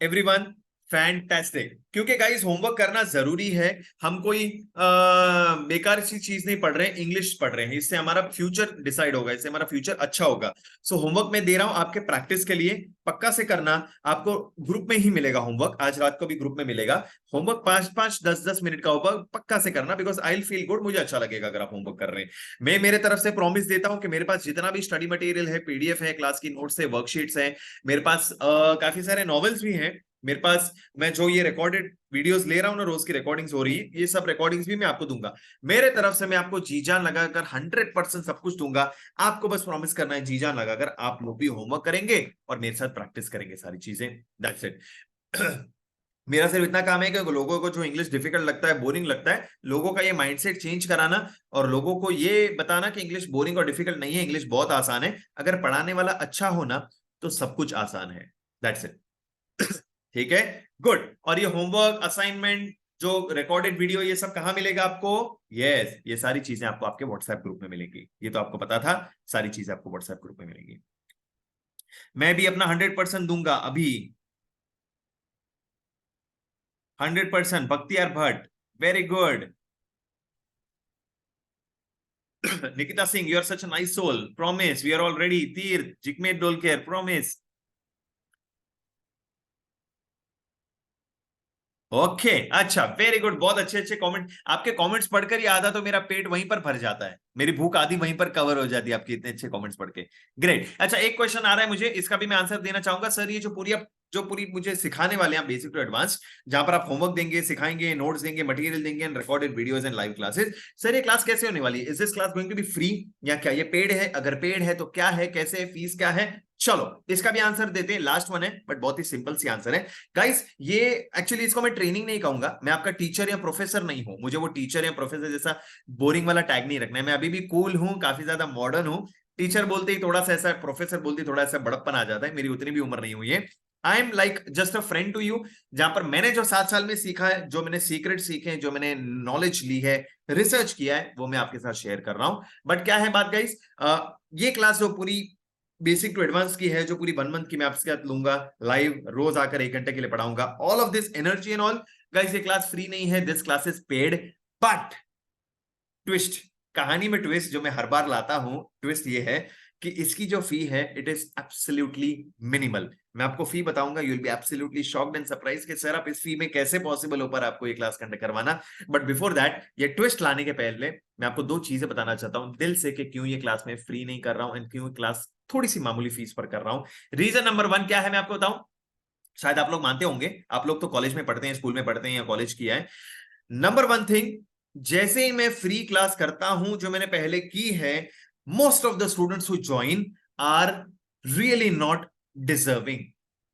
Everyone, fantastic. क्योंकि गाइस होमवर्क करना जरूरी है। हम कोई बेकार सी चीज नहीं पढ़ रहे हैं, इंग्लिश पढ़ रहे हैं। इससे हमारा फ्यूचर डिसाइड होगा, इससे हमारा फ्यूचर अच्छा होगा। सो होमवर्क मैं दे रहा हूं आपके प्रैक्टिस के लिए, पक्का से करना। आपको ग्रुप में ही मिलेगा होमवर्क, आज रात को भी ग्रुप में मिलेगा होमवर्क। 5-5 10-10 मिनट का होमवर्क पक्का से करना, because I will feel good, मुझे अच्छा लगेगा अगर आप होमवर्क कर रहे हैं। मैं मेरे तरफ से प्रॉमिस देता हूं कि मेरे पास जितना भी स्टडी मटेरियल है, पीडीएफ है, क्लास की नोट्स है, वर्कशीट्स है, मेरे पास काफी सारे नॉवेल्स भी हैं। मेरे पास, मैं जो ये रिकॉर्डेड वीडियोस ले रहा हूं ना, रोज की रिकॉर्डिंग्स हो रही है, ये सब रिकॉर्डिंग्स भी मैं आपको दूंगा। मेरे तरफ से मैं आपको जी जान लगाकर 100% सब कुछ दूंगा। आपको बस प्रॉमिस करना है जी जान लगाकर आप लोग भी होमवर्क करेंगे और मेरे साथ प्रैक्टिस करेंगे सारी चीजें। That's it. मेरा सिर्फ इतना काम है कि लोगों को जो इंग्लिश डिफिकल्ट लगता है, बोरिंग लगता है, लोगों का ये माइंडसेट चेंज कराना और लोगों को ये बताना कि इंग्लिश बोरिंग और डिफिकल्ट नहीं है, इंग्लिश बहुत आसान है। अगर पढ़ाने वाला अच्छा हो ना तो सब कुछ आसान है। That's it. ठीक है, गुड। और ये होमवर्क, असाइनमेंट, जो रिकॉर्डेड वीडियो, ये सब कहां मिलेगा आपको? यस, ये सारी चीजें आपको आपके व्हाट्सएप ग्रुप में मिलेंगी। ये तो आपको पता था, सारी चीजें आपको व्हाट्सएप ग्रुप में मिलेंगी। मैं भी अपना 100% दूंगा अभी। 100%। Bakhtiyar Bhatt, very good. Nikita Singh, you are such a nice soul, promise, we are all ready. Tirth, Jigmet Dolker, promise. Okay, अच्छा, वेरी गुड, बहुत अच्छे अच्छे कमेंट। आपके कमेंट्स पढ़कर ही आधा तो मेरा पेट वहीं पर भर जाता है, मेरी भूख आधी वहीं पर कवर हो जाती है आपके इतने अच्छे कमेंट्स पढ़ के। ग्रेट। अच्छा, एक क्वेश्चन आ रहा है मुझे, इसका भी मैं आंसर देना चाहूंगा। सर, ये जो पूरी मुझे सिखाने वाले हैं बेसिक टू एडवांस, जहां पर आप होमवर्क देंगे, सिखाएंगे, नोट्स देंगे, मटेरियल देंगे and recorded videos and live classes, sir ये क्लास कैसे होने वाली है? Is this class going to be free या क्या ये पेड है? अगर पेड है तो क्या है, कैसे है, फीस क्या है? चलो इसका भी आंसर देते हैं, लास्ट वन है बट बहुत ही सिंपल सी आंसर है। गाइस, ये एक्चुअली इसको मैं ट्रेनिंग नहीं कहूंगा, मैं आपका टीचर या प्रोफेसर नहीं हूं, मुझे वो टीचर या प्रोफेसर जैसा बोरिंग वाला टैग नहीं रखना है। मैं अभी भी कूल हूं, काफी ज्यादा मॉडर्न हूं। टीचर बोलते ही थोड़ा सा ऐसा, प्रोफेसर बोलते ही थोड़ा सा बड़प्पन आ जाता है, मेरी उतनी भी उम्र नहीं हुई है। I am like just a friend to you. जहां पर मैंने जो 7 साल में सीखा है, जो मैंने सीक्रेट सीखे हैं, जो मैंने नॉलेज ली है, रिसर्च किया है, वो मैं आपके साथ शेयर कर रहा हूं। बट क्या है बात गाइस, ये क्लास जो पूरी बेसिक टू एडवांस की है, जो पूरी 1 मंथ की मैं आपके साथ लूंगा, लाइव रोज आकर 1 घंटे के लिए पढ़ाऊंगा, all of this energy and all, guys ये क्लास फ्री नहीं है, this class is paid. But twist, कहानी में ट्विस्ट जो मैं हर बार लाता हूं, ट्विस्ट ये है कि इसकी जो फी है इट इज एब्सोल्युटली मिनिमल। मैं आपको फी बताऊंगा, you will be absolutely shocked and surprise कि सर आप इस फी में कैसे पॉसिबल हो पर आपको ये क्लास कंडक्ट करवाना। बट बिफोर दैट, ये ट्विस्ट लाने के पहले मैं आपको 2 चीजें बताना चाहता हूं दिल से कि क्यों ये क्लास में फ्री नहीं कर रहा हूं एंड क्यों ये क्लास थोड़ी सी मामूली फीस पर कर रहा हूं। रीजन नंबर 1 क्या है मैं आपको बताऊं, शायद आप लोग मानते होंगे, आप लोग तो कॉलेज में पढ़ते हैं, स्कूल में पढ़ते हैं या कॉलेज किया है। नंबर 1 थिंग, जैसे ही मैं फ्री क्लास करता हूं जो मैंने पहले की है, most of the students who join are really not deserving.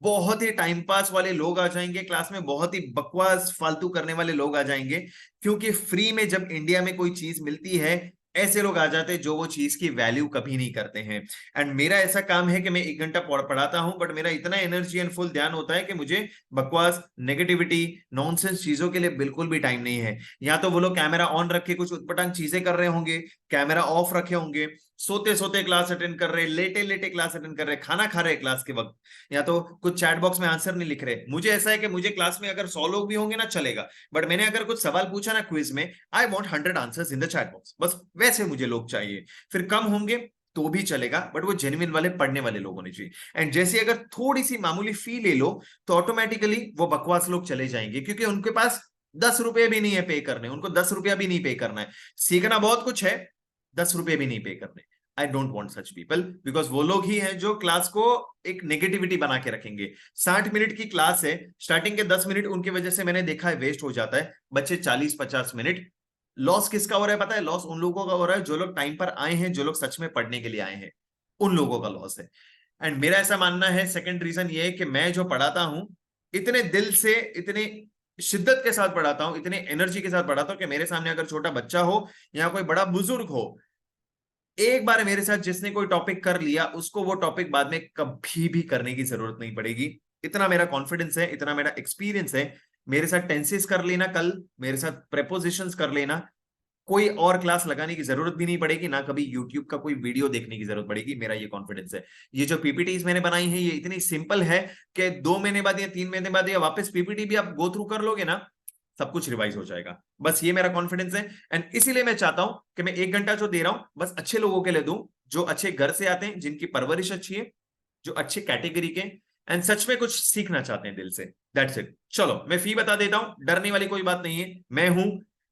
बहुत ही टाइम पास वाले लोग आ जाएंगे क्लास में, बहुत ही बकवास फालतू करने वाले लोग आ जाएंगे, क्योंकि फ्री में जब इंडिया में कोई चीज मिलती है, ऐसे लोग आ जाते हैं जो वो चीज की वैल्यू कभी नहीं करते हैं। एंड मेरा ऐसा काम है कि मैं 1 घंटा पढ़ाता हूं, बट मेरा इतना एनर्जी एंड फुल ध्यान होता है कि मुझे बकवास, नेगेटिविटी, नॉनसेंस चीजों के लिए बिल्कुल भी टाइम नहीं है। या तो वो लोग कैमरा ऑन रखे कुछ उटपटांग चीजें कर रहे होंगे, कैमरा ऑफ रखे होंगे, सोते सोते क्लास अटेंड कर रहे, लेटे लेटे क्लास अटेंड कर रहे, खाना खा रहे क्लास के वक्त, या तो कुछ चैट बॉक्स में आंसर नहीं लिख रहे। मुझे ऐसा है कि मुझे क्लास में अगर 100 लोग भी होंगे ना चलेगा, बट मैंने अगर कुछ सवाल पूछा ना क्विज में, I want 100 answers in the chat box, बस वैसे मुझे लोग चाहिए। फिर कम होंगे तो भी चलेगा, बट वो जेन्युइन वाले पढ़ने वाले लोग होने चाहिए। एंड जैसे अगर थोड़ी सी मामूली फी ले लो तो ऑटोमेटिकली वो बकवास लोग चले जाएंगे, क्योंकि उनके पास 10 रुपए भी नहीं है पे करने, उनको 10 रुपया भी नहीं पे करना है। सीखना बहुत कुछ है, 10 रुपए भी नहीं पे करने। I don't want such people, because वो लोग ही हैं जो क्लास को एक नेगेटिविटी बना के रखेंगे। 60 मिनट की क्लास है, स्टार्टिंग के 10 मिनट उनकी वजह से मैंने देखा है वेस्ट हो जाता है, बच्चे 40-50 मिनट। लॉस किसका हो रहा है पता है? लॉस उन लोगों का हो रहा है जो लोग टाइम पर आए हैं, जो लोग सच में पढ़ने के लिए आए हैं, उन लोगों का लॉस है। एंड मेरा ऐसा मानना है, सेकंड रीजन ये है कि मैं जो पढ़ाता हूं, इतने दिल से, इतने शिद्दत के साथ पढ़ाता हूं, इतने एनर्जी के साथ पढ़ाता हूं कि मेरे सामने अगर छोटा बच्चा हो या कोई बड़ा बुजुर्ग हो, एक बार मेरे साथ जिसने कोई टॉपिक कर लिया, उसको वो टॉपिक बाद में कभी भी करने की जरूरत नहीं पड़ेगी। इतना मेरा कॉन्फिडेंस है, इतना मेरा एक्सपीरियंस है। मेरे साथ टेंसेस कर लेना, कल मेरे साथ प्रेपोजिशंस कर लेना, कोई और क्लास लगाने की जरूरत भी नहीं पड़ेगी, ना कभी यूट्यूब का कोई वीडियो देखने की जरूरत पड़ेगी। मेरा ये कॉन्फिडेंस है। ये जो पीपीटीज मैंने बनाई है, ये इतनी सिंपल है कि 2 महीने बाद या 3 महीने बाद या वापस पीपीटी भी आप गो थ्रू कर लोगे ना, सब कुछ रिवाइज हो जाएगा। बस ये मेरा कॉन्फिडेंस है। एंड इसीलिए मैं चाहता हूं कि मैं 1 घंटा जो दे रहा हूं, बस अच्छे लोगों के लिए दूं, जो अच्छे घर से आते हैं, जिनकी परवरिश अच्छी है, जो अच्छे कैटेगरी के एंड सच में कुछ सीखना चाहते हैं दिल से। That's it. चलो मैं फी बता देता हूं, डरने वाली कोई बात नहीं है। मैं हूं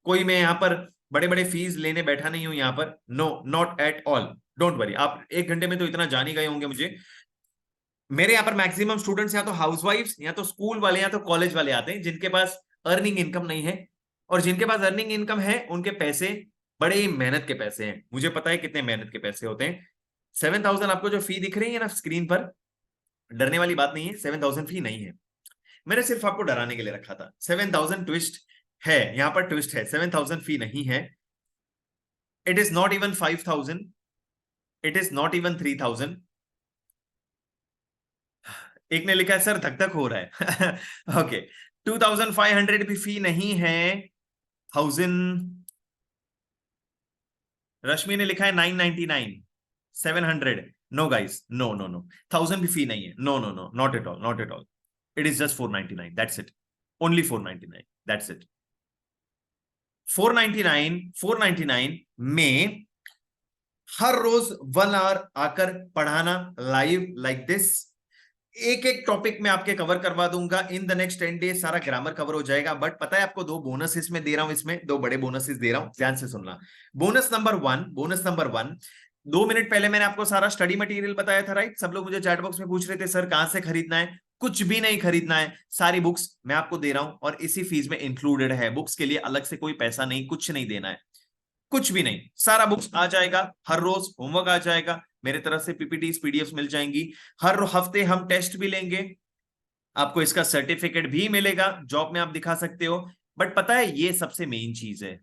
कोई, मैं यहां पर बड़े बड़े फीस लेने बैठा नहीं हूं यहां पर, no, not at all. Don't worry, आप 1 घंटे में तो इतना जान ही गए होंगे मुझे। मेरे यहाँ पर मैक्सिमम स्टूडेंट्स या तो हाउसवाइफ्स या तो स्कूल वाले या तो कॉलेज वाले आते हैं जिनके पास अर्निंग इनकम नहीं है, और जिनके पास अर्निंग इनकम है उनके पैसे बड़े ही मेहनत के पैसे हैं। मुझे पता है कितने मेहनत के पैसे होते हैं। 7,000 आपको जो फी दिख रही है ना स्क्रीन पर, डरने वाली बात नहीं है, 7,000 फी नहीं है। मैंने सिर्फ आपको डराने के लिए रखा था। 7,000 ट्विस्ट है, यहां पर ट्विस्ट है, 7,000 फी नहीं है। It is not even 5,000, it is not even 3,000। एक ने लिखा है सर धक धक हो रहा है। ओके, 2,500 भी फी नहीं है। 1000, रश्मि ने लिखा है 999, 700। No guys, no no no, 1000 भी फी नहीं है। No no no, not at all, not at all. It is just 499, that's it, only 499, that's it. 499 में हर रोज 1 आवर आकर पढ़ाना लाइव लाइक दिस। एक एक टॉपिक में आपके कवर करवा दूंगा इन द नेक्स्ट 10 डेज, सारा ग्रामर कवर हो जाएगा। बट पता है आपको 2 बोनस इसमें दे रहा हूं, इसमें 2 बड़े बोनसेस दे रहा हूं, ध्यान से सुनना। बोनस नंबर 1, 2 मिनट पहले मैंने आपको सारा स्टडी मटेरियल बताया था, राइट? सब लोग मुझे चैट बॉक्स में पूछ रहे थे सर कहां से खरीदना है। कुछ भी नहीं खरीदना है, सारी बुक्स मैं आपको दे रहा हूं और इसी फीस में इंक्लूडेड है। बुक्स के लिए अलग से कोई पैसा नहीं, कुछ नहीं देना है, कुछ भी नहीं, सारा बुक्स आ जाएगा। हर रोज होमवर्क आ जाएगा, मेरे तरफ से पीपीटीज पीडीएफ मिल जाएंगी। हर हफ्ते हम टेस्ट भी लेंगे, आपको इसका सर्टिफिकेट भी मिलेगा, जॉब में आप दिखा सकते हो। बट पता है ये सबसे मेन चीज है,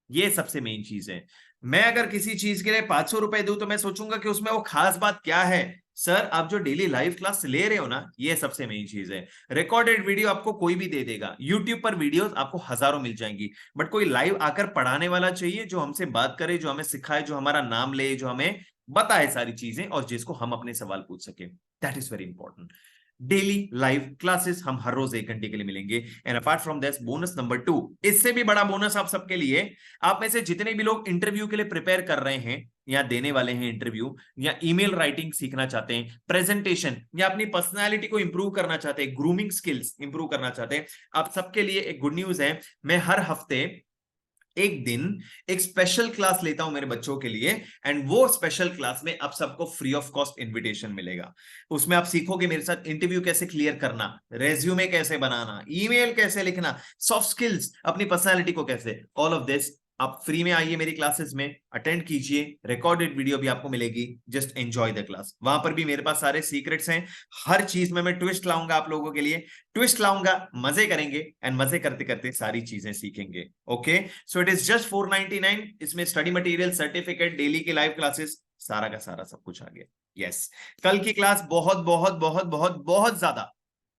ये सबसे मेन चीज है। मैं अगर किसी चीज के लिए 500 रुपए दूं तो मैं सोचूंगा कि उसमें वो खास बात क्या है। सर आप जो डेली लाइव क्लास ले रहे हो ना, ये सबसे मेन चीज है। रिकॉर्डेड वीडियो आपको कोई भी दे देगा, यूट्यूब पर वीडियोस आपको हजारों मिल जाएंगी, बट कोई लाइव आकर पढ़ाने वाला चाहिए जो हमसे बात करे, जो हमें सिखाए, जो हमारा नाम ले, जो हमें बताए सारी चीजें और जिसको हम अपने सवाल पूछ सके। That is very important. Daily live classes हम हर रोज 1 घंटे के लिए मिलेंगे। And apart from this bonus number 2, इससे भी बड़ा बोनस आप सबके लिए, आप में से जितने भी लोग इंटरव्यू के लिए प्रिपेयर कर रहे हैं या देने वाले हैं इंटरव्यू, या ईमेल राइटिंग सीखना चाहते हैं, प्रेजेंटेशन, या अपनी पर्सनालिटी को इंप्रूव करना चाहते हैं, ग्रूमिंग स्किल्स इंप्रूव करना चाहते हैं, आप सबके लिए एक गुड न्यूज है। मैं हर हफ्ते एक दिन एक स्पेशल क्लास लेता हूं मेरे बच्चों के लिए, एंड वो स्पेशल क्लास में आप सबको फ्री ऑफ कॉस्ट इनविटेशन मिलेगा। उसमें आप सीखोगे मेरे साथ इंटरव्यू कैसे क्लियर करना, रेज्यूमे कैसे बनाना, ईमेल कैसे लिखना, सॉफ्ट स्किल्स, अपनी पर्सनालिटी को कैसे, ऑल ऑफ दिस आप फ्री में आइए मेरी क्लासेस में, अटेंड कीजिए। रिकॉर्डेड वीडियो भी आपको मिलेगी, जस्ट एंजॉय द क्लास। वहां पर भी मेरे पास सारे सीक्रेट्स हैं, हर चीज में मैं ट्विस्ट लाऊंगा आप लोगों के लिए, ट्विस्ट लाऊंगा, मजे करेंगे, एंड मजे करते करते सारी चीजें सीखेंगे। Okay, so it is just 499। इसमें स्टडी मटेरियल, सर्टिफिकेट, डेली की लाइव क्लासेस, सारा का सारा सब कुछ आ गया। यस, कल की क्लास बहुत बहुत बहुत बहुत बहुत ज्यादा,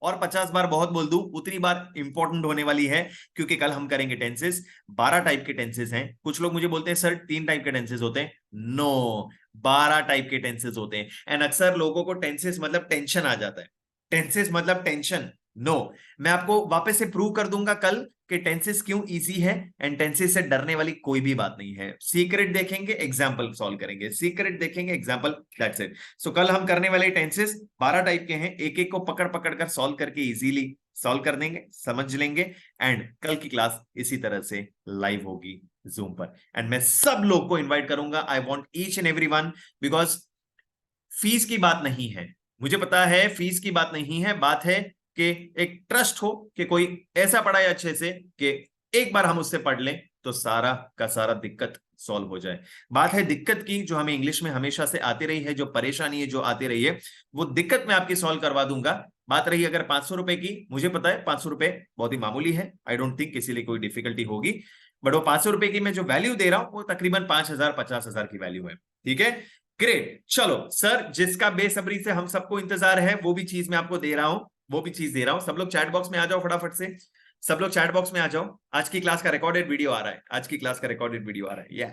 और 50 बार बहुत बोल दूं उतनी बार इंपॉर्टेंट होने वाली है, क्योंकि कल हम करेंगे टेंसेस। 12 टाइप के टेंसेस हैं। कुछ लोग मुझे बोलते हैं सर 3 टाइप के टेंसेस होते हैं। नो, 12 टाइप के टेंसेस होते हैं। एंड अक्सर लोगों को टेंसेस मतलब टेंशन आ जाता है, टेंसेस मतलब टेंशन। नो, मैं आपको वापस से प्रूव कर दूंगा कल कि टेंसेस क्यों इजी है, एंड टेंसेस से डरने वाली कोई भी बात नहीं है। सीक्रेट देखेंगे, एग्जांपल सॉल्व करेंगे, सीक्रेट देखेंगे, एग्जांपल, दैट्स इट। सो कल हम करने वाले टेंसेस 12 टाइप के हैं, एक एक को पकड़ पकड़ कर सॉल्व करके इजीली सॉल्व कर देंगे, समझ लेंगे। एंड कल की क्लास इसी तरह से लाइव होगी जूम पर, एंड मैं सब लोग को इन्वाइट करूंगा। I want each and every one, because fees की बात नहीं है, मुझे पता है फीस की बात नहीं है, बात है कि एक ट्रस्ट हो कि कोई ऐसा पढ़ाए अच्छे से कि एक बार हम उससे पढ़ लें तो सारा का सारा दिक्कत सॉल्व हो जाए। बात है दिक्कत की, जो हमें इंग्लिश में हमेशा से आती रही है, जो परेशानी है जो आती रही है, वो दिक्कत मैं आपकी सॉल्व करवा दूंगा। बात रही अगर 500 रुपए की, मुझे पता है 500 रुपए बहुत ही मामूली है, आई डोंट थिंक किसी लिए कोई डिफिकल्टी होगी, बट वो 500 रुपए की मैं जो वैल्यू दे रहा हूं वो तकरीबन 5,000 50,000 की वैल्यू है। ठीक है, ग्रेट। चलो सर, जिसका बेसब्री से हम सबको इंतजार है वो भी चीज मैं आपको दे रहा हूं, वो भी चीज दे रहा हूं। सब लोग चैट बॉक्स में आ जाओ फटाफट से, सब लोग चैट बॉक्स में आ जाओ। आज की क्लास का रिकॉर्डेड वीडियो आ रहा है, आज की क्लास का रिकॉर्डेड वीडियो आ रहा है, या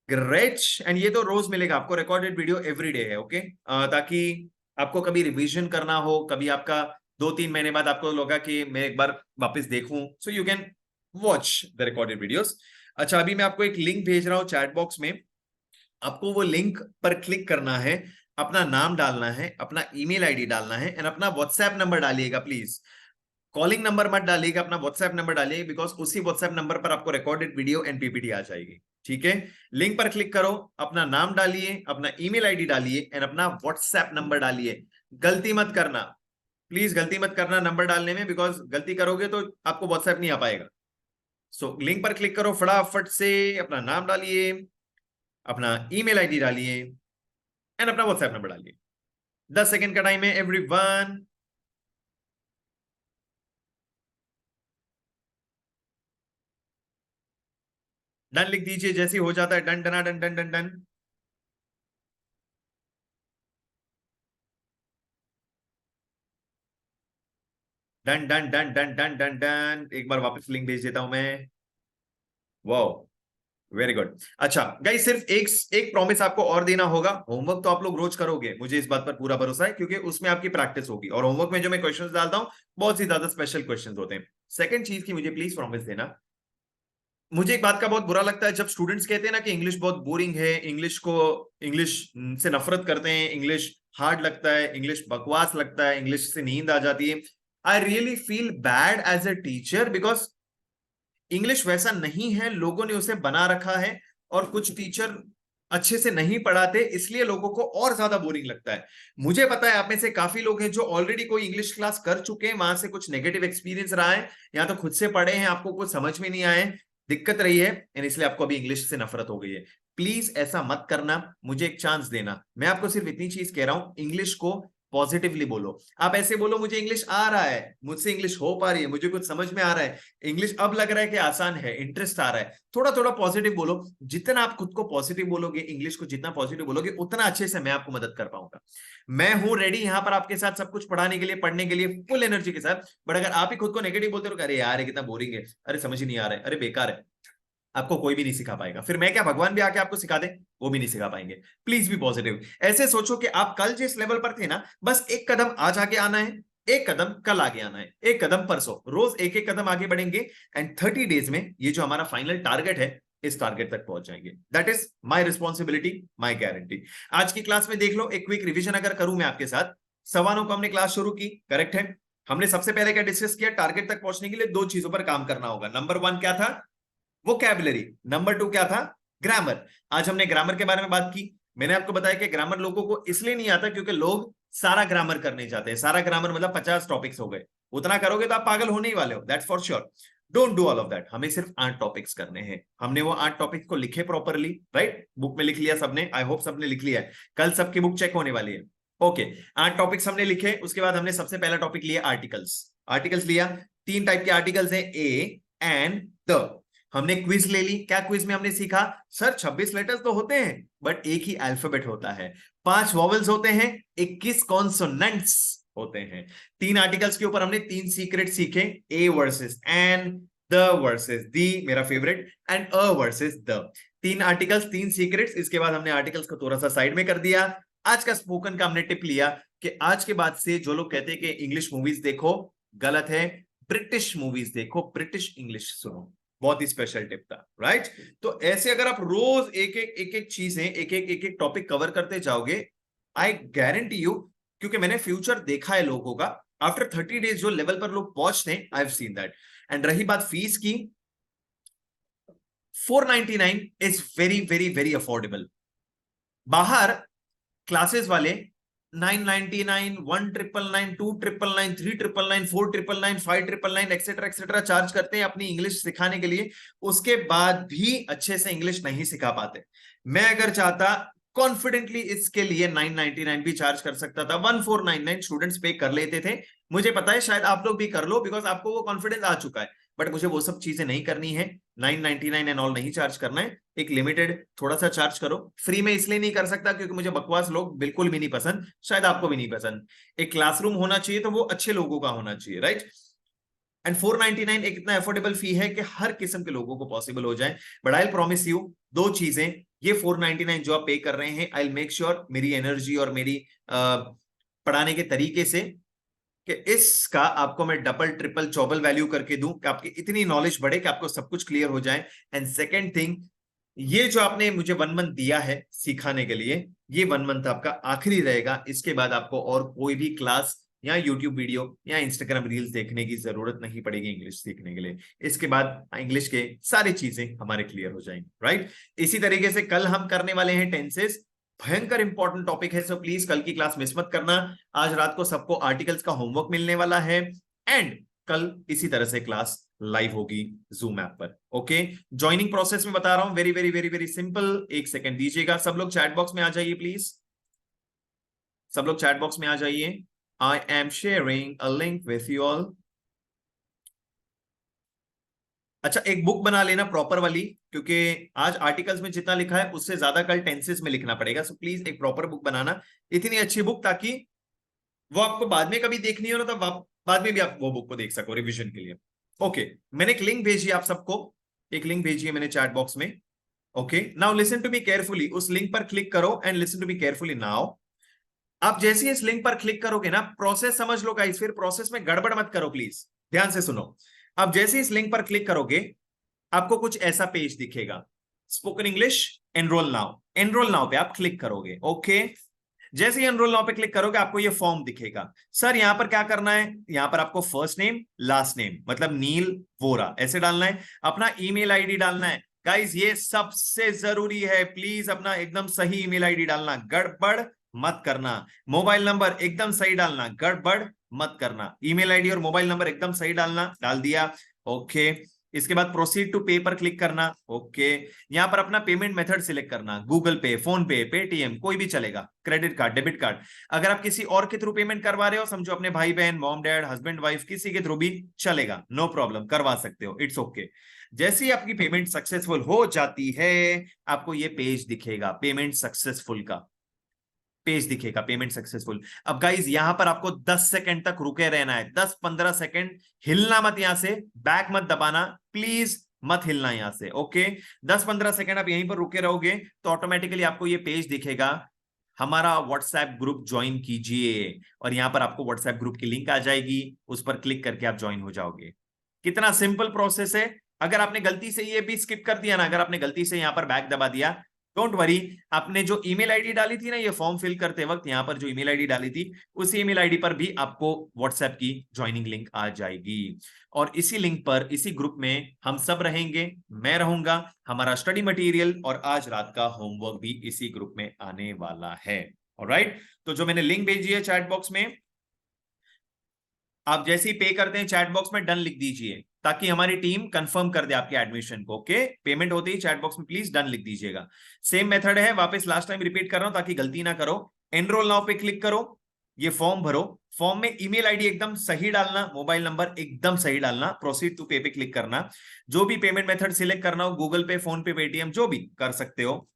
ग्रेट। एंड ये तो रोज मिलेगा आपको, रिकॉर्डेड वीडियो एवरीडे है। ओके, ताकि आपको कभी रिवीजन करना हो, कभी आपका 2-3 महीने बाद आपको लगा कि मैं एक बार वापस देखूं, so you can watch the recorded videos. अच्छा, अभी मैं आपको एक लिंक भेज रहा हूं चैट बॉक्स में, आपको वो लिंक पर क्लिक करना है, अपना नाम डालना है, अपना ईमेल आईडी डालना है, एंड अपना व्हाट्सएप नंबर डालिएगा प्लीज। कॉलिंग नंबर मत डालिएगा, अपना व्हाट्सएप नंबर डालिए, बिकॉज उसी व्हाट्सएप नंबर पर आपको रिकॉर्डेड वीडियो एंड पीपीटी आ जाएगी। ठीक है, लिंक पर क्लिक करो, अपना नाम डालिए, अपना ईमेल आईडी डालिए, एंड अपना व्हाट्सएप नंबर डालिए। गलती मत करना, प्लीज गलती मत करना नंबर डालने में, बिकॉज गलती करोगे तो आपको व्हाट्सएप नहीं आ पाएगा। सो लिंक पर क्लिक करो, फटाफट से अपना नाम डालिए, अपना ईमेल आईडी डालिए एंड अपना व्हाट्सएप नंबर डालिए। 10 सेकंड का टाइम है एवरीवन। डन लिख दीजिए, जैसे ही हो जाता है डन डना done done done done. Done done done done done done done. एक बार वापस लिंक भेज देता हूं मैं। Wow, very good. अच्छा गाइस, सिर्फ एक एक प्रॉमिस आपको और देना होगा। होमवर्क तो आप लोग रोज करोगे, मुझे इस बात पर पूरा भरोसा है, क्योंकि उसमें आपकी प्रैक्टिस होगी, और होमवर्क में जो मैं क्वेश्चंस डालता हूं बहुत ही ज्यादा स्पेशल क्वेश्चंस होते हैं। सेकंड चीज की मुझे प्लीज प्रॉमिस देना, मुझे एक बात का बहुत बुरा लगता है जब स्टूडेंट्स कहते हैं ना कि इंग्लिश बहुत बोरिंग है, इंग्लिश से नफरत करते हैं, इंग्लिश हार्ड लगता है, इंग्लिश बकवास लगता है, इंग्लिश से नींद आ जाती है। I really feel bad as a teacher, because English वैसा नहीं है, लोगों ने उसे बना रखा है, और कुछ टीचर अच्छे से नहीं पढ़ाते, इसलिए लोगों को और ज्यादा बोरिंग लगता है। मुझे पता है आप में से काफी लोग हैं जो ऑलरेडी कोई इंग्लिश क्लास कर चुके हैं, वहां से कुछ नेगेटिव एक्सपीरियंस रहा है, या तो खुद से पढ़े हैं, आपको कुछ समझ में नहीं आए, दिक्कत रही है, इसलिए आपको अभी इंग्लिश से नफरत हो गई है। प्लीज ऐसा मत करना, मुझे एक चांस देना। मैं आपको सिर्फ इतनी चीज कह रहा हूं, इंग्लिश को पॉजिटिवली बोलो। आप ऐसे बोलो मुझे इंग्लिश आ रहा है, मुझसे इंग्लिश हो पा रही है, मुझे कुछ समझ में आ रहा है, इंग्लिश अब लग रहा है कि आसान है, इंटरेस्ट आ रहा है। थोड़ा थोड़ा पॉजिटिव बोलो। जितना आप खुद को पॉजिटिव बोलोगे, इंग्लिश को जितना पॉजिटिव बोलोगे, उतना अच्छे से मैं आपको मदद कर पाऊंगा। मैं हूं रेडी यहां पर आपके साथ सब कुछ पढ़ाने के लिए, पढ़ने के लिए फुल एनर्जी के साथ। बट अगर आप ही खुद को नेगेटिव बोलते रहो, अरे यार ये कितना बोरिंग है, अरे समझ ही नहीं आ रहा है, अरे बेकार है, आपको कोई भी नहीं सिखा पाएगा। फिर मैं क्या, भगवान भी आके आपको सिखा दे, वो भी नहीं सिखा पाएंगे। Please be positive. ऐसे सोचो कि आप कल जिस लेवल पर थे ना, बस एक कदम आज आगे आना है, एक कदम कल आगे आना है, एक कदम परसों, रोज एक एक कदम आगे बढ़ेंगे, एंड 30 डेज में ये जो हमारा फाइनल टारगेट है, इस टारगेट तक पहुंच जाएंगे। That is my responsibility, my guarantee. आज की क्लास में देख लो, एक क्विक रिविजन अगर करूं मैं आपके साथ। 9:15 को हमने क्लास शुरू की, करेक्ट है। हमने सबसे पहले क्या डिस्कस किया, टारगेट तक पहुंचने के लिए दो चीजों पर काम करना होगा। नंबर 1 क्या था, वोकैबुलरी। नंबर 2 क्या था, ग्रामर। आज हमने ग्रामर के बारे में बात की। मैंने आपको बताया कि ग्रामर लोगों को इसलिए नहीं आता क्योंकि लोग सारा ग्रामर करने जाते हैं। सारा ग्रामर मतलब 50 टॉपिक्स हो गए, उतना करोगे तो आप पागल होने ही वाले हो, that's for sure. Don't do all of that. हमें सिर्फ 8 टॉपिक्स करने हैं। हमने वो 8 टॉपिक्स को लिखे प्रॉपरली, राइट, बुक में लिख लिया सबने, आई होप सबने लिख लिया है। कल सबकी बुक चेक होने वाली है। ओके, 8 टॉपिक्स हमने लिखे। उसके बाद हमने सबसे पहला टॉपिक लिया आर्टिकल्स। आर्टिकल्स लिया, 3 टाइप के आर्टिकल्स हैं, ए एंड द। हमने क्विज ले ली। क्या क्विज में हमने सीखा, सर 26 लेटर्स तो होते हैं, बट एक ही अल्फाबेट होता है, 5 वॉवेल्स होते हैं, 21 कॉन्सोनेंट्स होते हैं। 3 आर्टिकल्स के ऊपर हमने 3 सीक्रेट सीखे, a versus an, the versus the, मेरा favourite, and a versus the. 3 articles, 3 secrets. इसके बाद हमने आर्टिकल्स को थोड़ा सा साइड में कर दिया। आज का स्पोकन का हमने टिप लिया कि आज के बाद से जो लोग कहते हैं कि इंग्लिश मूवीज देखो, गलत है, ब्रिटिश मूवीज देखो, ब्रिटिश इंग्लिश सुनो। बहुत ही स्पेशल टिप था, राइट। तो ऐसे अगर आप रोज एक एक चीजें, एक एक टॉपिक कवर करते जाओगे, आई गारंटी यू, क्योंकि मैंने फ्यूचर देखा है लोगों का, आफ्टर 30 डेज जो लेवल पर लोग पहुंचते हैं, I have seen that. And रही बात फीस की, 499 is very very very affordable. बाहर क्लासेस वाले 999, 1999, 2999, 3999, 4999, 5999 एक्सेट्रा एक्सेट्रा चार्ज करते हैं अपनी इंग्लिश सिखाने के लिए। उसके बाद भी अच्छे से इंग्लिश नहीं सिखा पाते। मैं अगर चाहता, कॉन्फिडेंटली इसके लिए 999 भी चार्ज कर सकता था, 1499 स्टूडेंट्स पे कर लेते थे। मुझे पता है शायद आप लोग भी कर लो, बिकॉज आपको वो कॉन्फिडेंस आ चुका है। बट मुझे वो सब चीजें नहीं करनी है, 999 एंड ऑल नहीं चार्ज करना है। एक लिमिटेड थोड़ा सा चार्ज करो। फ्री में इसलिए नहीं कर सकता क्योंकि मुझे बकवास लोग बिल्कुल भी नहीं पसंद, शायद आपको भी नहीं पसंद। एक क्लासरूम होना चाहिए तो वो अच्छे लोगों का होना चाहिए, राइट। एंड 499 एक इतना अफोर्डेबल फी है कि हर किस्म के लोगों को पॉसिबल हो जाए। बट आई प्रॉमिस यू दो चीजें, ये 499 जो आप पे कर रहे हैं, आई मेक श्योर मेरी एनर्जी और मेरी पढ़ाने के तरीके से कि इसका आपको मैं डबल ट्रिपल चौबल वैल्यू करके दूं कि आपकी इतनी नॉलेज बढ़े कि आपको सब कुछ क्लियर हो जाए। एंड सेकेंड थिंग, ये जो आपने मुझे 1 मंथ दिया है सिखाने के लिए, ये 1 मंथ आपका आखिरी रहेगा। इसके बाद आपको और कोई भी क्लास या यूट्यूब वीडियो या इंस्टाग्राम रील्स देखने की जरूरत नहीं पड़ेगी इंग्लिश सीखने के लिए। इसके बाद इंग्लिश के सारी चीजें हमारे क्लियर हो जाएंगी, राइट। इसी तरीके से कल हम करने वाले हैं टेंसेस। भयंकर इंपॉर्टेंट टॉपिक है, सो प्लीज कल की क्लास मिस मत करना। आज रात को सबको आर्टिकल्स का होमवर्क मिलने वाला है एंड कल इसी तरह से क्लास लाइव होगी जूम ऐप पर। ओके, ज्वाइनिंग प्रोसेस में बता रहा हूं, very very very very simple. एक सेकंड दीजिएगा, सब लोग चैट बॉक्स में आ जाइए प्लीज, सब लोग चैट बॉक्स में आ जाइए। I am sharing a link with you all. अच्छा, एक बुक बना लेना प्रॉपर वाली, क्योंकि आज आर्टिकल्स में जितना लिखा है उससे ज्यादा कल टेंसेस में लिखना पड़ेगा, सो प्लीज एक प्रॉपर बुक बनाना, इतनी अच्छी बुक ताकि वो आपको बाद में कभी देखनी हो ना, तो बाद में भी आप वो बुक को देख सको रिवीजन के लिए। ओके, मैंने एक लिंक भेजी आप सबको, एक लिंक भेजी है मैंने चैट बॉक्स में। Okay, now listen to me carefully, उस लिंक पर क्लिक करो and listen to me carefully now. आप जैसे इस लिंक पर क्लिक करोगे ना, प्रोसेस समझ लो गाइस, फिर प्रोसेस में गड़बड़ मत करो प्लीज, ध्यान से सुनो। आप जैसे इस लिंक पर क्लिक करोगे आपको कुछ ऐसा पेज दिखेगा, spoken English enrol now, enrol now पे आप क्लिक करोगे। ओके, जैसे ही एनरोल नाउ पे क्लिक करोगे आपको ये फॉर्म दिखेगा। सर यहां पर क्या करना है, यहां पर आपको फर्स्ट नेम लास्ट नेम मतलब नील वोरा ऐसे डालना है, अपना ईमेल आईडी डालना है। गाइस ये सबसे जरूरी है, प्लीज अपना एकदम सही ईमेल आईडी डालना, गड़बड़ मत करना। मोबाइल नंबर एकदम सही डालना, गड़बड़ मत करना। ईमेल आईडी और मोबाइल नंबर एकदम सही डालना, डाल दिया। ओके, इसके बाद प्रोसीड टू पे पर क्लिक करना। ओके, यहां पर अपना पेमेंट मेथड सिलेक्ट करना, गूगल पे, फोन पे, पेटीएम कोई भी चलेगा, क्रेडिट कार्ड, डेबिट कार्ड। अगर आप किसी और के थ्रू पेमेंट करवा रहे हो, समझो अपने भाई बहन, मॉम डैड, हस्बैंड वाइफ, किसी के थ्रू भी चलेगा, नो प्रॉब्लम, करवा सकते हो, इट्स ओके। जैसे ही आपकी पेमेंट सक्सेसफुल हो जाती है आपको ये पेज दिखेगा, पेमेंट सक्सेसफुल का पेज दिखेगा, पेमेंट सक्सेसफुल। अब गाइज यहां पर आपको 10 सेकंड तक रुके रहना है, 10-15 सेकंड, हिलना मत, यहां से बैक मत दबाना, प्लीज मत हिलना यहां से। ओके, 10-15 सेकंड आप यहीं पर रुके रहोगे तो ऑटोमेटिकली आपको ये पेज दिखेगा, हमारा व्हाट्सएप ग्रुप ज्वाइन कीजिए, और यहां पर आपको व्हाट्सएप ग्रुप की लिंक आ जाएगी, उस पर क्लिक करके आप ज्वाइन हो जाओगे। कितना सिंपल प्रोसेस है। अगर आपने गलती से ये भी स्किप कर दिया ना, अगर आपने गलती से यहां पर बैक दबा दिया, डोंट वरी, आपने जो ईमेल आईडी डाली थी ना ये फॉर्म फिल करते वक्त, यहां पर जो ईमेल आईडी डाली थी उसी ईमेल आईडी पर भी आपको व्हाट्सएप की ज्वाइनिंग लिंक आ जाएगी, और इसी लिंक पर, इसी ग्रुप में हम सब रहेंगे, मैं रहूंगा, हमारा स्टडी मटेरियल और आज रात का होमवर्क भी इसी ग्रुप में आने वाला है। ऑलराइट, तो जो मैंने लिंक भेजी है चैट बॉक्स में, आप जैसे ही पे करते हैं चैट बॉक्स में डन लिख दीजिए, ताकि हमारी टीम कंफर्म कर दे आपके एडमिशन को। ओके, पेमेंट होते ही चैट बॉक्स में प्लीज डन लिख दीजिएगा। सेम मेथड है, वापस लास्ट टाइम रिपीट कर रहा हूं ताकि गलती ना करो। एनरोल नाउ पे क्लिक करो, ये फॉर्म भरो, फॉर्म में ईमेल आईडी एकदम सही डालना, मोबाइल नंबर एकदम सही डालना, प्रोसीड टू पे पे क्लिक करना, जो भी पेमेंट मेथड सिलेक्ट करना हो, गूगल पे, फोन पे, पेटीएम जो भी कर सकते हो।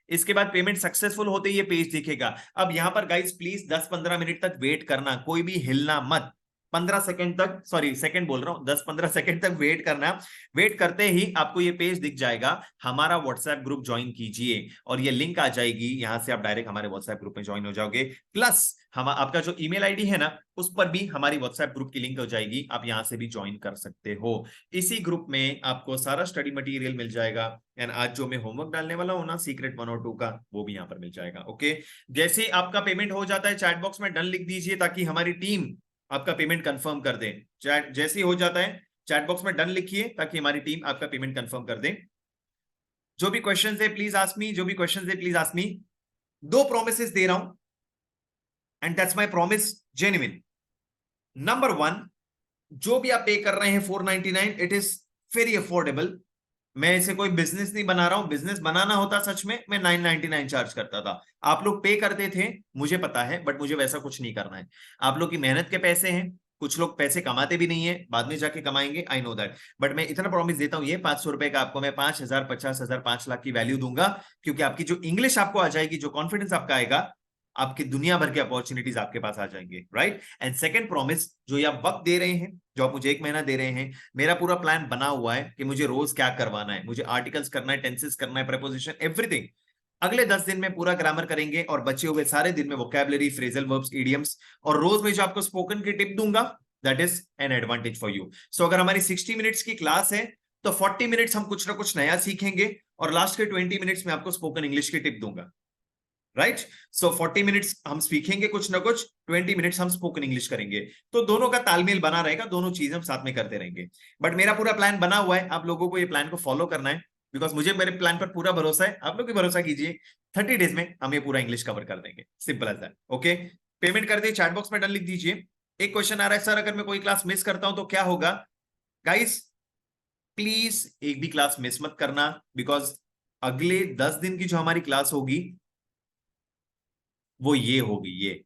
इसके बाद पेमेंट सक्सेसफुल होते ही ये पेज दिखेगा। अब यहां पर गाइस प्लीज 10-15 मिनट तक वेट करना, कोई भी हिलना मत, 15 सेकंड तक, सॉरी सेकंड बोल रहा हूं, 10-15 सेकंड तक वेट करना। वेट करते ही आपको ये पेज दिख जाएगा, हमारा व्हाट्सएप ग्रुप ज्वाइन कीजिए, और ये लिंक आ जाएगी, यहां से आप डायरेक्ट हमारे व्हाट्सएप ग्रुप में ज्वाइन हो जाओगे। प्लस हम आपका जो ईमेल आईडी है ना उस पर भी हमारी व्हाट्सएप ग्रुप की लिंक हो जाएगी, आप यहां से भी ज्वाइन कर सकते हो। इसी ग्रुप में आपको सारा स्टडी मटेरियल मिल जाएगा, एंड आज जो मैं होमवर्क डालने वाला हूं ना सीक्रेट 1 और 2 का, वो भी यहां पर मिल जाएगा। ओके, जैसे ही आपका पेमेंट हो जाता है चैट बॉक्स में डन लिख दीजिए, ताकि हमारी टीम आपका पेमेंट कंफर्म कर दे। चैट जैसे ही हो जाता है चैट बॉक्स में डन लिखिए, ताकि हमारी टीम आपका पेमेंट कंफर्म कर दे। जो भी क्वेश्चन है प्लीज आस्क मी, जो भी क्वेश्चन है प्लीज आस्क मी। 2 प्रोमिसेस दे रहा हूं, and that's my promise genuine. Number 1, जो भी आप पे कर रहे हैं 499, इट इज वेरी अफोर्डेबल। मैं इसे कोई बिजनेस नहीं बना रहा हूं, बिजनेस बनाना होता सच में मैं 999 चार्ज करता था, आप लोग पे करते थे, मुझे पता है, बट मुझे वैसा कुछ नहीं करना है। आप लोग की मेहनत के पैसे हैं, कुछ लोग पैसे कमाते भी नहीं है, बाद में जाके कमाएंगे, आई नो दैट, बट मैं इतना प्रॉमिस देता हूं, ये 500 रुपए का आपको मैं 5,000, 50,000, 5 लाख की वैल्यू दूंगा, क्योंकि आपकी जो इंग्लिश आपको आ जाएगी, जो कॉन्फिडेंस आपका आएगा, आपकी दुनिया भर की अपॉर्चुनिटीज आपके पास आ जाएंगे, राइट। एंड सेकंड प्रॉमिस, जो ये आप वक्त दे रहे हैं, जो आप मुझे 1 महीना दे रहे हैं, मेरा पूरा प्लान बना हुआ है कि मुझे रोज क्या करवाना है, मुझे आर्टिकल्स करना है, टेंसेस करना है, प्रीपोजिशन, एवरीथिंग। अगले 10 दिन में पूरा ग्रामर करेंगे, और बचे हुए सारे दिन में वोकैबुलरी, फ्रेजल वर्ब्स, इडियम्स, और रोज में जो आपको स्पोकन की टिप दूंगा, that is an advantage for you. So अगर हमारी 60 मिनट्स की क्लास है तो 40 मिनट्स हम कुछ ना कुछ नया सीखेंगे, और लास्ट के 20 मिनट्स में आपको स्पोकन इंग्लिश की टिप दूंगा, राइट। सो 40 मिनट्स हम सीखेंगे कुछ ना कुछ, 20 मिनट्स हम स्पोकन इंग्लिश करेंगे, तो दोनों का तालमेल बना रहेगा, दोनों चीजें हम साथ में करते रहेंगे। बट मेरा पूरा प्लान बना हुआ है, आप लोगों को ये प्लान को फॉलो करना है, बिकॉज मुझे मेरे प्लान पर पूरा भरोसा है, आप लोग भी भरोसा कीजिए। 30 डेज में हम ये पूरा इंग्लिश कवर कर देंगे, simple as that. Okay, payment कर दिए, चैट बॉक्स में डन लिख दीजिए। एक क्वेश्चन आ रहा है, सर अगर मैं कोई क्लास मिस करता हूं तो क्या होगा? गाइस प्लीज एक भी क्लास मिस मत करना, बिकॉज अगले 10 दिन की जो हमारी क्लास होगी वो ये होगी, ये।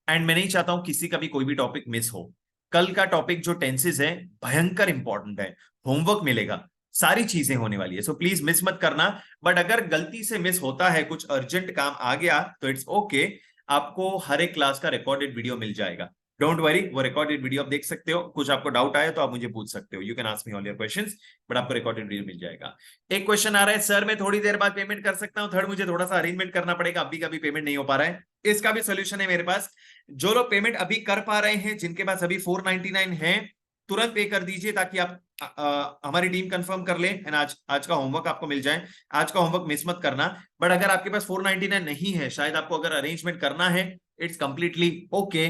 एंड मैं नहीं चाहता हूं किसी का भी कोई भी टॉपिक मिस हो। कल का टॉपिक जो टेंसेस है भयंकर इंपॉर्टेंट है, होमवर्क मिलेगा, सारी चीजें होने वाली है, सो प्लीज मिस मत करना। बट अगर गलती से मिस होता है, कुछ अर्जेंट काम आ गया, तो इट्स ओके, आपको हर एक क्लास का रिकॉर्डेड वीडियो मिल जाएगा। डोंट वरी, वो रिकॉर्डेड वीडियो आप देख सकते हो, कुछ आपको डाउट आया तो आप मुझे पूछ सकते हो, you can ask me all your questions, but आपको रिकॉर्डेड वीडियो मिल जाएगा। एक क्वेश्चन आ रहा है, सर मैं थोड़ी देर बाद पेमेंट कर सकता हूं? थर्ड, मुझे थोड़ा सा अरेंजमेंट करना पड़ेगा, अभी का भी पेमेंट नहीं हो पा रहा है। इसका भी सोल्यूशन है मेरे पास। जो लोग पेमेंट अभी कर पा रहे हैं, जिनके पास अभी 499 है, तुरंत पे कर दीजिए ताकि आप हमारी टीम कंफर्म कर ले एंड आज का होमवर्क आपको मिल जाए। आज का होमवर्क मिस मत करना। बट अगर आपके पास 499 नहीं है, शायद आपको अगर अरेंजमेंट करना है, इट्स कंप्लीटली ओके।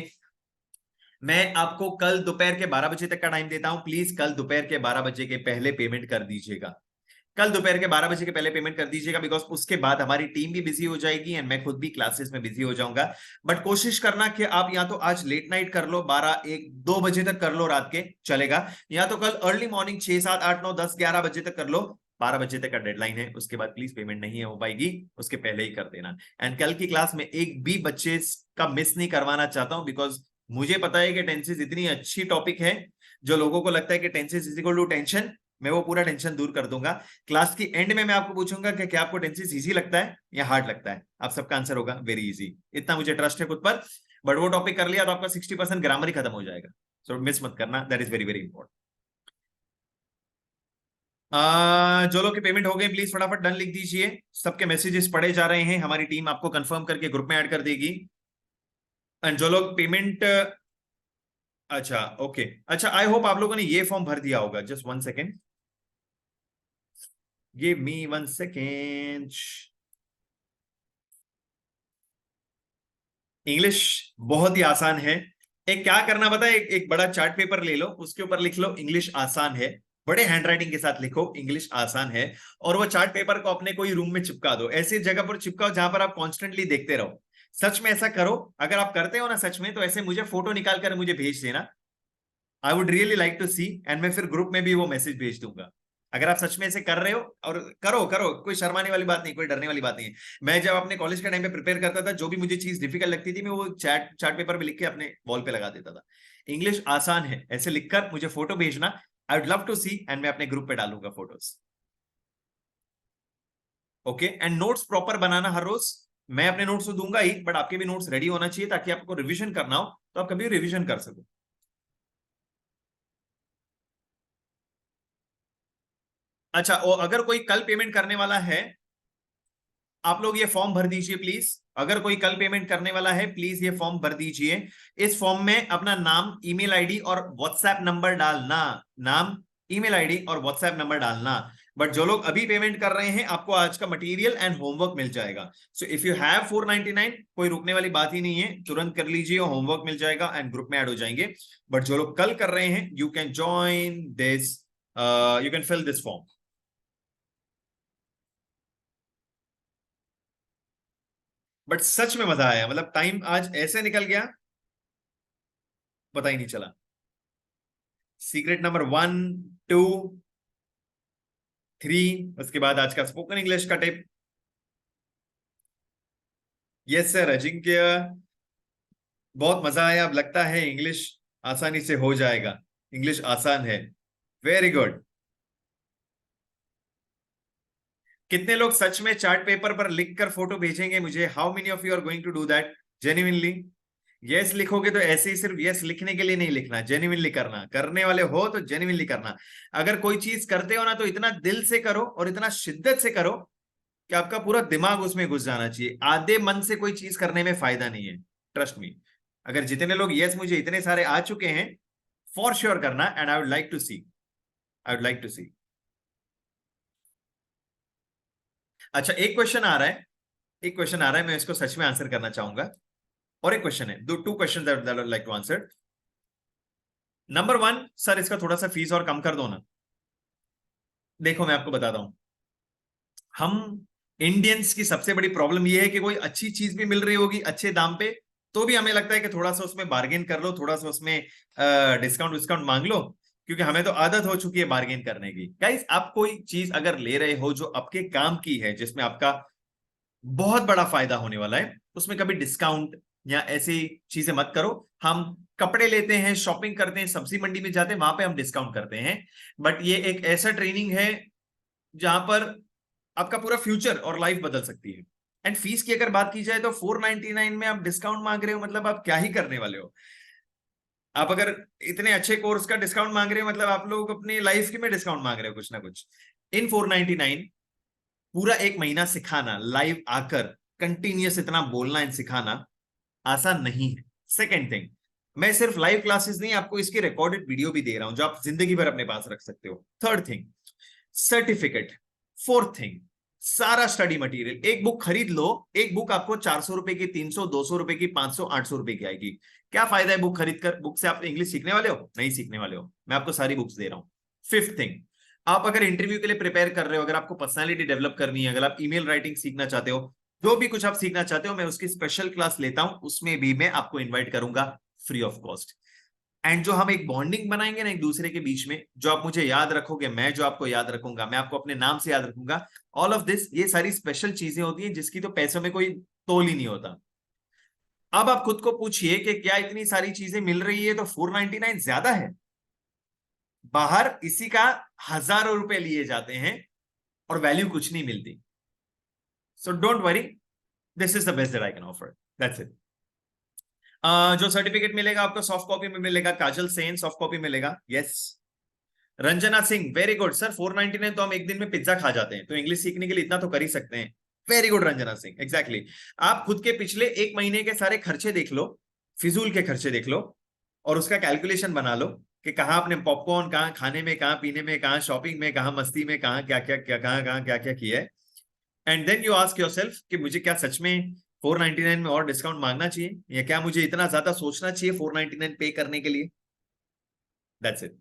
मैं आपको कल दोपहर के 12 बजे तक का टाइम देता हूं, प्लीज कल दोपहर के 12 बजे के पहले पेमेंट कर दीजिएगा। कल दोपहर के 12 बजे के पहले पेमेंट कर दीजिएगा, बिकॉज उसके बाद हमारी टीम भी बिजी हो जाएगी एंड मैं खुद भी क्लासेस में बिजी हो जाऊंगा। बट कोशिश करना कि आप या तो आज लेट नाइट कर लो, 12 1 2 बजे तक कर लो, रात के चलेगा, या तो कल अर्ली मॉर्निंग 6 7 8 9 10 11 बजे तक कर लो। 12 बजे तक का डेडलाइन है, उसके बाद प्लीज पेमेंट नहीं हो पाएगी, उसके पहले ही कर देना। एंड कल की क्लास में एक भी बच्चे का मिस नहीं करवाना चाहता हूं, बिकॉज मुझे पता है कि टेंसेस इतनी अच्छी टॉपिक है, जो लोगों को लगता है कि tenses is equal to tension, मैं वो पूरा टेंशन दूर कर दूंगा। क्लास की एंड में मैं आपको पूछूंगा कि क्या आपको टेंसेस इजी लगता है या हार्ड लगता है? आप सबका आंसर होगा वेरी इजी, इतना मुझे ट्रस्ट है खुद पर। बट वो टॉपिक कर लिया तो आपका 60% ग्रामर ही खत्म हो जाएगा, सो मिस मत करना, that is very very important. जो लोग की पेमेंट हो गई प्लीज फटाफट डन लिख दीजिए। सबके मैसेजेस पढ़े जा रहे हैं, हमारी टीम आपको कंफर्म करके ग्रुप में ऐड कर देगी। एंड जो लोग पेमेंट, अच्छा ओके, अच्छा आई होप आप लोगों ने ये फॉर्म भर दिया होगा। Just 1 second, give me 1 second. English बहुत ही आसान है। एक क्या करना पता है, एक बड़ा चार्ट पेपर ले लो, उसके ऊपर लिख लो इंग्लिश आसान है, बड़े हैंडराइटिंग के साथ लिखो इंग्लिश आसान है, और वो चार्ट पेपर को अपने कोई रूम में चिपका दो, ऐसी जगह पर चिपकाओ जहां पर आप कॉन्स्टेंटली देखते रहो। सच में ऐसा करो, अगर आप करते हो ना सच में, तो ऐसे मुझे फोटो निकाल कर मुझे भेज देना, I would really like to see, and मैं फिर ग्रुप में भी वो मैसेज भेज दूंगा। अगर आप सच में ऐसे कर रहे हो, और करो करो, कोई शर्माने वाली बात नहीं, कोई डरने वाली बात नहीं है। मैं जब अपने कॉलेज के टाइम पे प्रिपेयर करता था, जो भी मुझे चीज डिफिकल्ट लगती थी, मैं वो चार्ट पेपर पे लिख के अपने वॉल पे लगा देता था। इंग्लिश आसान है ऐसे लिखकर मुझे फोटो भेजना, I would love to see, and मैं अपने ग्रुप पे डालूंगा photos. Okay, and notes proper बनाना हर रोज। मैं अपने नोट्स तो दूंगा ही, बट आपके भी नोट्स रेडी होना चाहिए, ताकि आपको रिविजन करना हो तो आप कभी रिविजन कर सको। अच्छा, और अगर कोई कल पेमेंट करने वाला है, आप लोग ये फॉर्म भर दीजिए प्लीज। अगर कोई कल पेमेंट करने वाला है, प्लीज ये फॉर्म भर दीजिए। इस फॉर्म में अपना नाम, ईमेल आईडी और व्हाट्सएप नंबर डालना। नाम, ईमेल आईडी और व्हाट्सएप नंबर डालना। बट जो लोग अभी पेमेंट कर रहे हैं, आपको आज का मटेरियल एंड होमवर्क मिल जाएगा। सो इफ यू हैव 499, कोई रुकने वाली बात ही नहीं है, तुरंत कर लीजिए, होमवर्क मिल जाएगा एंड ग्रुप में ऐड हो जाएंगे। बट जो लोग कल कर रहे हैं, you can join this, you can fill this form. But सच में मजा आया, मतलब टाइम आज ऐसे निकल गया, पता ही नहीं चला। सीक्रेट नंबर 1 2 3, उसके बाद आज का स्पोकन इंग्लिश का टिप। यस सर अजिंक्य, बहुत मजा आया, अब लगता है इंग्लिश आसानी से हो जाएगा, इंग्लिश आसान है। Very good. कितने लोग सच में चार्ट पेपर पर लिखकर फोटो भेजेंगे मुझे? How many of you are going to do that genuinely? Yes लिखोगे तो ऐसे ही सिर्फ यस लिखने के लिए नहीं लिखना, जेन्युइनली करना, करने वाले हो तो जेन्युइनली करना। अगर कोई चीज करते हो ना, तो इतना दिल से करो और इतना शिद्दत से करो कि आपका पूरा दिमाग उसमें घुस जाना चाहिए। आधे मन से कोई चीज करने में फायदा नहीं है, ट्रस्ट मी। अगर जितने लोग यस मुझे इतने सारे आ चुके हैं, फॉर श्योर करना, and I would like to see, I would like to see. अच्छा, एक क्वेश्चन आ रहा है, एक क्वेश्चन आ रहा है, मैं इसको सच में आंसर करना चाहूंगा। और एक क्वेश्चन है, दो two question that I would like to answer. Number 1, sir इसका थोड़ा सा फीस और कम कर दो ना। देखो मैं आपको बताता हूं, हम इंडियंस की सबसे बड़ी प्रॉब्लम यह है कि कोई अच्छी चीज भी मिल रही होगी अच्छे दाम पे, तो भी हमें लगता है कि थोड़ा सा उसमें बार्गेन कर लो, थोड़ा सा उसमें डिस्काउंट विस्काउंट मांग लो, क्योंकि हमें तो आदत हो चुकी है बार्गेन करने की। गाइस, आप कोई चीज अगर ले रहे हो जो आपके काम की है, जिसमें आपका बहुत बड़ा फायदा होने वाला है, उसमें कभी डिस्काउंट या ऐसी चीजें मत करो। हम कपड़े लेते हैं, शॉपिंग करते हैं, सब्जी मंडी में जाते हैं, वहां पे हम डिस्काउंट करते हैं, बट ये एक ऐसा ट्रेनिंग है जहां पर आपका पूरा फ्यूचर और लाइफ बदल सकती है। एंड फीस की अगर बात की जाए तो 499 में आप डिस्काउंट मांग रहे हो, मतलब आप क्या ही करने वाले हो। आप अगर इतने अच्छे कोर्स का डिस्काउंट मांग रहे हो, मतलब आप लोग अपनी लाइफ की में डिस्काउंट मांग रहे हो कुछ ना कुछ। इन 499 पूरा एक महीना सिखाना, लाइव आकर कंटिन्यूस इतना बोलना एंड सिखाना आसान नहीं है। सेकेंड थिंग, मैं सिर्फ लाइव क्लासेस नहीं, आपको इसकी रिकॉर्डेड वीडियो भी दे रहा हूं जो आप जिंदगी भर अपने पास रख सकते हो। Third thing, certificate. Fourth thing, सारा स्टडी मटेरियल। एक बुक खरीद लो, एक बुक आपको 400 रुपए की, 300, 200 रुपए की, 500, 800 रुपए की आएगी। क्या फायदा है बुक खरीद कर? बुक से आप इंग्लिश सीखने वाले हो? नहीं सीखने वाले हो। मैं आपको सारी बुक्स दे रहा हूं। फिफ्थ थिंग, आप अगर इंटरव्यू के लिए प्रिपेयर कर रहे हो, अगर आपको पर्सनालिटी डेवलप करनी है, अगर आप ईमेल राइटिंग सीखना चाहते हो, जो भी कुछ आप सीखना चाहते हो, मैं उसकी स्पेशल क्लास लेता हूं, उसमें भी मैं आपको इन्वाइट करूंगा फ्री ऑफ कॉस्ट। एंड जो हम एक बॉन्डिंग बनाएंगे ना एक दूसरे के बीच में, जो आप मुझे याद रखोगे, मैं जो आपको याद रखूंगा, मैं आपको अपने नाम से याद रखूंगा, ऑल ऑफ दिस, ये सारी स्पेशल चीजें होती हैं जिसकी तो पैसों में कोई तोल ही नहीं होता। अब आप खुद को पूछिए कि क्या इतनी सारी चीजें मिल रही है तो 499 ज्यादा है? बाहर इसी का हजारों रुपए लिए जाते हैं और वैल्यू कुछ नहीं मिलती। So don't worry, this is the best that I can offer, that's it. जो सर्टिफिकेट मिलेगा आपको सॉफ्ट कॉपी में मिलेगा, काजल सेन सॉफ्ट कॉपी मिलेगा, yes. Ranjana Singh, very good sir, 499 तो हम एक दिन में पिज्जा खा जाते हैं, तो इंग्लिश सीखने के लिए इतना तो कर ही सकते हैं। Very good Ranjana Singh, exactly. आप खुद के पिछले एक महीने के सारे खर्चे देख लो, फिजूल के खर्चे देख लो, और उसका कैलकुलेशन बना लो कि कहाँ आपने पॉपकॉर्न, कहाँ खाने में, कहाँ पीने में, कहाँ शॉपिंग में, कहाँ मस्ती में, कहाँ क्या क्या क्या, कहाँ क्या क्या किया है। And then you ask yourself कि मुझे क्या सच में 499 में और डिस्काउंट मांगना चाहिए, या क्या मुझे इतना ज्यादा सोचना चाहिए 499 पे करने के लिए? That's it.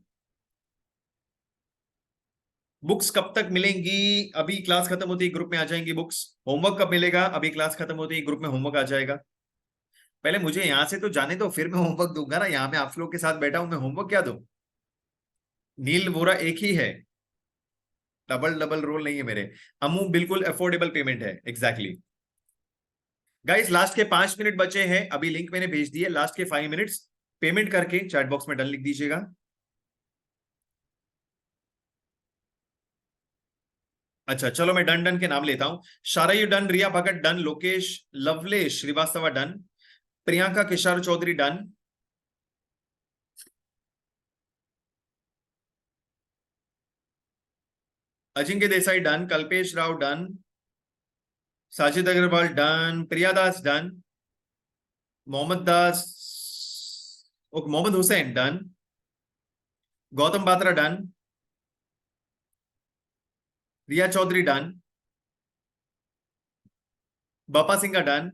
बुक्स कब तक मिलेंगी? अभी क्लास खत्म होती है ग्रुप में आ जाएंगी बुक्स। होमवर्क कब मिलेगा? अभी क्लास खत्म होती है ग्रुप में होमवर्क आ जाएगा। पहले मुझे यहां से तो जाने दो, फिर मैं होमवर्क दूंगा ना। यहाँ मैं आप लोग के साथ बैठा हूं, मैं होमवर्क क्या दूं? नील वोरा एक ही है, डबल डबल रोल नहीं है मेरे। अमू बिल्कुल अफोर्डेबल पेमेंट है, एग्जैक्टली। गाइस, लास्ट के 5 मिनट बचे हैं, अभी लिंक मैंने भेज दिए, लास्ट के 5 मिनट्स पेमेंट करके चैट बॉक्स में डन लिख दीजिएगा। अच्छा चलो, मैं डन डन के नाम लेता हूं। Sharayu done, Riya Bhagat done, Lokesh Lovelesh Shrivastava done, Priyanka Kishore Chaudhary done, Ajinkya Desai done, Kalpesh Rao done, Sajid Agarwal done, Priya Das done, Mohammad Das, Mohammad Hussain done, Gautam Batra done, Riya Chaudhary done, Bapa Singh का डन।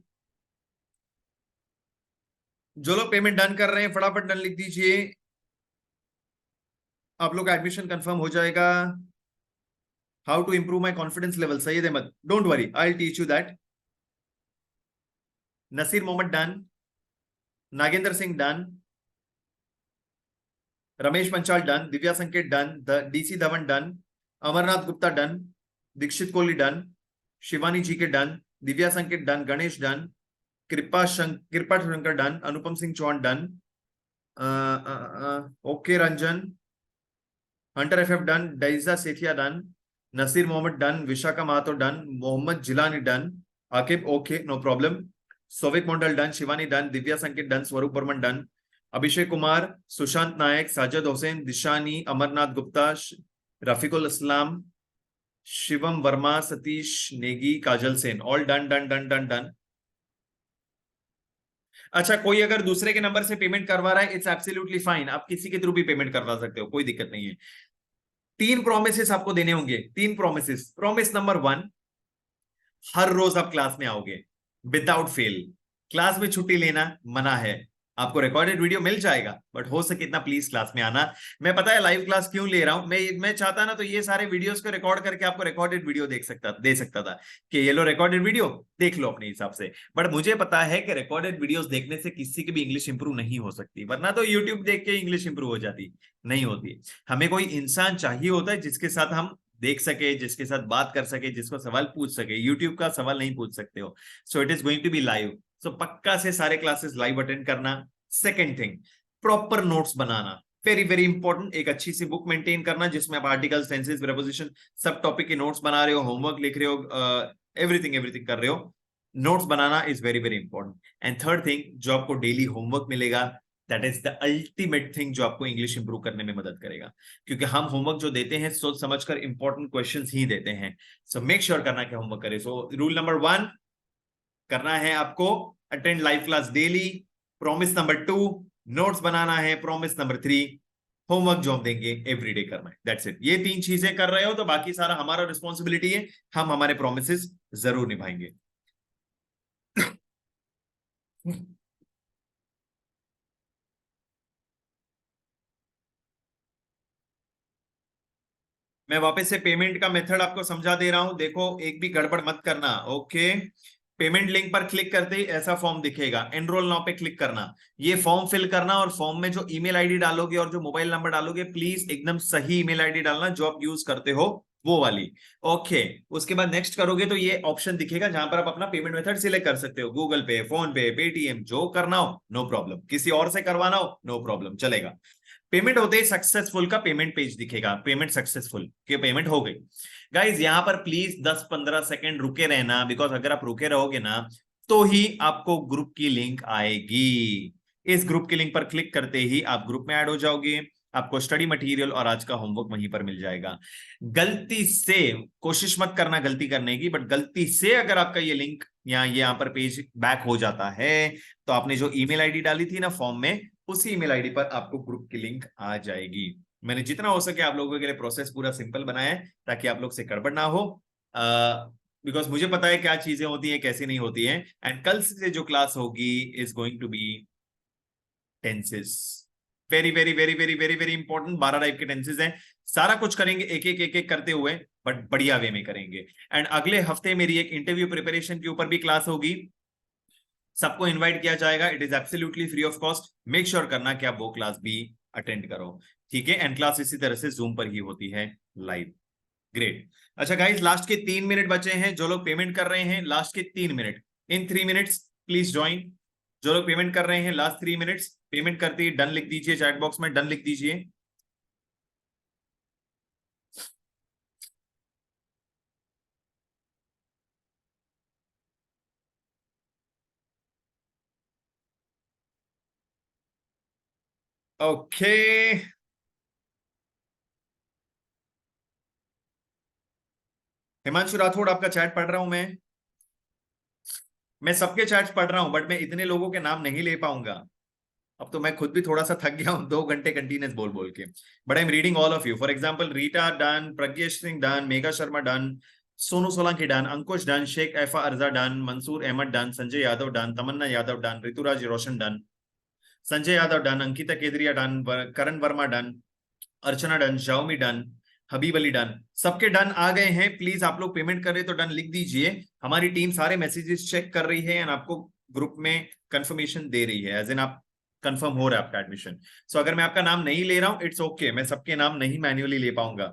जो लोग पेमेंट डन कर रहे हैं फटाफट डन लिख दीजिए, आप लोग का एडमिशन कंफर्म हो जाएगा। How to improve my confidence level, Syed Ahmed, don't worry, I will teach you that. Naseer Mohammad done, Nagendra Singh done, Ramesh Panchal done, Divya Sanket done, DC Dhawan done, Amarnath Gupta done, Dixit Kohli done, Shivani G K done, Divya Sanket done, Ganesh done, Kripa Shankar done, Anupam Singh Chauhan done, okay Ranjan, hunter F done, Daiza Sethia done, Naseer Mohammad done, Vishakha Mathur done, Mohammad Jilani done, Aqib okay no problem, Souvik Mandal done, Shivani done, Divya Sanket done, Swaroop Barman done, Abhishek Kumar, Sushant Nayak, Sajid Hussain, Dishani, Amarnath Gupta, Rafiqul Islam, Shivam Verma, Satish Negi, Kajal Sen, all done done done done done. अच्छा, कोई अगर दूसरे के नंबर से पेमेंट करवा रहा है, इट्स एब्सोल्युटली फाइन, आप किसी के थ्रू भी पेमेंट करवा सकते हो, कोई दिक्कत नहीं है। 3 प्रोमिस आपको देने होंगे, 3 प्रोमिस। प्रॉमिस नंबर 1, हर रोज आप क्लास में आओगे विदाउट फेल। क्लास में छुट्टी लेना मना है। आपको रिकॉर्डेड वीडियो मिल जाएगा, बट हो सके इतना प्लीज क्लास में आना। मैं पता है लाइव क्लास क्यों ले रहा हूं, मैं चाहता ना तो ये सारे वीडियोस को रिकॉर्ड करके आपको रिकॉर्डेड वीडियो दे सकता था कि ये लो रिकॉर्डेड वीडियो देख लो अपने हिसाब से। बट मुझे पता है कि रिकॉर्डेड वीडियोस देखने से किसी की भी इंग्लिश इंप्रूव नहीं हो सकती, वरना तो यूट्यूब देख के इंग्लिश इंप्रूव हो जाती, नहीं होती। हमें कोई इंसान चाहिए होता है जिसके साथ हम देख सके, जिसके साथ बात कर सके, जिसको सवाल पूछ सके। यूट्यूब का सवाल नहीं पूछ सकते हो। So it is going to be live. So पक्का से सारे क्लासेस लाइव अटेंड करना। सेकेंड थिंग, प्रॉपर नोट्स बनाना, वेरी वेरी इंपॉर्टेंट। एक अच्छी सी बुक मेंटेन करना जिसमें आप आर्टिकल्स, टेंसेस, प्रीपोजिशन, सब टॉपिक के नोट्स बना रहे हो, होमवर्क लिख रहे हो, एवरीथिंग एवरीथिंग कर रहे हो, notes banana is very very important. And third thing, जो आपको डेली होमवर्क मिलेगा, that is the ultimate thing जो आपको इंग्लिश इंप्रूव करने में मदद करेगा। क्योंकि हम होमवर्क जो देते हैं सोच समझकर इंपॉर्टेंट क्वेश्चंस ही देते हैं। सो मेक श्योर करना कि होमवर्क करें। सो रूल नंबर 1 करना है आपको, attend live class daily. Promise number 2, notes बनाना है। प्रॉमिस नंबर 3, होमवर्क जो हम देंगे एवरीडे करना है। That's it. ये 3 चीजें कर रहे हो तो बाकी सारा हमारा रिस्पॉन्सिबिलिटी है, हम हमारे प्रोमिस जरूर निभाएंगे। मैं वापस से पेमेंट का मेथड आपको समझा दे रहा हूं, देखो एक भी गड़बड़ मत करना। ओके, पेमेंट लिंक पर क्लिक करते ही ऐसा फॉर्म दिखेगा, एनरोल नाउ पे क्लिक करना, ये फॉर्म फिल करना, और फॉर्म में जो ईमेल आईडी डालोगे और जो मोबाइल नंबर डालोगे प्लीज एकदम सही ईमेल आईडी डालना जो आप यूज करते हो वो वाली। ओके, उसके बाद नेक्स्ट करोगे तो ये ऑप्शन दिखेगा जहां पर आप अपना पेमेंट मेथड सिलेक्ट कर सकते हो, गूगल पे, फोन पे, पेटीएम, जो करना हो नो प्रॉब्लम, किसी और से करवाना हो नो प्रॉब्लम, चलेगा। पेमेंट होते ही सक्सेसफुल का पेमेंट पेज दिखेगा, पेमेंट सक्सेसफुल कि पेमेंट हो गई। गाइज यहां पर प्लीज 10-15 सेकेंड रुके रहना, बिकॉज अगर आप रुके रहोगे ना तो ही आपको ग्रुप की लिंक आएगी। इस ग्रुप की लिंक पर क्लिक करते ही आप ग्रुप में ऐड हो जाओगे, आपको स्टडी मटेरियल और आज का होमवर्क वहीं पर मिल जाएगा। गलती से कोशिश मत करना गलती करने की, बट गलती से अगर आपका ये लिंक यहाँ पर पेज बैक हो जाता है तो आपने जो ईमेल आईडी डाली थी ना फॉर्म में, उसी ईमेल आईडी पर आपको ग्रुप की लिंक आ जाएगी। मैंने जितना हो सके आप लोगों के लिए प्रोसेस पूरा सिंपल बनाया है ताकि आप लोग से गड़बड़ ना हो, बिकॉज मुझे पता है क्या चीजें होती है कैसी नहीं होती है। एंड कल से जो क्लास होगी is going to be tenses, very very very very very very important. 12 type के टेंसेस हैं, सारा कुछ करेंगे एक एक करते हुए, बट बढ़िया वे में करेंगे। एंड अगले हफ्ते मेरी एक इंटरव्यू प्रिपरेशन के ऊपर भी क्लास होगी, सबको इनवाइट किया जाएगा, it is absolutely free of cost. Make sure करना कि आप वो क्लास भी अटेंड करो, ठीक है। एंड क्लास इसी तरह से जूम पर ही होती है लाइव। ग्रेट। अच्छा गाइस, लास्ट के 3 मिनट बचे हैं, जो लोग पेमेंट कर रहे हैं लास्ट के 3 minute, in 3 minutes please join. जो लोग पेमेंट कर रहे हैं लास्ट 3 मिनट्स, पेमेंट करते ही डन लिख दीजिए, चैट बॉक्स में डन लिख दीजिए। ओके, हिमांशु राठौड़ आपका चैट पढ़ रहा हूं मैं सबके चैट्स पढ़ रहा हूं, बट मैं इतने लोगों के नाम नहीं ले पाऊंगा। अब तो मैं खुद भी थोड़ा सा थक गया हूं 2 घंटे कंटिन्यूस बोल बोल के, but I am reading all of you. For example Rita done, Pragyesh Singh done, Megha Sharma done, Sonu Solanki done, Ankush done, Sheikh Aifa Arja done, Mansoor Ahmed done, Sanjay Yadav done, Tamanna Yadav done, Rituraj Roshan done, Sanjay Yadav done, Ankita Kedaria done, Karan Verma done, Archana done, Xiaomi done, Habib Ali done, सबके डन आ गए हैं। प्लीज आप लोग पेमेंट कर रहे तो डन लिख दीजिए, हमारी टीम सारे मैसेजेस चेक कर रही है एंड आपको ग्रुप में कंफर्मेशन दे रही है, एज इन आप कंफर्म हो रहा है आपका एडमिशन। सो अगर मैं आपका नाम नहीं ले रहा हूं इट्स ओके, मैं सबके नाम नहीं मैन्युअली ले पाऊंगा,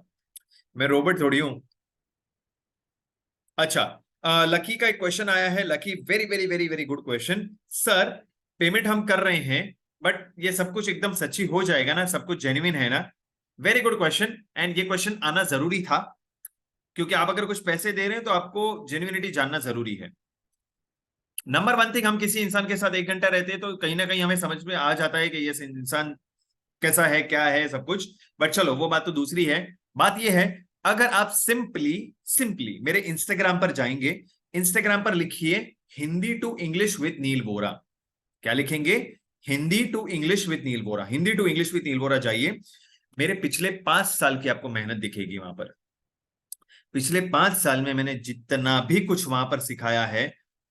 मैं रोबोट थोड़ी हूं। अच्छा, लकी का एक क्वेश्चन आया है, lucky very very very very good question. Sir payment हम कर रहे हैं बट ये सब कुछ एकदम सच्ची हो जाएगा ना, सब कुछ जेन्युइन है ना? वेरी गुड क्वेश्चन, एंड ये क्वेश्चन आना जरूरी था क्योंकि आप अगर कुछ पैसे दे रहे हैं तो आपको जेन्युइनिटी जानना जरूरी है। नंबर 1 थिंग, हम किसी इंसान के साथ 1 घंटा रहते हैं तो कहीं ना कहीं हमें समझ में आ जाता है कि ये इंसान कैसा है क्या है सब कुछ, बट चलो वो बात तो दूसरी है। बात ये है, अगर आप सिंपली सिंपली मेरे इंस्टाग्राम पर जाएंगे, इंस्टाग्राम पर लिखिए Hindi to English with Neel Bora. क्या लिखेंगे? Hindi to English with Neel Bora, Hindi to English with Neel Bora जाइए, मेरे पिछले 5 साल की आपको मेहनत दिखेगी वहां पर। पिछले 5 साल में मैंने जितना भी कुछ वहां पर सिखाया है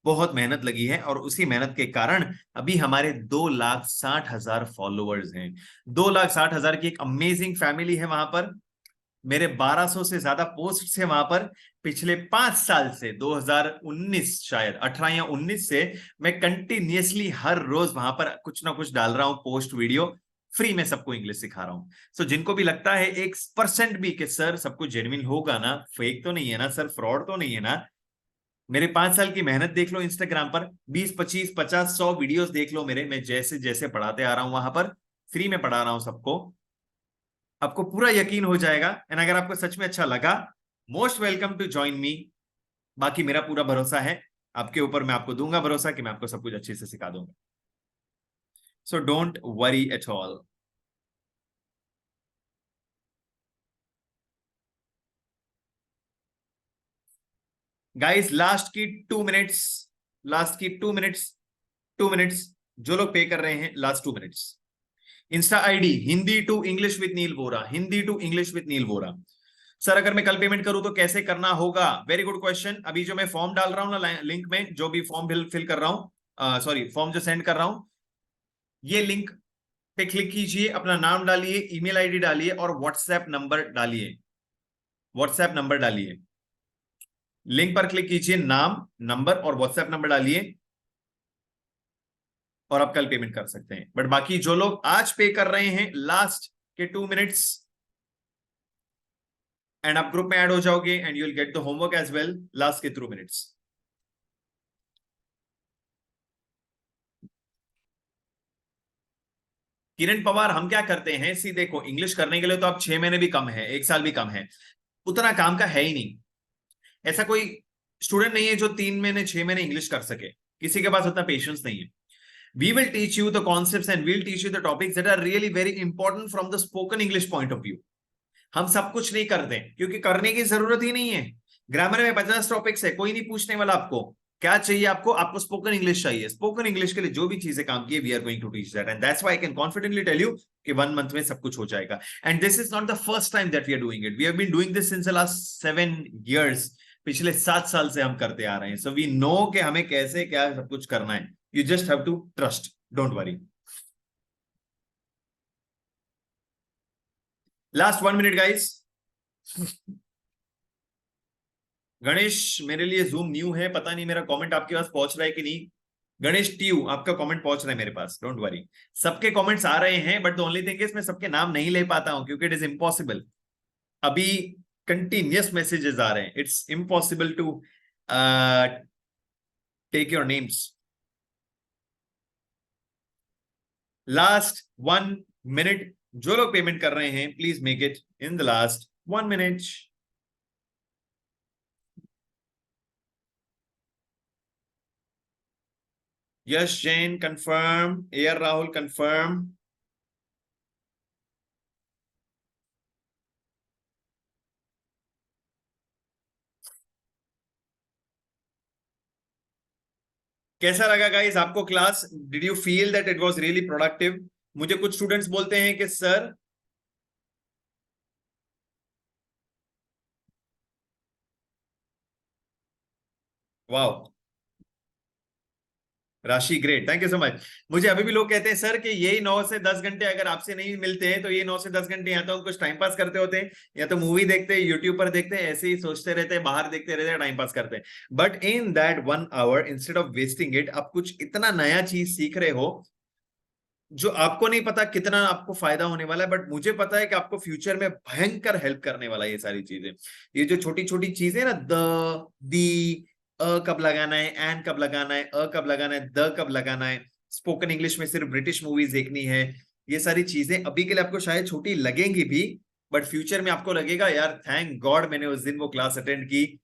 बहुत मेहनत लगी है और उसी मेहनत के कारण अभी हमारे 2,60,000 फॉलोअर्स हैं। 2,60,000 की एक अमेजिंग फैमिली है वहां पर। मेरे 1200 से ज्यादा पोस्ट है वहां पर। पिछले 5 साल से 2019 शायद 18 या 19 से मैं कंटिन्यूअसली हर रोज वहां पर कुछ ना कुछ डाल रहा हूं, पोस्ट वीडियो। फ्री में सबको इंग्लिश सिखा रहा हूं। सो जिनको भी लगता है 1% भी कि सर सब कुछ जेन्युइन होगा ना, फेक तो नहीं है ना सर, फ्रॉड तो नहीं है ना, मेरे 5 साल की मेहनत देख लो इंस्टाग्राम पर। 20, 25, 50, 100 वीडियोस देख लो मेरे, मैं जैसे जैसे पढ़ाते आ रहा हूं वहां पर, फ्री में पढ़ा रहा हूं सबको। आपको पूरा यकीन हो जाएगा। एंड अगर आपको सच में अच्छा लगा, most welcome to join me. बाकी मेरा पूरा भरोसा है आपके ऊपर, मैं आपको दूंगा भरोसा कि मैं आपको सब कुछ अच्छे से सिखा दूंगा। So don't worry at all. Guys last की 2 मिनट्स, लास्ट की 2 मिनट्स, 2 मिनट्स, जो लोग पे कर रहे हैं last 2 minutes. Insta ID Hindi to English with Neel Vora, Hindi to English with Neel Vora. Sir अगर मैं कल पेमेंट करूं तो कैसे करना होगा? Very good question. अभी जो मैं फॉर्म डाल रहा हूं ना लिंक में, जो भी फॉर्म फिल कर रहा हूं, सॉरी फॉर्म जो सेंड कर रहा हूं, ये लिंक पे क्लिक कीजिए, अपना नाम डालिए, ईमेल आईडी डालिए और व्हाट्सएप नंबर डालिए। व्हाट्सएप नंबर डालिए, लिंक पर क्लिक कीजिए, नाम, नंबर और व्हाट्सएप नंबर डालिए और आप कल पेमेंट कर सकते हैं। बट बाकी जो लोग आज पे कर रहे हैं लास्ट के 2 मिनट्स, एंड आप ग्रुप में ऐड हो जाओगे and you will get the homework as well last के 2 मिनट्स। किरण पवार, हम क्या करते हैं, सी देखो, इंग्लिश करने के लिए तो आप 6 महीने भी कम है, 1 साल भी कम है, उतना काम का है ही नहीं। ऐसा कोई स्टूडेंट नहीं है जो 3 महीने 6 महीने इंग्लिश कर सके, किसी के पास उतना पेशेंस नहीं है। We will teach you the concepts and we'll teach you the topics that are really very important from the spoken English point of view. हम सब कुछ नहीं करते क्योंकि करने की जरूरत ही नहीं है। ग्रामर में 50 टॉपिक्स है, कोई नहीं पूछने वाला आपको क्या चाहिए। आपको आपको स्पोकन इंग्लिश चाहिए, स्पोकन इंग्लिश के लिए जो भी चीजें काम की है, we are going to teach that and that's why I can confidently tell you कि 1 मंथ में सब कुछ हो जाएगा। And this is not the first time that we are doing it, we have been doing this since the last 7 years। पिछले 7 साल से हम करते आ रहे हैं। सो वी नो कि हमें कैसे क्या सब कुछ करना है। You just have to trust, don't worry. Last 1 minute guys. Ganesh, मेरे लिए जूम न्यू है, पता नहीं मेरा कमेंट आपके पास पहुंच रहा है कि नहीं। गणेश टीयू, आपका कमेंट पहुंच रहा है मेरे पास, डोंट वरी। सबके कमेंट्स आ रहे हैं but the only thing is मैं सबके नाम नहीं ले पाता हूं क्योंकि इट इज इम्पॉसिबल। अभी कंटिन्यूअस मैसेजेस आ रहे हैं, it's impossible to take your names. Last 1 minute, जो लोग पेमेंट कर रहे हैं please make it in the last 1 minute. Yash Jain confirm, A R Rahul confirm. कैसा लगा गाइस आपको class? Did you feel that it was really productive? मुझे कुछ स्टूडेंट्स बोलते हैं कि सर, वाओ, राशि great, thank you so much. मुझे अभी भी लोग कहते हैं सर कि यही 9 से 10 घंटे अगर आपसे नहीं मिलते हैं तो ये 9 से 10 घंटे या तो हम कुछ टाइम पास करते होते हैं या तो मूवी देखते हैं, यूट्यूब पर देखते हैं, ऐसे ही सोचते रहते हैं, बाहर देखते रहते हैं, टाइम पास करते हैं। But in that 1 hour instead of wasting it, आप कुछ इतना नया चीज सीख रहे हो जो आपको नहीं पता कितना आपको फायदा होने वाला है, बट मुझे पता है कि आपको फ्यूचर में भयंकर हेल्प करने वाला है ये सारी चीजें। ये जो छोटी छोटी चीजें ना, द, दी, अ कब लगाना है, एन कब लगाना है, अ कब लगाना है, द कब लगाना है, स्पोकन इंग्लिश में सिर्फ ब्रिटिश मूवीज देखनी है, ये सारी चीजें अभी के लिए आपको शायद छोटी लगेंगी भी, बट फ्यूचर में आपको लगेगा यार थैंक गॉड मैंने उस दिन वो क्लास अटेंड की,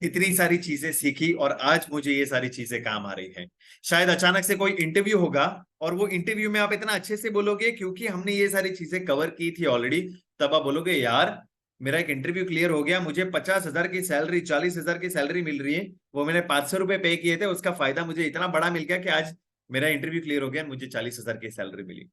इतनी सारी चीजें सीखी और आज मुझे ये सारी चीजें काम आ रही है। शायद अचानक से कोई इंटरव्यू होगा और वो इंटरव्यू में आप इतना अच्छे से बोलोगे क्योंकि हमने ये सारी चीजें कवर की थी ऑलरेडी, तब आप बोलोगे यार मेरा एक इंटरव्यू क्लियर हो गया, मुझे 50,000 की सैलरी, 40,000 की सैलरी मिल रही है, वो मैंने 500 रुपए पे किए थे, उसका फायदा मुझे इतना बड़ा मिल गया कि आज मेरा इंटरव्यू क्लियर हो गया, मुझे 40,000 की सैलरी मिली।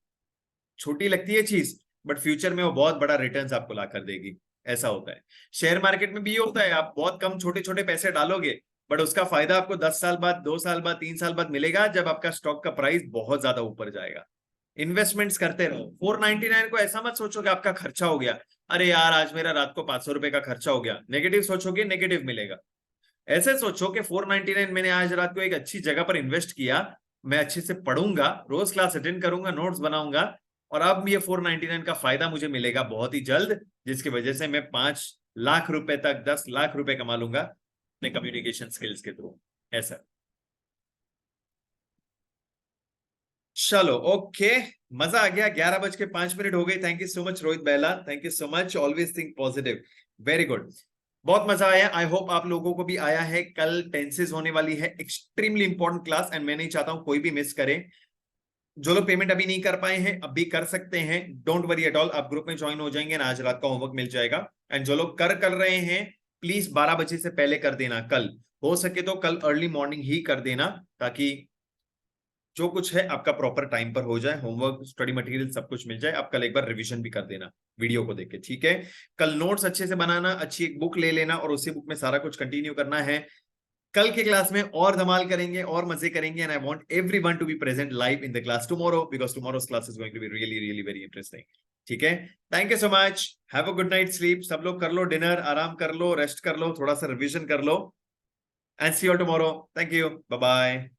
छोटी लगती है चीज बट फ्यूचर में वो बहुत बड़ा रिटर्न्स आपको ला कर देगी। ऐसा होता है शेयर मार्केट में भी, ये होता है आप बहुत कम छोटे छोटे पैसे डालोगे बट उसका फायदा आपको 10 साल बाद, 2 साल बाद, 3 साल बाद मिलेगा, जब आपका स्टॉक का प्राइस बहुत ज्यादा ऊपर जाएगा। इन्वेस्टमेंट्स करते रहो। 499 को ऐसा मत सोचो कि आपका खर्चा हो गया, अरे यार आज मेरा रात को 500 रुपए का खर्चा हो गया, नेगेटिव सोचोगे नेगेटिव मिलेगा। ऐसे सोचो कि 499 मैंने आज रात को एक अच्छी जगह पर इन्वेस्ट किया, मैं अच्छे से पढ़ूंगा, रोज क्लास अटेंड करूंगा, नोट्स बनाऊंगा, और अब ये 499 का फायदा मुझे मिलेगा बहुत ही जल्द, जिसकी वजह से मैं 5 लाख रुपए तक, 10 लाख रुपए कमा लूंगा अपने कम्युनिकेशन स्किल्स के थ्रू। ऐसा। चलो ओके, मजा आ गया। 11:05 हो गए। Thank you so much Rohit Bela, thank you so much, always think positive, very good. बहुत मजा आया, आई होप आप लोगों को भी आया है। कल टेंसेस होने वाली है, एक्सट्रीमली इंपॉर्टेंट क्लास, एंड मैं नहीं चाहता हूं कोई भी मिस करे। जो लोग पेमेंट अभी नहीं कर पाए हैं अभी कर सकते हैं, डोंट वरी एट ऑल, आप ग्रुप में ज्वाइन हो जाएंगे ना, आज रात का होमवर्क मिल जाएगा। एंड जो लोग कर रहे हैं प्लीज 12 बजे से पहले कर देना, कल हो सके तो कल अर्ली मॉर्निंग ही कर देना, ताकि जो कुछ है आपका प्रॉपर टाइम पर हो जाए, होमवर्क, स्टडी मटेरियल सब कुछ मिल जाए। आप कल एक बार रिवीजन भी कर देना वीडियो को देख के, ठीक है। कल नोट्स अच्छे से बनाना, अच्छी एक बुक ले लेना और उसी बुक में सारा कुछ कंटिन्यू करना है। कल के क्लास में और धमाल करेंगे और मजे करेंगे, and I want everyone to be present live in the class tomorrow, because tomorrow's class is going to be really really very interesting, ठीक है। Thank you so much, have a good night sleep. सब लोग कर लो डिनर, आराम कर लो, रेस्ट कर लो, थोड़ा सा रिवीजन कर लो, and see you tomorrow. Thank you, bye bye.